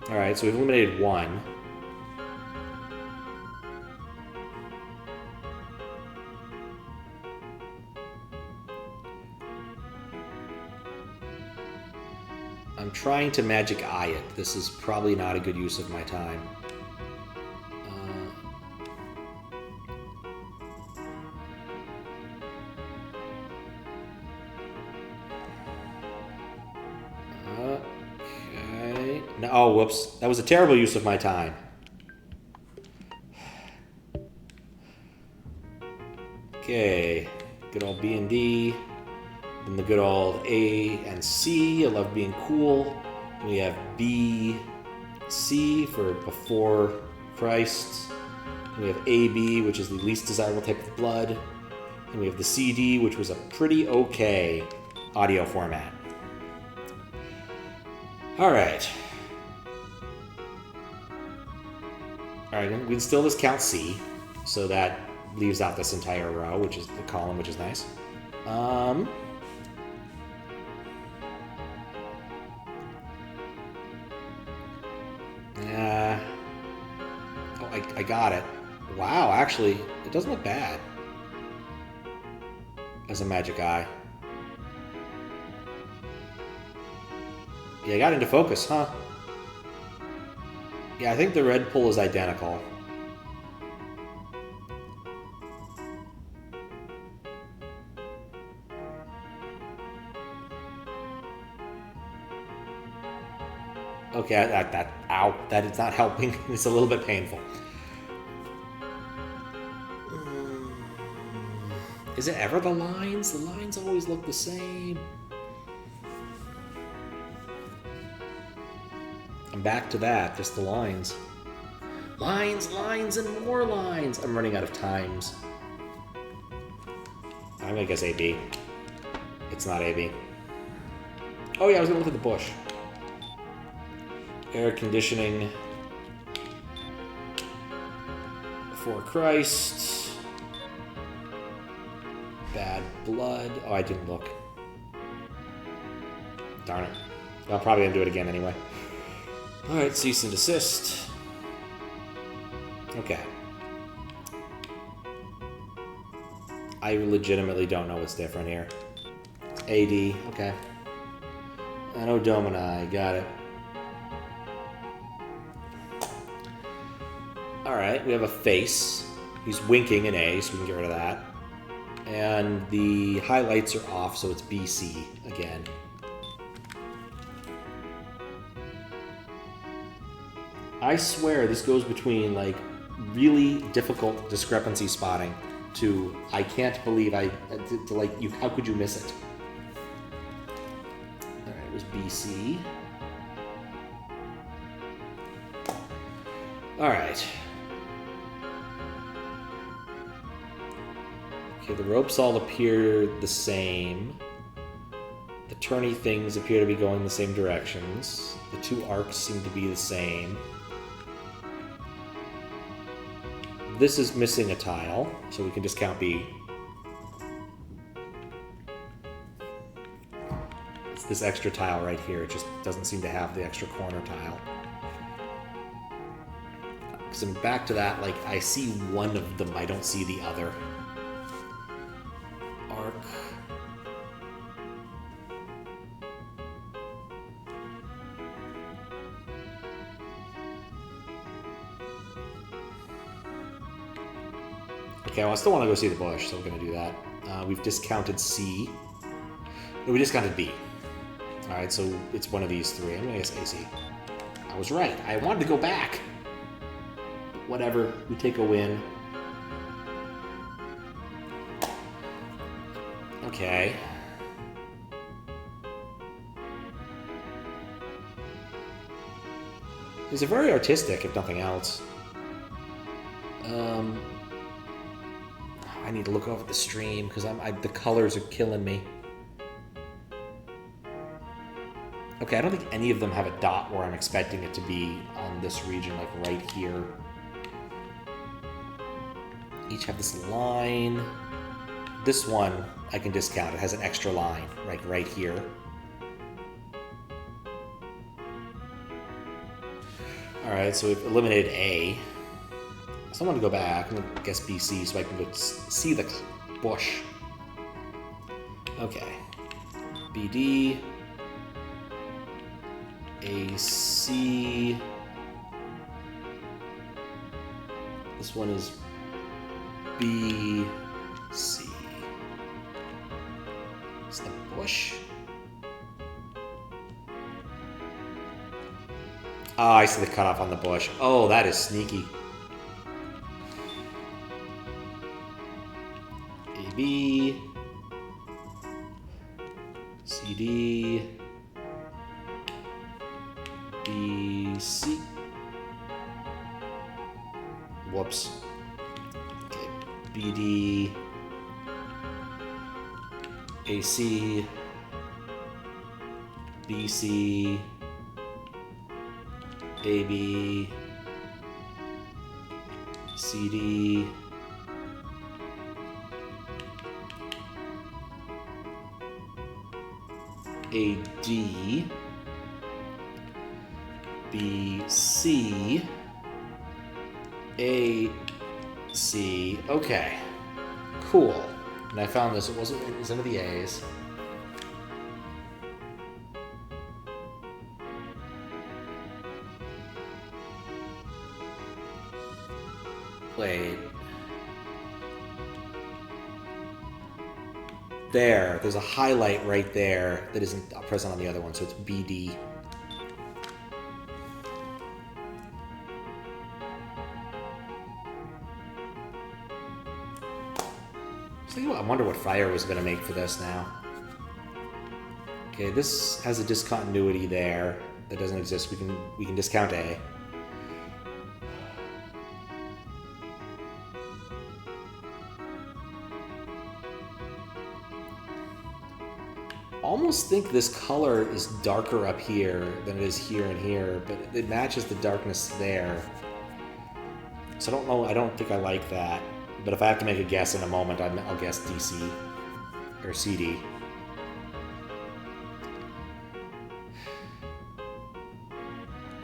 Alright, so we've eliminated 1. I'm trying to magic eye it. This is probably not a good use of my time. Okay. No, oh, whoops. That was a terrible use of my time. Okay. Good old B and D. Then the good old A and C. I love being cool. We have B, C for before Christ. And we have AB, which is the least desirable type of blood. And we have the CD, which was a pretty okay audio format. Alright. Alright, we can still just count C. So that leaves out this entire row, which is the column, which is nice. I got it. Wow, actually, it doesn't look bad as a magic eye. Yeah, I got into focus, huh? Yeah, I think the red pull is identical. Okay, ow, that is not helping. It's a little bit painful. Is it ever the lines? The lines always look the same. I'm back to that, just the lines. Lines, lines, and more lines. I'm running out of times. I'm gonna guess AB. It's not AB. Oh yeah, I was gonna look at the bush. Air conditioning. Before Christ. Bad blood. Oh, I didn't look. Darn it. I'll probably gonna do it again anyway. Alright, cease and desist. Okay. I legitimately don't know what's different here. AD, okay. Anno Domini, got it. Alright, we have a face. He's winking an A, so we can get rid of that. And the highlights are off, so it's BC again. I swear this goes between, like, really difficult discrepancy spotting to I can't believe to like, you, how could you miss it? Alright, it was BC. Alright. Okay, the ropes all appear the same. The turny things appear to be going the same directions. The two arcs seem to be the same. This is missing a tile, so we can discount B. It's this extra tile right here. It just doesn't seem to have the extra corner tile. Because I'm back to that, like, I see one of them, I don't see the other. Arc. Okay, well, I still want to go see the bush, so we're going to do that. We've discounted C. No, we discounted B. Alright, so it's one of these three. I'm going to guess AC. I was right. I wanted to go back. But whatever. We take a win. Okay. These are very artistic, if nothing else. I need to look over the stream because the colors are killing me. Okay, I don't think any of them have a dot where I'm expecting it to be on this region, like right here. Each have this line. This one I can discount. It has an extra line, like right here. Alright, so we've eliminated A. So I want to go back. I'm going to guess BC so I can go see the bush. Okay. BD. AC. This one is BC. It's the bush. Oh, I see the cutoff on the bush. Oh, that is sneaky. AB, CD, BC. Whoops. Okay, BD, AC, BC, AB, CD, AD, BC, AC. Okay, cool. And I found this. It was none of the A's. Wait. There's a highlight right there that isn't present on the other one, so it's BD. So I wonder what Fire was going to make for this now. Okay, this has a discontinuity there that doesn't exist. We can discount A. Almost think this color is darker up here than it is here and here, but it matches the darkness there. So I don't know, I don't think I like that. But if I have to make a guess in a moment, I'll guess DC or CD.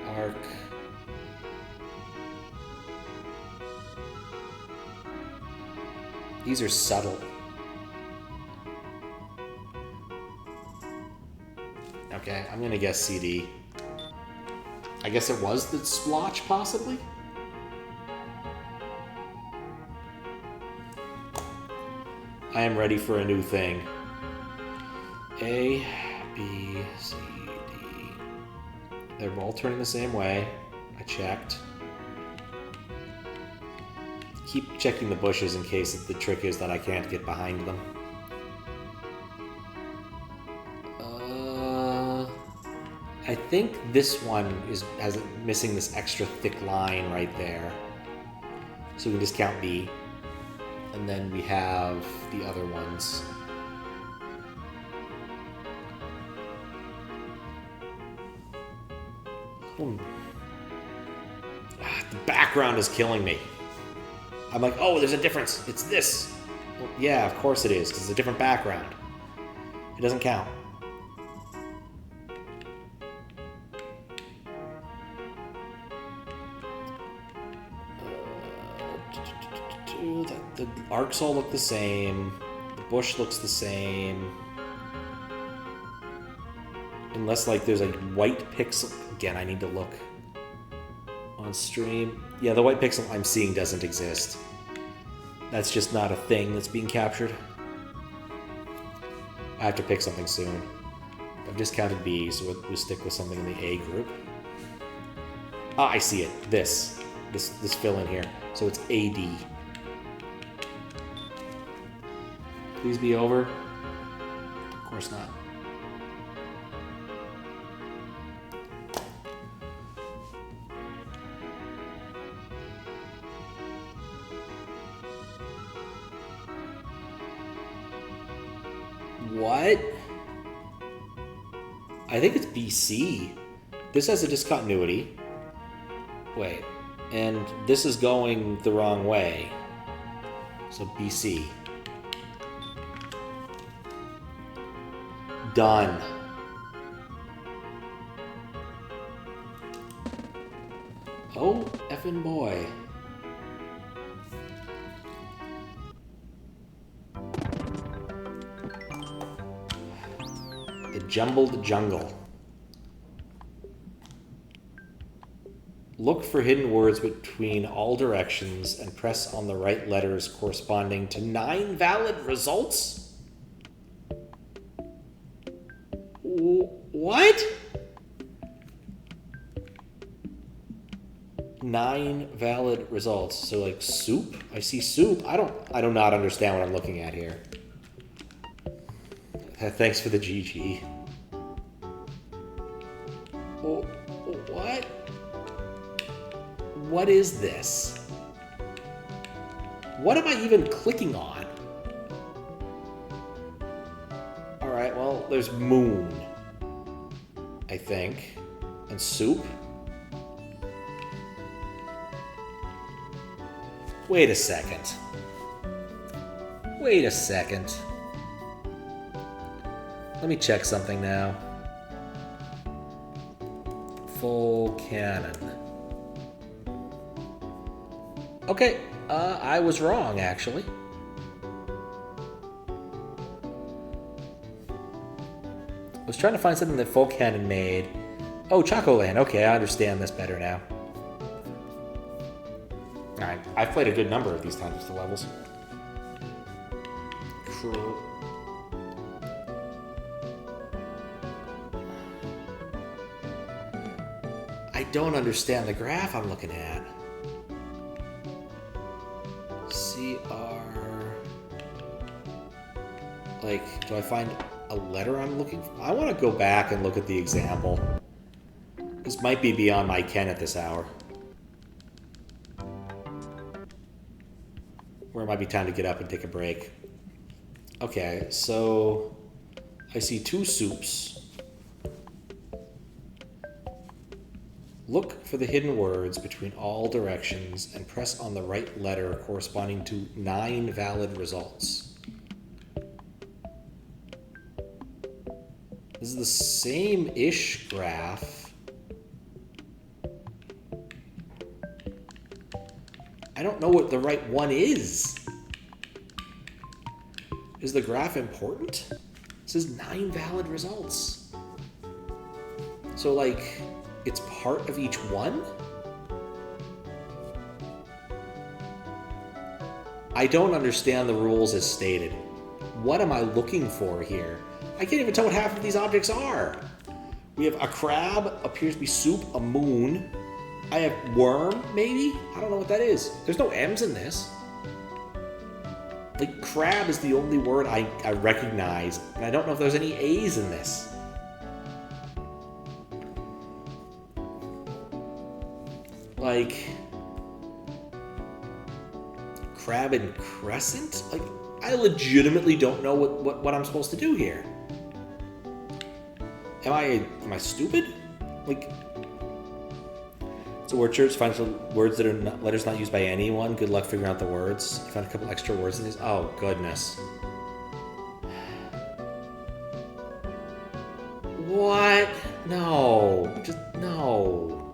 Arc. These are subtle. Okay, I'm gonna guess CD. I guess it was the splotch, possibly? I am ready for a new thing. A, B, C, D. They're all turning the same way. I checked. Keep checking the bushes in case the trick is that I can't get behind them. I think this one has missing this extra thick line right there. So we can discount B. And then we have the other ones. The background is killing me. I'm like, oh, there's a difference. It's this. Well, yeah, of course it is, because it's a different background. It doesn't count. The arcs all look the same. The bush looks the same. Unless, like, there's a white pixel. Again, I need to look on stream. Yeah, the white pixel I'm seeing doesn't exist. That's just not a thing that's being captured. I have to pick something soon. I've discounted B, so we'll stick with something in the A group. Ah, I see it. This fill in here. So it's AD. Please be over. Of course not. What? I think it's BC. This has a discontinuity. Wait. And this is going the wrong way. So BC. Done. Oh, effing boy. The jumbled jungle. Look for hidden words between all directions and press on the right letters corresponding to 9 valid results? What? 9 valid results. So like soup? I see soup. I do not understand what I'm looking at here. Thanks for the GG. Oh, what? What is this? What am I even clicking on? Alright, well, there's moon, I think. And soup? Wait a second. Wait a second. Let me check something now. FullCannon. Okay, I was wrong, actually. I was trying to find something that FullCannon made. Oh, Chocoland. Okay, I understand this better now. Alright, I've played a good number of these types of levels. True. I don't understand the graph I'm looking at. CR... Like, do I find a letter I'm looking for? I want to go back and look at the example. This might be beyond my ken at this hour. Or it might be time to get up and take a break. Okay, so I see 2 soups. Look for the hidden words between all directions and press on the right letter corresponding to 9 valid results. This is the same-ish graph. I don't know what the right one is. Is the graph important? It says 9 valid results. So, like, it's part of each one? I don't understand the rules as stated. What am I looking for here? I can't even tell what half of these objects are. We have a crab, appears to be soup, a moon. I have worm, maybe? I don't know what that is. There's no M's in this. Like, crab is the only word I recognize, and I don't know if there's any A's in this. Like, crab and crescent? Like, I legitimately don't know what I'm supposed to do here. Am I stupid? Like, it's a word search. Find some words that are not, letters not used by anyone. Good luck figuring out the words. You found a couple extra words in these. Oh, goodness. What? No. Just, no.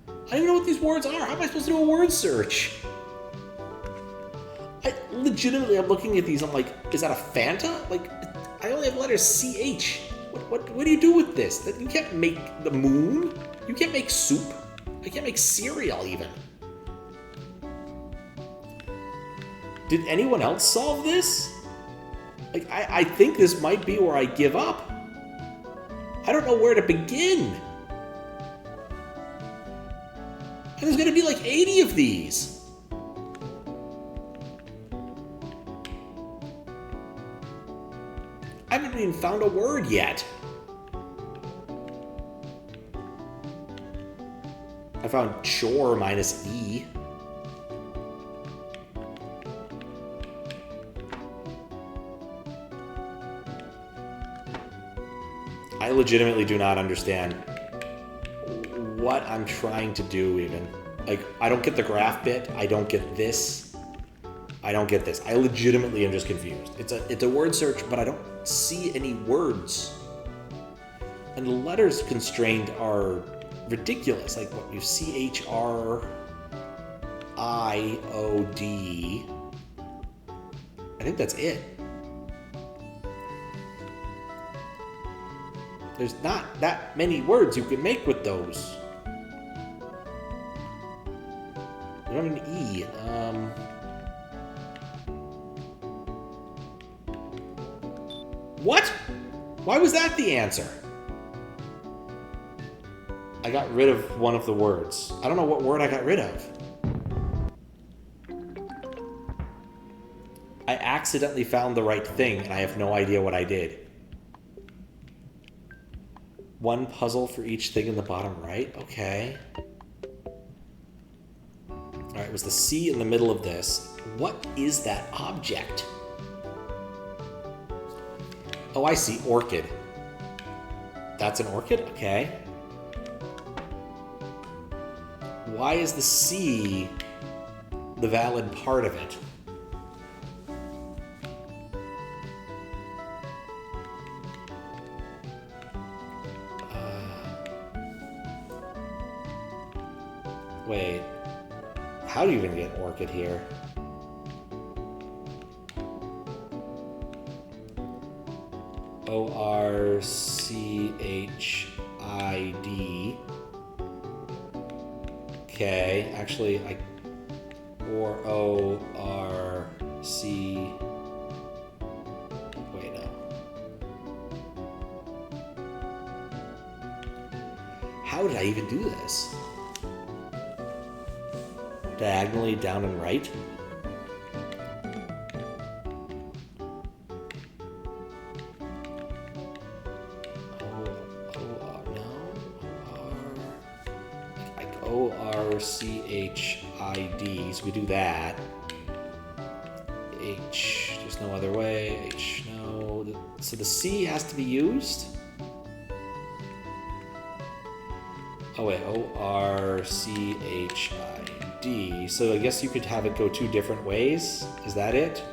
I don't even know what these words are. How am I supposed to do a word search? Legitimately, I'm looking at these. I'm like, is that a Fanta? Like, I only have letters CH. What do you do with this? You can't make the moon. You can't make soup. I can't make cereal, even. Did anyone else solve this? Like, I think this might be where I give up. I don't know where to begin. And there's gonna be like 80 of these. I haven't even found a word yet. I found chore minus E. I legitimately do not understand what I'm trying to do even. Like, I don't get the graph bit. I don't get this. I don't get this. I legitimately am just confused. It's a word search, but I don't see any words. And the letters constrained are ridiculous. Like, what, you CHRIOD. I think that's it. There's not that many words you can make with those. We don't have an E. What? Why was that the answer? I got rid of one of the words. I don't know what word I got rid of. I accidentally found the right thing, and I have no idea what I did. One puzzle for each thing in the bottom right? Okay. Alright, it was the C in the middle of this. What is that object? Oh, I see. Orchid. That's an orchid? Okay. Why is the C the valid part of it? Wait. How do you even get orchid here? ORCHID. Okay, actually, or ORC. Wait, no. How did I even do this? Diagonally down and right? ORCHID, so we do that. H, there's no other way. H, no. So the C has to be used? Oh wait, ORCHID. So I guess you could have it go two different ways. Is that it?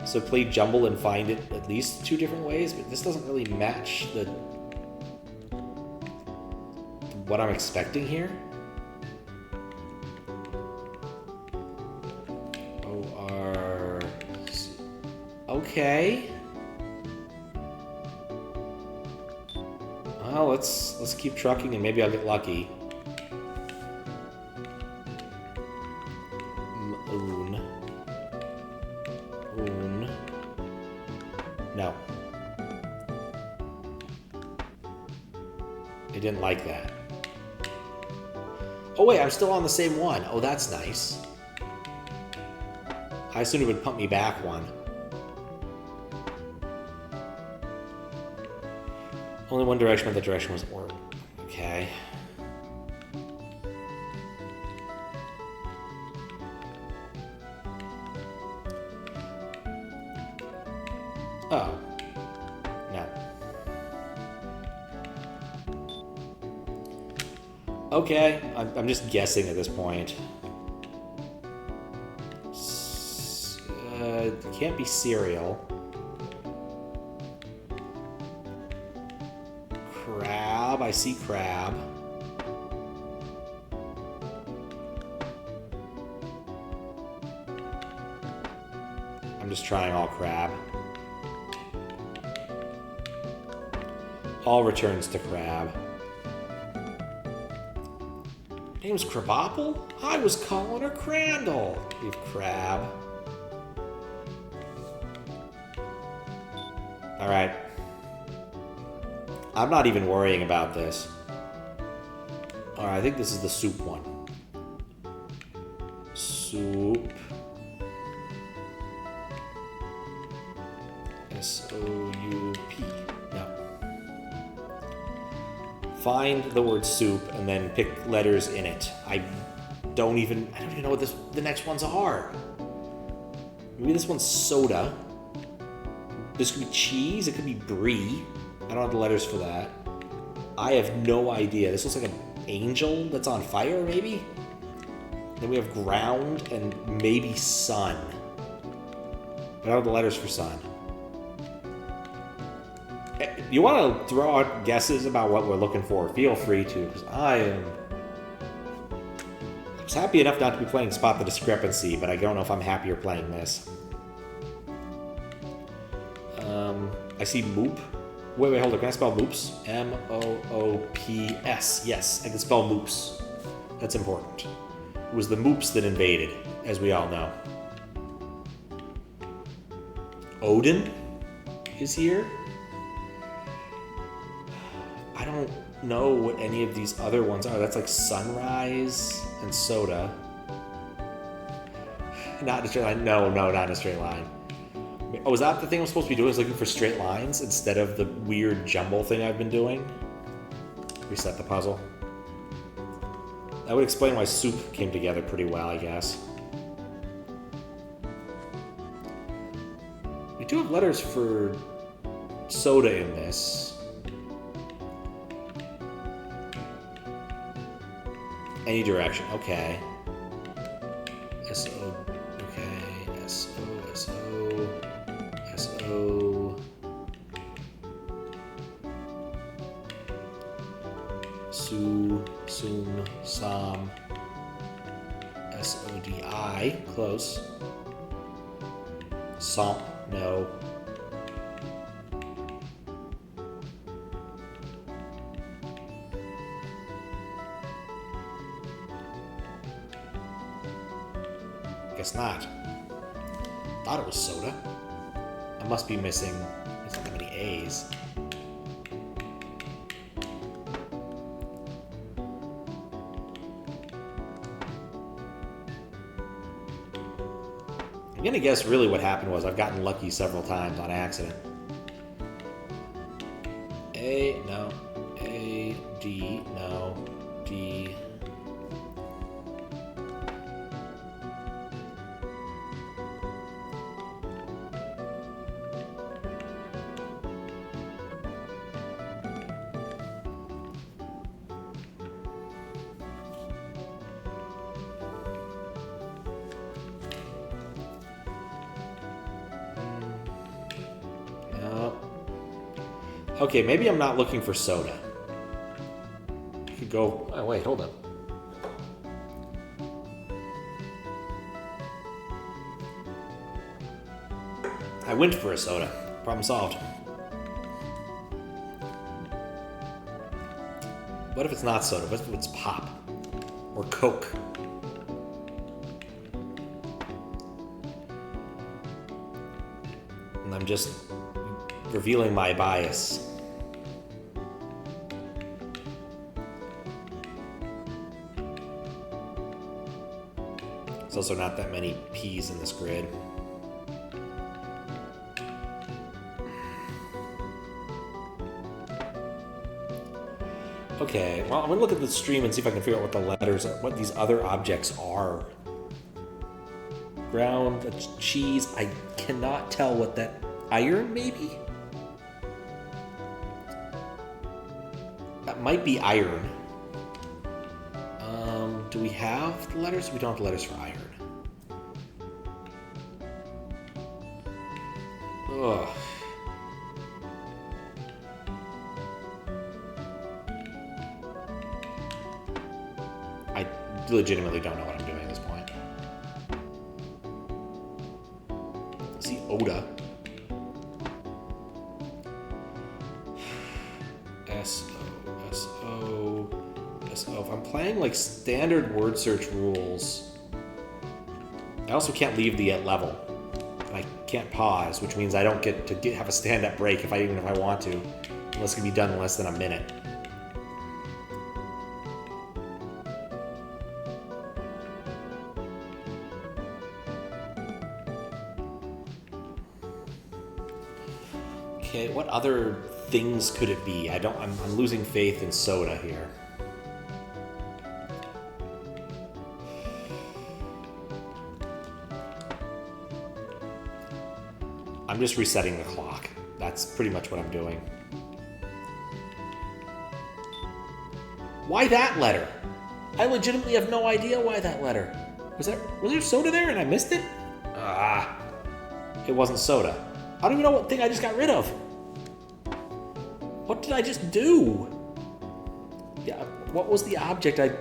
So play Jumble and find it at least two different ways, but this doesn't really match the what I'm expecting here. Okay. Well, let's keep trucking and maybe I'll get lucky. Oon. No. I didn't like that. Oh wait, I'm still on the same one. Oh, that's nice. I assumed it would pump me back one. Only one direction, but the direction wasn't working. Okay. Oh. No. Okay, I'm just guessing at this point. It can't be cereal. Crab, I see crab. I'm just trying all crab. All returns to crab. Name's Crabapple? I was calling her Crandall. Leave crab. Alright. I'm not even worrying about this. Alright, I think this is the soup one. Soup. S-O-U-P. No. Find the word soup and then pick letters in it. I don't even know what the next ones are. Maybe this one's soda. This could be cheese. It could be brie. I don't have the letters for that. I have no idea. This looks like an angel that's on fire, maybe? Then we have ground and maybe sun. I don't have the letters for sun. You want to throw out guesses about what we're looking for? Feel free to, because I was happy enough not to be playing Spot the Discrepancy, but I don't know if I'm happier playing this. I see moop. Wait, hold on. Can I spell moops? M-O-O-P-S. Yes, I can spell moops. That's important. It was the moops that invaded, as we all know. Odin is here. I don't know what any of these other ones are. That's like Sunrise and Soda. Not in a straight line. No, not in a straight line. Oh, is that the thing I'm supposed to be doing? Is looking for straight lines instead of the weird jumble thing I've been doing? Reset the puzzle. That would explain why soup came together pretty well, I guess. We do have letters for soda in this. Any direction, okay. S-O, okay, S-O, S-O, S-O. Su, Sum, Sam, S-O-D-I, close. Somp, no. Guess not. Thought it was soda. I must be missing. There's not that many A's. I'm gonna guess really what happened was I've gotten lucky several times on accident. A, no. A, D, no. D. Okay, maybe I'm not looking for soda. I could go... Oh, wait, hold up. I went for a soda. Problem solved. What if it's not soda? What if it's pop? Or Coke? And I'm just revealing my bias. There's also not that many P's in this grid. Okay, well, I'm gonna look at the stream and see if I can figure out what the letters, what these other objects are. Ground, cheese, I cannot tell what that, iron maybe? That might be iron. Do we have the letters? We don't have the letters for iron. Ugh. I legitimately don't know what I'm doing at this point. See, Oda. S-O, S-O, S-O. If I'm playing like standard word search rules, I also can't leave the level. I can't pause, which means I don't get to have a stand-up break even if I want to, unless it can be done in less than a minute. Okay, what other things could it be? I'm losing faith in soda here. I'm just resetting the clock. That's pretty much what I'm doing. Why that letter? I legitimately have no idea why that letter. Was there soda there and I missed it? Ah, it wasn't soda. I don't even know what thing I just got rid of. What did I just do? Yeah, what was the object I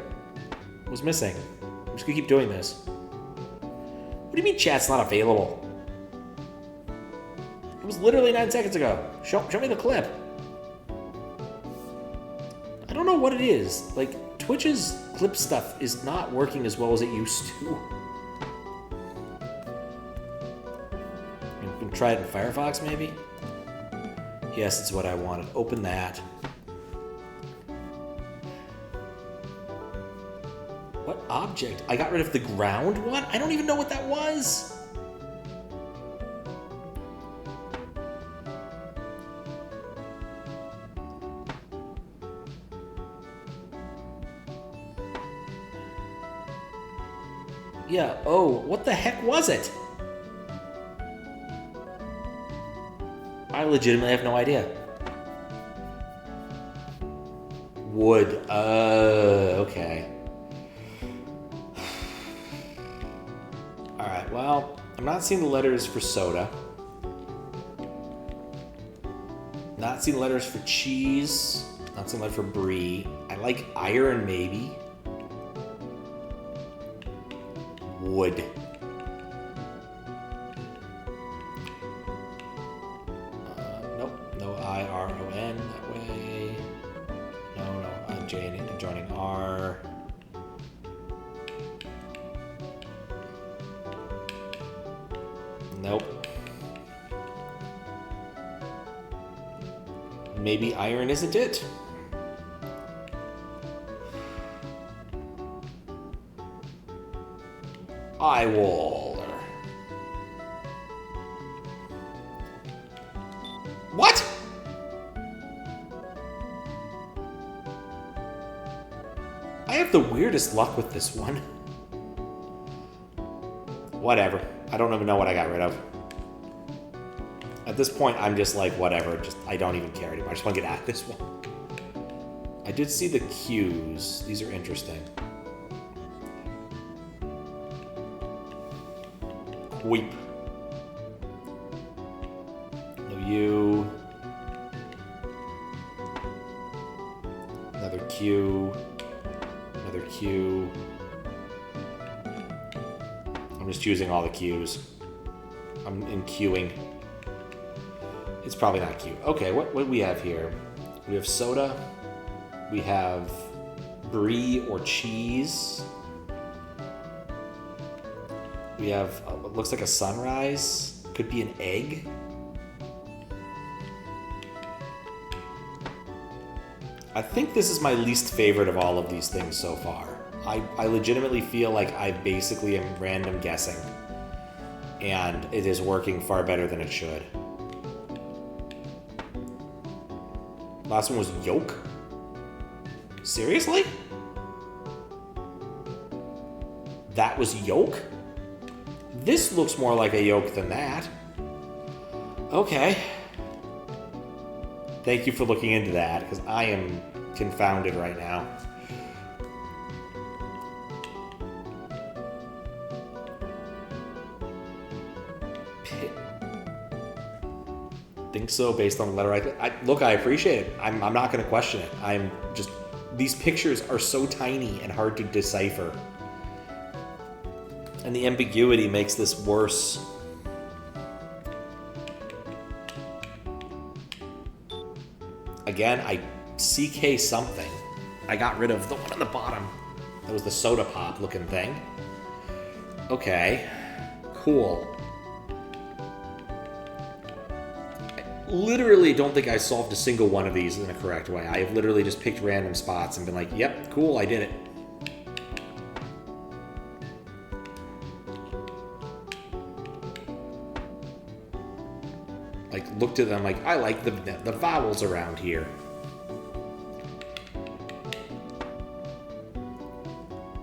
was missing? I'm just gonna keep doing this. What do you mean chat's not available? It was literally 9 seconds ago. Show me the clip. I don't know what it is. Like, Twitch's clip stuff is not working as well as it used to. You can try it in Firefox, maybe? Yes, it's what I wanted. Open that. What object? I got rid of the ground one? I don't even know what that was. Yeah, oh, what the heck was it? I legitimately have no idea. Wood, okay. Alright, well, I'm not seeing the letters for soda. Not seeing letters for cheese. Not seeing letters for brie. I like iron, maybe. Wood. Nope. No I-R-O-N that way. No, J joining R. Nope. Maybe iron isn't it? Eyewall. What? I have the weirdest luck with this one. Whatever. I don't even know what I got rid of. At this point, I'm just like, whatever. Just I don't even care anymore. I just want to get out of this one. I did see the cues. These are interesting. Weep. No U. Another Q. Another Q. I'm just choosing all the Qs. I'm in queuing. It's probably not Q. Okay, what do we have here? We have soda. We have brie or cheese. We have what looks like a sunrise. Could be an egg. I think this is my least favorite of all of these things so far. I legitimately feel like I basically am random guessing. And it is working far better than it should. Last one was yolk? Seriously? That was yolk? This looks more like a yolk than that. Okay. Thank you for looking into that, because I am confounded right now. Think so, based on the letter look, I appreciate it. I'm not going to question it. I'm just... These pictures are so tiny and hard to decipher. And the ambiguity makes this worse. Again, I CK something. I got rid of the one on the bottom. That was the soda pop looking thing. Okay. Cool. I literally don't think I solved a single one of these in a correct way. I have literally just picked random spots and been like, yep, cool, I did it. Like, looked at them like, I like the vowels around here.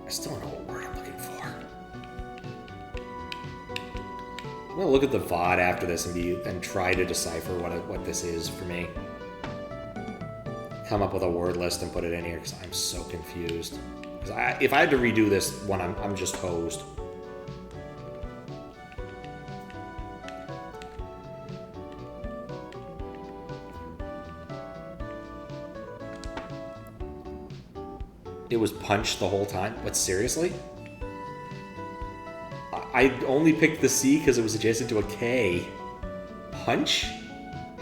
I still don't know what word I'm looking for. I'm gonna look at the VOD after this and try to decipher what this is for me. Come up with a word list and put it in here because I'm so confused. Because if I had to redo this one, I'm just hosed. It was punch the whole time? What, seriously? I only picked the C because it was adjacent to a K. Punch?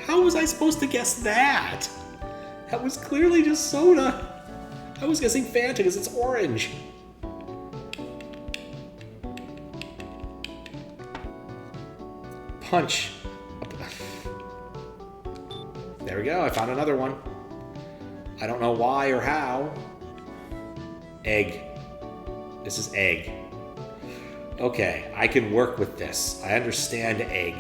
How was I supposed to guess that? That was clearly just soda. I was guessing Fanta because it's orange. Punch. There we go, I found another one. I don't know why or how. Egg. This is egg. Okay, I can work with this. I understand egg.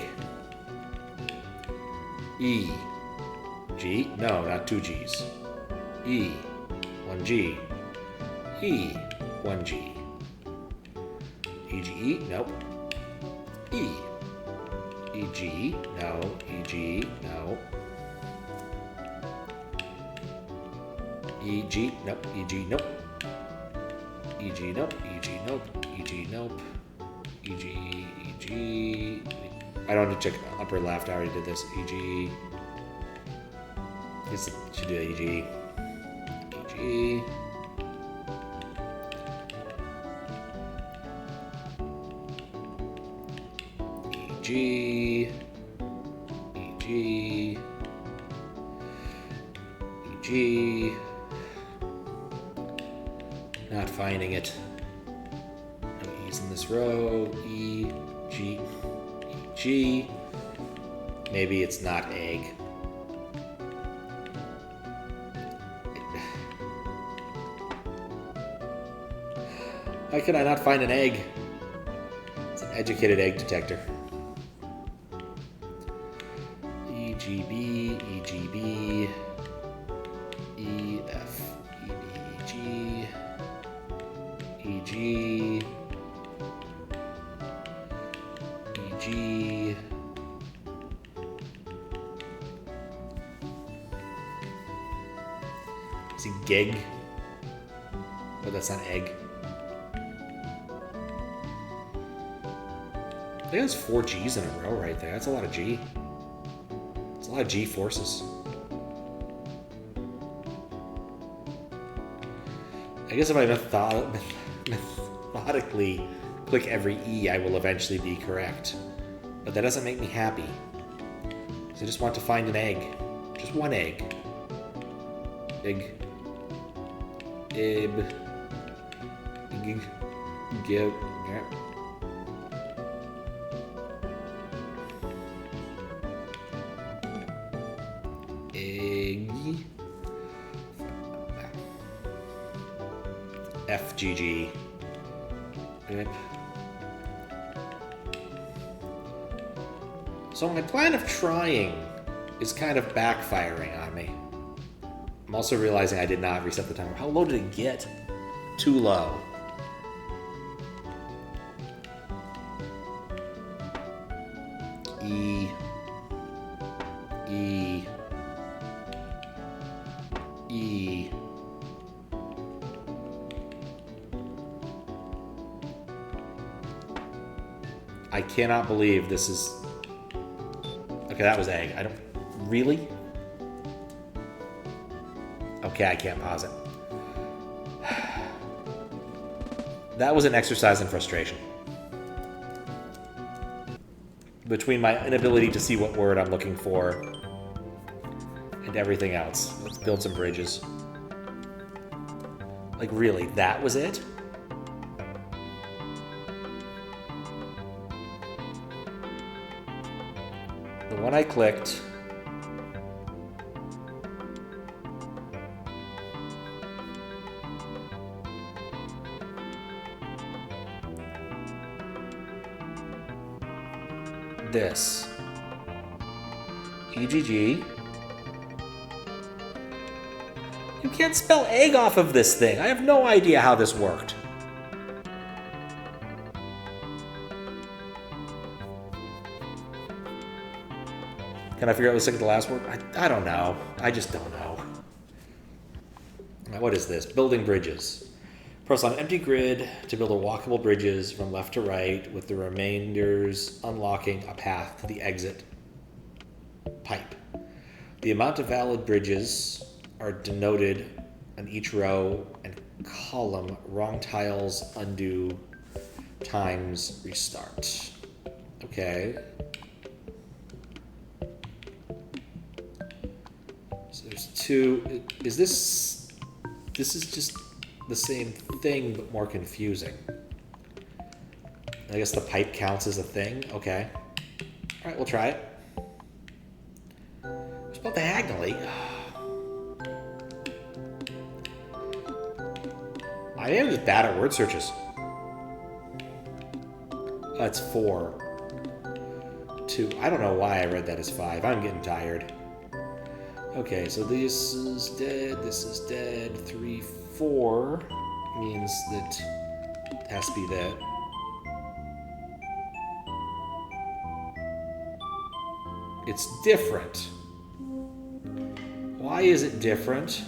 E. G? No, not two G's. E. 1G. E. 1G. EGE? Nope. E. EG? No. EG? No. EG? Nope. EG? Nope. EG? Nope. EG? Nope. EG? Nope. EG? EG? I don't have to check upper left. I already did this. EG. This should do EG. EG. EG. EG. EG. Not finding it. No E's in this row. E. G. G. Maybe it's not egg. Why could I not find an egg? It's an educated egg detector. EGB, EGB, EF, EB, EG, EG, EG. Is he gig? Oh, that's not egg. I think that's 4 G's in a row right there. That's a lot of G. It's a lot of G forces. I guess if I methodically click every E, I will eventually be correct. But that doesn't make me happy. So I just want to find an egg. Just one egg. Egg. Ib. Gig. Give. Yeah. Egg. FGG. Yep. So my plan of trying is kind of backfiring on me. I'm also realizing I did not reset the timer. How low did it get? Too low. E. E. E. I cannot believe this is... Okay, that was egg. I don't... Really? Okay, I can't pause it. That was an exercise in frustration. Between my inability to see what word I'm looking for and everything else. Let's build some bridges. Like, really, that was it? The one I clicked... This. EGG. You can't spell egg off of this thing. I have no idea how this worked. Can I figure out the second to last word? I don't know. I just don't know. Now, what is this? Building bridges. Press on empty grid to build a walkable bridges from left to right, with the remainders unlocking a path to the exit pipe. The amount of valid bridges are denoted on each row and column. Wrong tiles undo times restart. Okay. So there's two. Is this This is just the same thing, but more confusing. I guess the pipe counts as a thing. Okay. All right, we'll try it. Spelled diagonally. I am just bad at word searches. That's 4. 2. I don't know why I read that as 5. I'm getting tired. Okay, so this is dead. This is dead. 3, 4 means that it has to be that. It's different. Why is it different?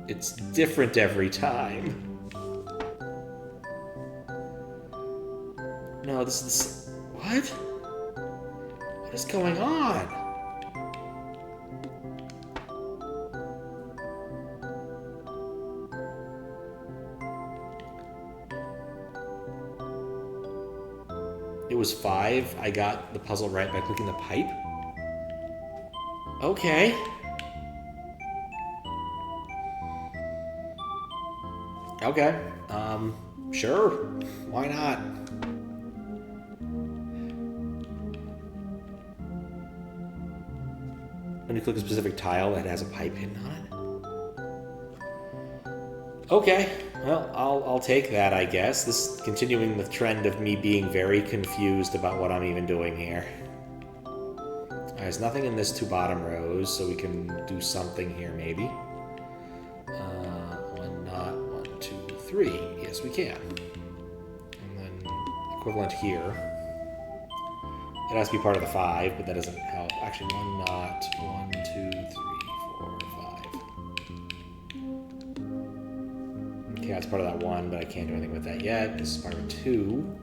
It's different every time. No, this is... What? What is going on? It was 5. I got the puzzle right by clicking the pipe. Okay. Okay. Sure. Why not? When you click a specific tile that has a pipe hidden on it. Okay. Well, I'll take that, I guess. This is continuing the trend of me being very confused about what I'm even doing here. There's nothing in this 2 bottom rows, so we can do something here, maybe. 1 not, 1, 2, 3. Yes, we can. And then equivalent here. It has to be part of the 5, but that doesn't help. Actually, 1 not, 1, 2, 3, 4, 5. Okay, that's part of that 1, but I can't do anything with that yet. This is part of a 2.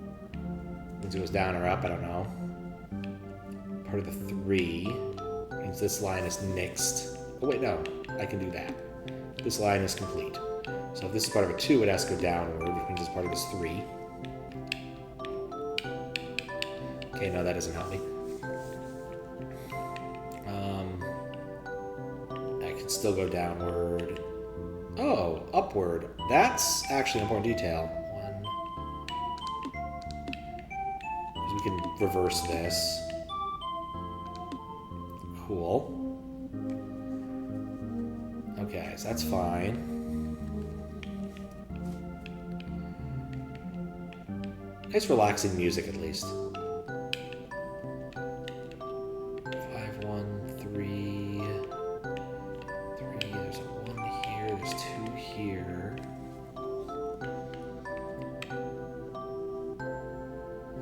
Means it goes down or up, I don't know. Part of the 3 means this line is nixed. Oh wait, no, I can do that. This line is complete. So if this is part of a 2, it has to go downward, which means it's part of this 3. Okay, no, that doesn't help me. I can still go downward. Oh, upward. That's actually an important detail. 1. We can reverse this. Cool. Okay, so that's fine. Nice relaxing music, at least. 5, 1, 3. 3, there's a 1 here, there's 2 here.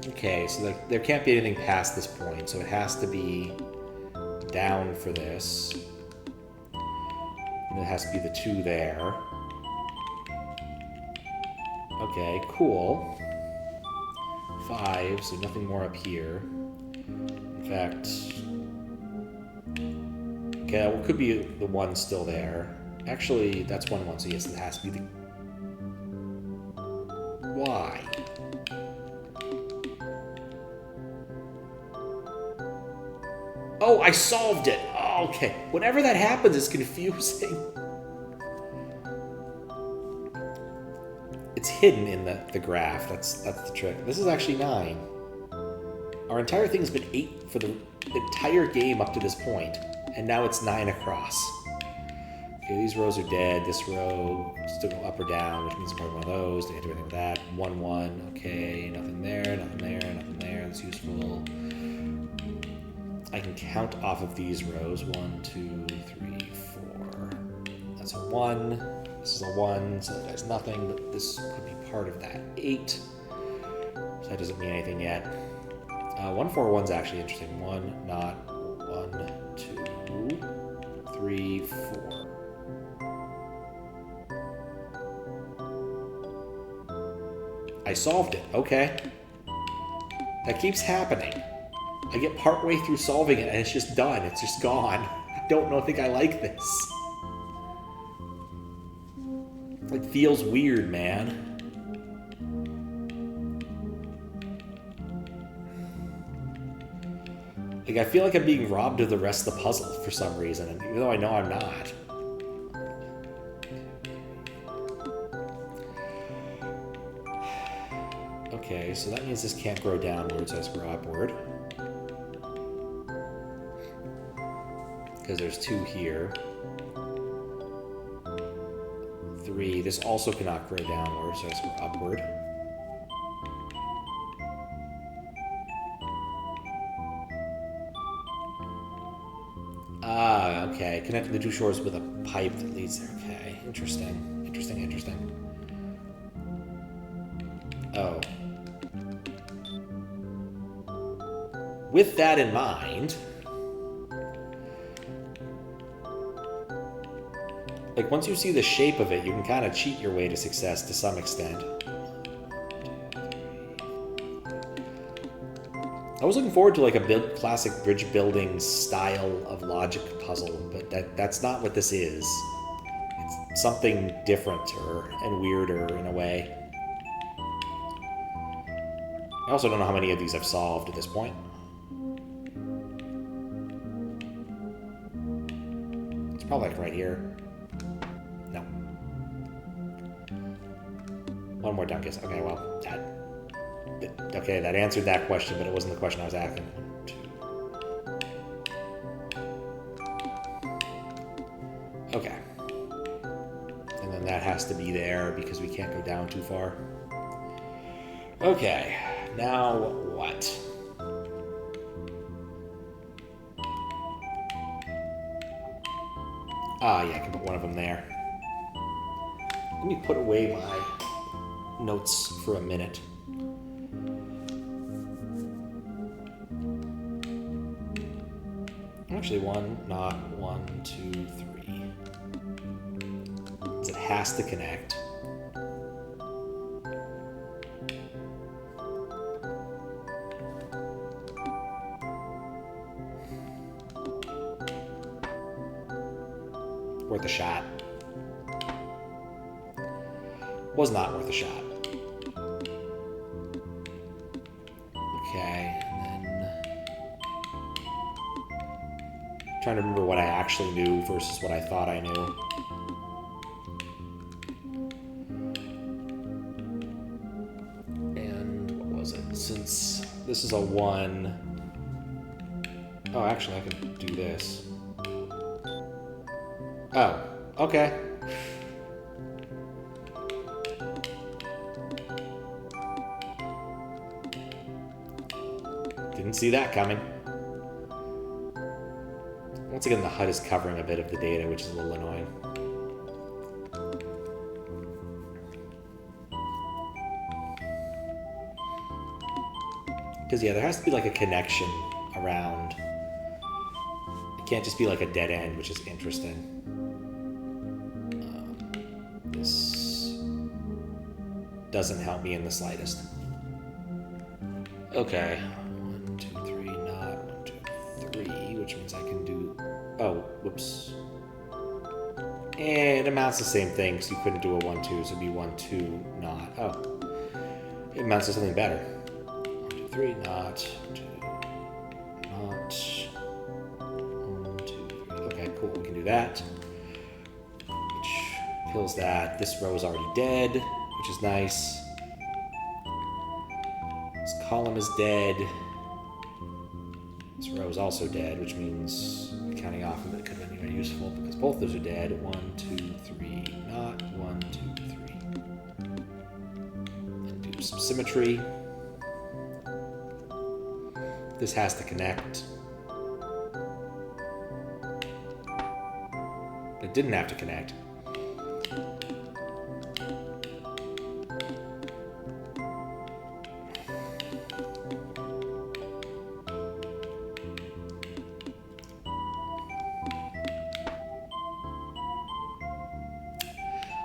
Okay, so there can't be anything past this point, so it has to be down for this. And it has to be the 2 there. Okay, cool. 5, so nothing more up here. In fact... Okay, well, it could be the 1 still there. Actually, that's 1, 1, so yes, it has to be the... Why? Oh, I solved it! Oh, okay. Whenever that happens, it's confusing. It's hidden in the graph. That's the trick. This is actually 9. Our entire thing has been 8 for the entire game up to this point, and now it's 9 across. Okay, these rows are dead. This row still go up or down, which means it's part of one of those. They can't do anything with that. 1, 1. Okay, nothing there, nothing there, nothing there. That's useful. I can count off of these rows. 1, 2, 3, 4. That's a 1. This is a 1, so there's nothing, but this could be part of that 8. So that doesn't mean anything yet. 1, 4, 1's actually interesting. 1, not 1, 2, 3, 4. I solved it. Okay. That keeps happening. I get partway through solving it and it's just done. It's just gone. I don't think I like this. It like feels weird, man. Like, I feel like I'm being robbed of the rest of the puzzle for some reason, and even though I know I'm not. Okay, so that means this can't grow downwards, it has to grow upward. Because there's 2 here. 3, this also cannot grow downwards, so it has to grow upward. Ah, okay. Connecting the 2 shores with a pipe that leads there. Okay, interesting. Interesting. Oh. With that in mind, like, once you see the shape of it, you can kind of cheat your way to success to some extent. I was looking forward to like a classic bridge building style of logic puzzle, but that's not what this is. It's something different and weirder in a way. I also don't know how many of these I've solved at this point. It's probably like right here. No. One more Dunkus. Okay, well, that answered that question, but it wasn't the question I was asking. 1, 2. Okay. And then that has to be there because we can't go down too far. Okay, now what? Ah, yeah, I can put one of them there. Let me put away my notes for a minute. Actually, 1, not 1, 2, 3. So it has to connect. Worth a shot. Was not worth a shot. Okay, and then trying to remember what I actually knew versus what I thought I knew. And what was it? Since this is a 1. Oh, actually, I can do this. Oh, okay. Didn't see that coming. Once again, the HUD is covering a bit of the data, which is a little annoying. Because, yeah, there has to be like a connection around. It can't just be like a dead end, which is interesting. This doesn't help me in the slightest. Okay. 1, 2, 3, not 1, 2, 3, which means I can do. Oh, whoops. And it amounts to the same thing, because you couldn't do a 1, 2, so it'd be 1, 2, not. Oh. It amounts to something better. 1, 2, 3, not. 2, not. 1, 2, 3. Okay, cool. We can do that. Kills that. This row is already dead, which is nice. This column is dead. This row is also dead, which means counting off of it could have been very useful because both those are dead. 1, 2, 3, not. 1, 2, 3. And do some symmetry. This has to connect. It didn't have to connect.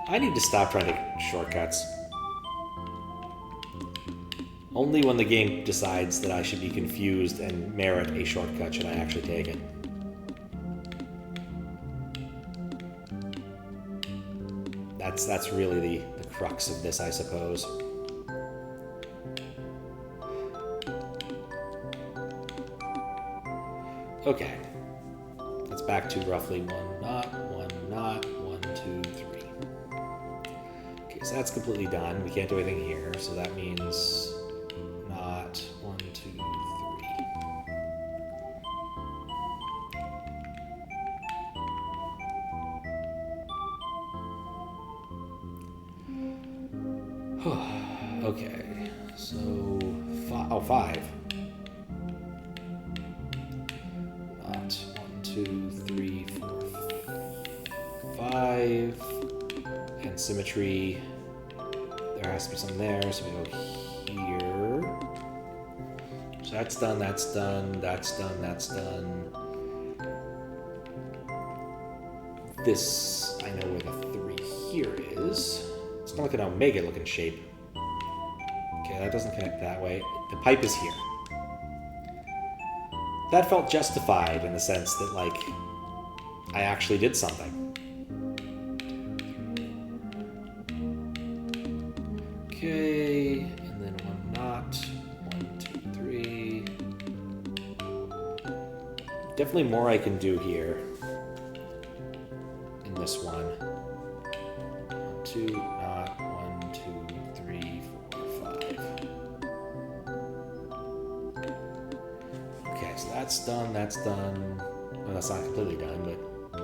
I need to stop trying to take shortcuts. Only when the game decides that I should be confused and merit a shortcut should I actually take it. That's really the crux of this, I suppose. Okay. That's back to roughly 1 knot, 1 knot, 1, 2, 3. Okay, so that's completely done. We can't do anything here, so that means knot, 1, 2, 3. Okay, so 5. Not 1, 2, 3, 4, 5. And symmetry. There has to be something there, so we go here. So that's done, that's done, that's done, that's done. This, I know where the 3 here is. It's not like an omega looking shape. Okay, that doesn't connect that way. The pipe is here. That felt justified in the sense that, like, I actually did something. Okay, and then 1 knot. 1, 2, 3. Definitely more I can do here in this one. 1, 2, knot. 1, 2, 3, 4, 5. Okay, so that's done, that's done. Well, that's not completely done, but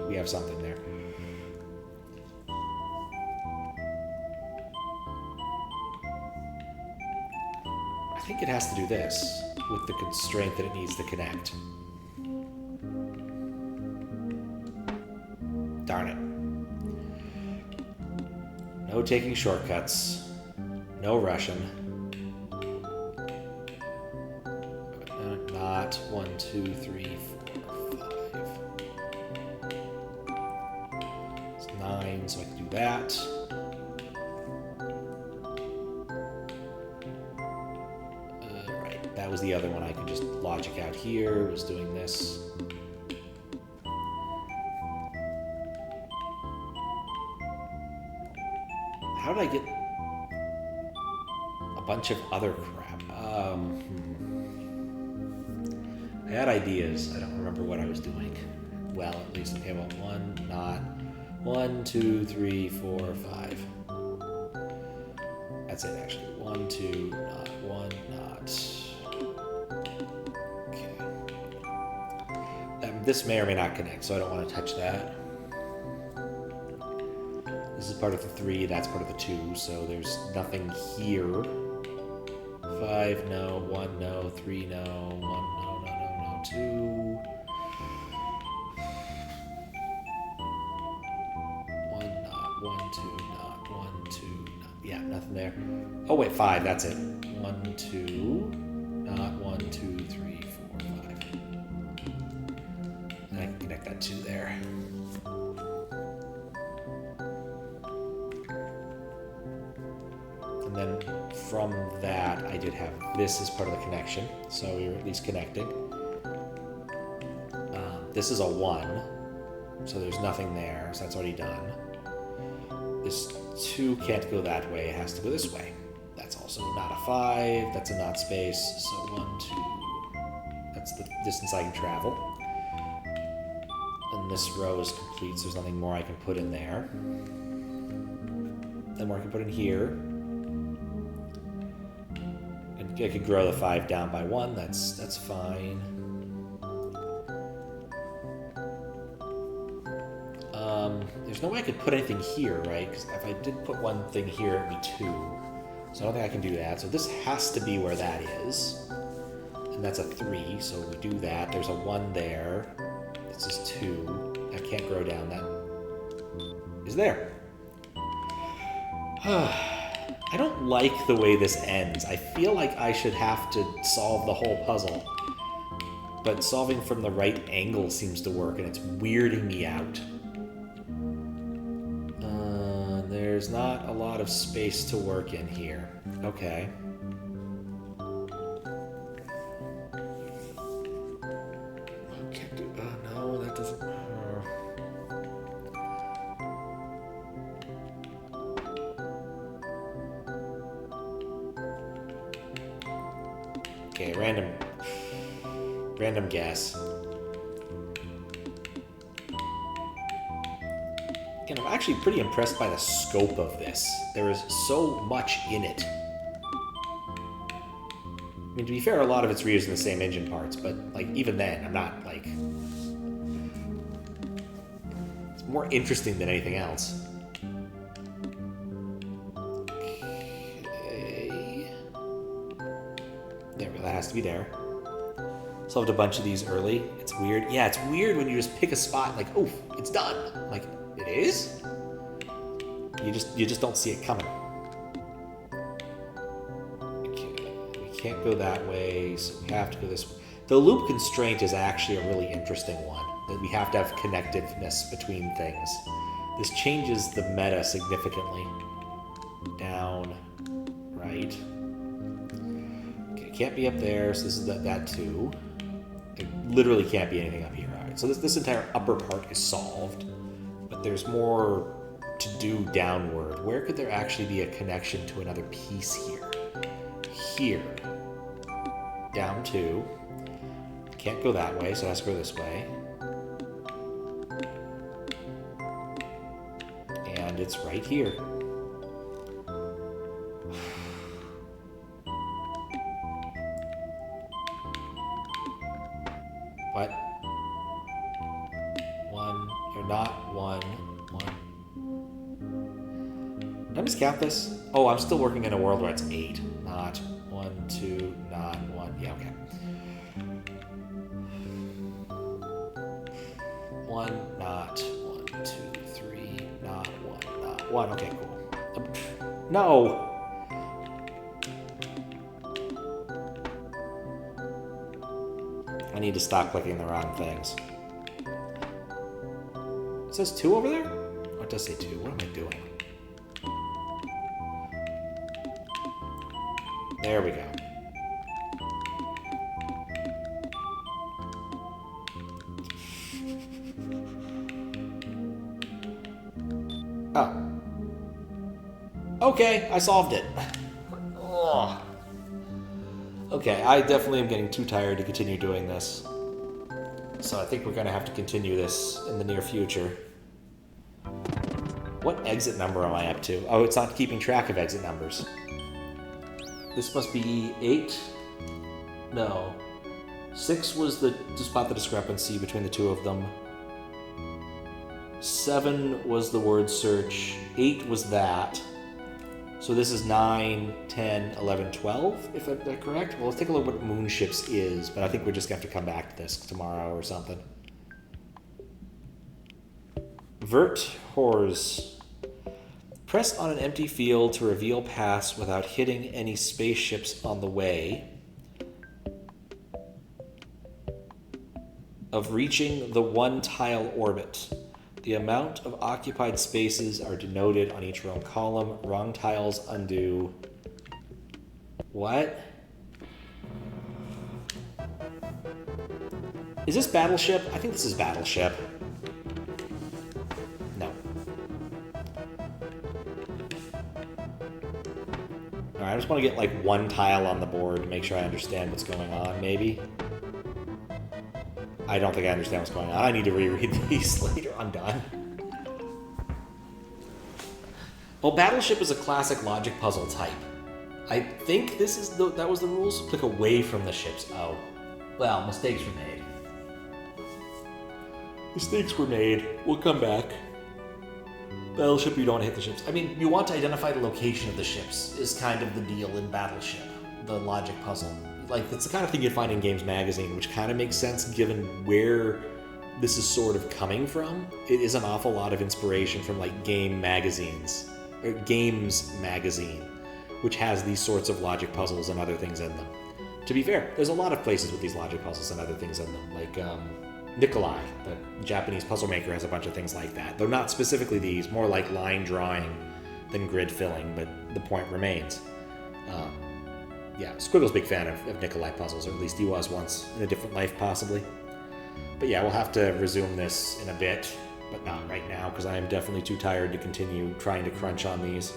we have something there. I think it has to do this with the constraint that it needs to connect. Darn it. No taking shortcuts. No rushing. Not 1, 2, 3, 4, 5. It's 9, so I can do that. That was the other one I could just logic out here, was doing this. How did I get a bunch of other crap? I had ideas. I don't remember what I was doing. Well, at least. Okay, well, 1 knot. 1, 2, 3, 4, 5. That's it, actually. 1, 2, knot. 1 knot. This may or may not connect, so I don't want to touch that. This is part of the 3, that's part of the 2, so there's nothing here. 5, no. 1, no. 3, no. 1, no, no, no, no. 2. 1 knot. 1, 2 knot. 1, 2 knot. Yeah, nothing there. Oh, wait, 5, that's it. 1, 2 knot. 1, 2, 3, 4, 5. I can connect that 2 there. And then from that, I did have this as part of the connection, so we were at least connecting. This is a 1, so there's nothing there, so that's already done. This 2 can't go that way, it has to go this way. That's also not a 5, that's a not space, so 1, 2, that's the distance I can travel. And this row is complete, so there's nothing more I can put in there. Then more I can put in here. And I could grow the 5 down by 1, that's fine. There's no way I could put anything here, right? Because if I did put one thing here, it'd be 2. So I don't think I can do that. So this has to be where that is. And that's a 3, so we do that. There's a 1 there. This is 2. That can't grow down. That is there. I don't like the way this ends. I feel like I should have to solve the whole puzzle. But solving from the right angle seems to work, and it's weirding me out. There's not a lot of space to work in here. Okay. No, that doesn't... Okay, random guess. Again, I'm actually pretty impressed by the scope of this. There is so much in it. I mean, to be fair, a lot of it's reusing the same engine parts, but, like, even then, I'm not, like... It's more interesting than anything else. Okay. There, that has to be there. Solved a bunch of these early. It's weird. Yeah, it's weird when you just pick a spot, like, oof, it's done. Like, it is? You just don't see it coming. Can't go that way, so we have to go this way. The loop constraint is actually a really interesting one, that we have to have connectiveness between things. This changes the meta significantly. Down, right. Okay, can't be up there, so this is that too. It literally can't be anything up here. All right, so this entire upper part is solved, but there's more to do downward. Where could there actually be a connection to another piece here? Here. Down 2. Can't go that way, so it has to go this way. And it's right here. What? 1, or not 1, 1. Did I miscount this? Oh, I'm still working in a world where it's 8, not 1, 2, not 1. Yeah, okay. 1, not 1, 2, 3, not 1, not 1. Okay, cool. No! I need to stop clicking the wrong things. It says 2 over there? Oh, it does say 2. What am I doing? There we go. Oh. Okay, I solved it. Ugh. Okay, I definitely am getting too tired to continue doing this. So I think we're going to have to continue this in the near future. What exit number am I up to? Oh, it's not keeping track of exit numbers. This must be 8? No. 6 was to spot the discrepancy between the two of them. 7 was the word search. 8 was that. So this is 9, 10, 11, 12, if I'm correct. Well, let's take a look at what Moonships is, but I think we're just going to have to come back to this tomorrow or something. Vert Hors. Press on an empty field to reveal paths without hitting any spaceships on the way of reaching the one-tile orbit. The amount of occupied spaces are denoted on each row column. Wrong tiles undo. What? Is this Battleship? I think this is Battleship. No. Alright, I just want to get like one tile on the board to make sure I understand what's going on, maybe. I don't think I understand what's going on. I need to reread these later. I'm done. Well, Battleship is a classic logic puzzle type. I think this is that was the rules. Click away from the ships. Oh. Well, mistakes were made. Mistakes were made. We'll come back. Battleship, you don't hit the ships. I mean, you want to identify the location of the ships is kind of the deal in Battleship. The logic puzzle. Like, it's the kind of thing you'd find in Games Magazine, which kind of makes sense given where this is sort of coming from. It is an awful lot of inspiration from, like, Games Magazine, which has these sorts of logic puzzles and other things in them. To be fair, there's a lot of places with these logic puzzles and other things in them, like Nikolai, the Japanese puzzle maker, has a bunch of things like that. They're not specifically these, more like line drawing than grid filling, but the point remains. Yeah, Squiggle's a big fan of Nikolai puzzles, or at least he was once in a different life, possibly. But yeah, we'll have to resume this in a bit, but not right now, because I am definitely too tired to continue trying to crunch on these.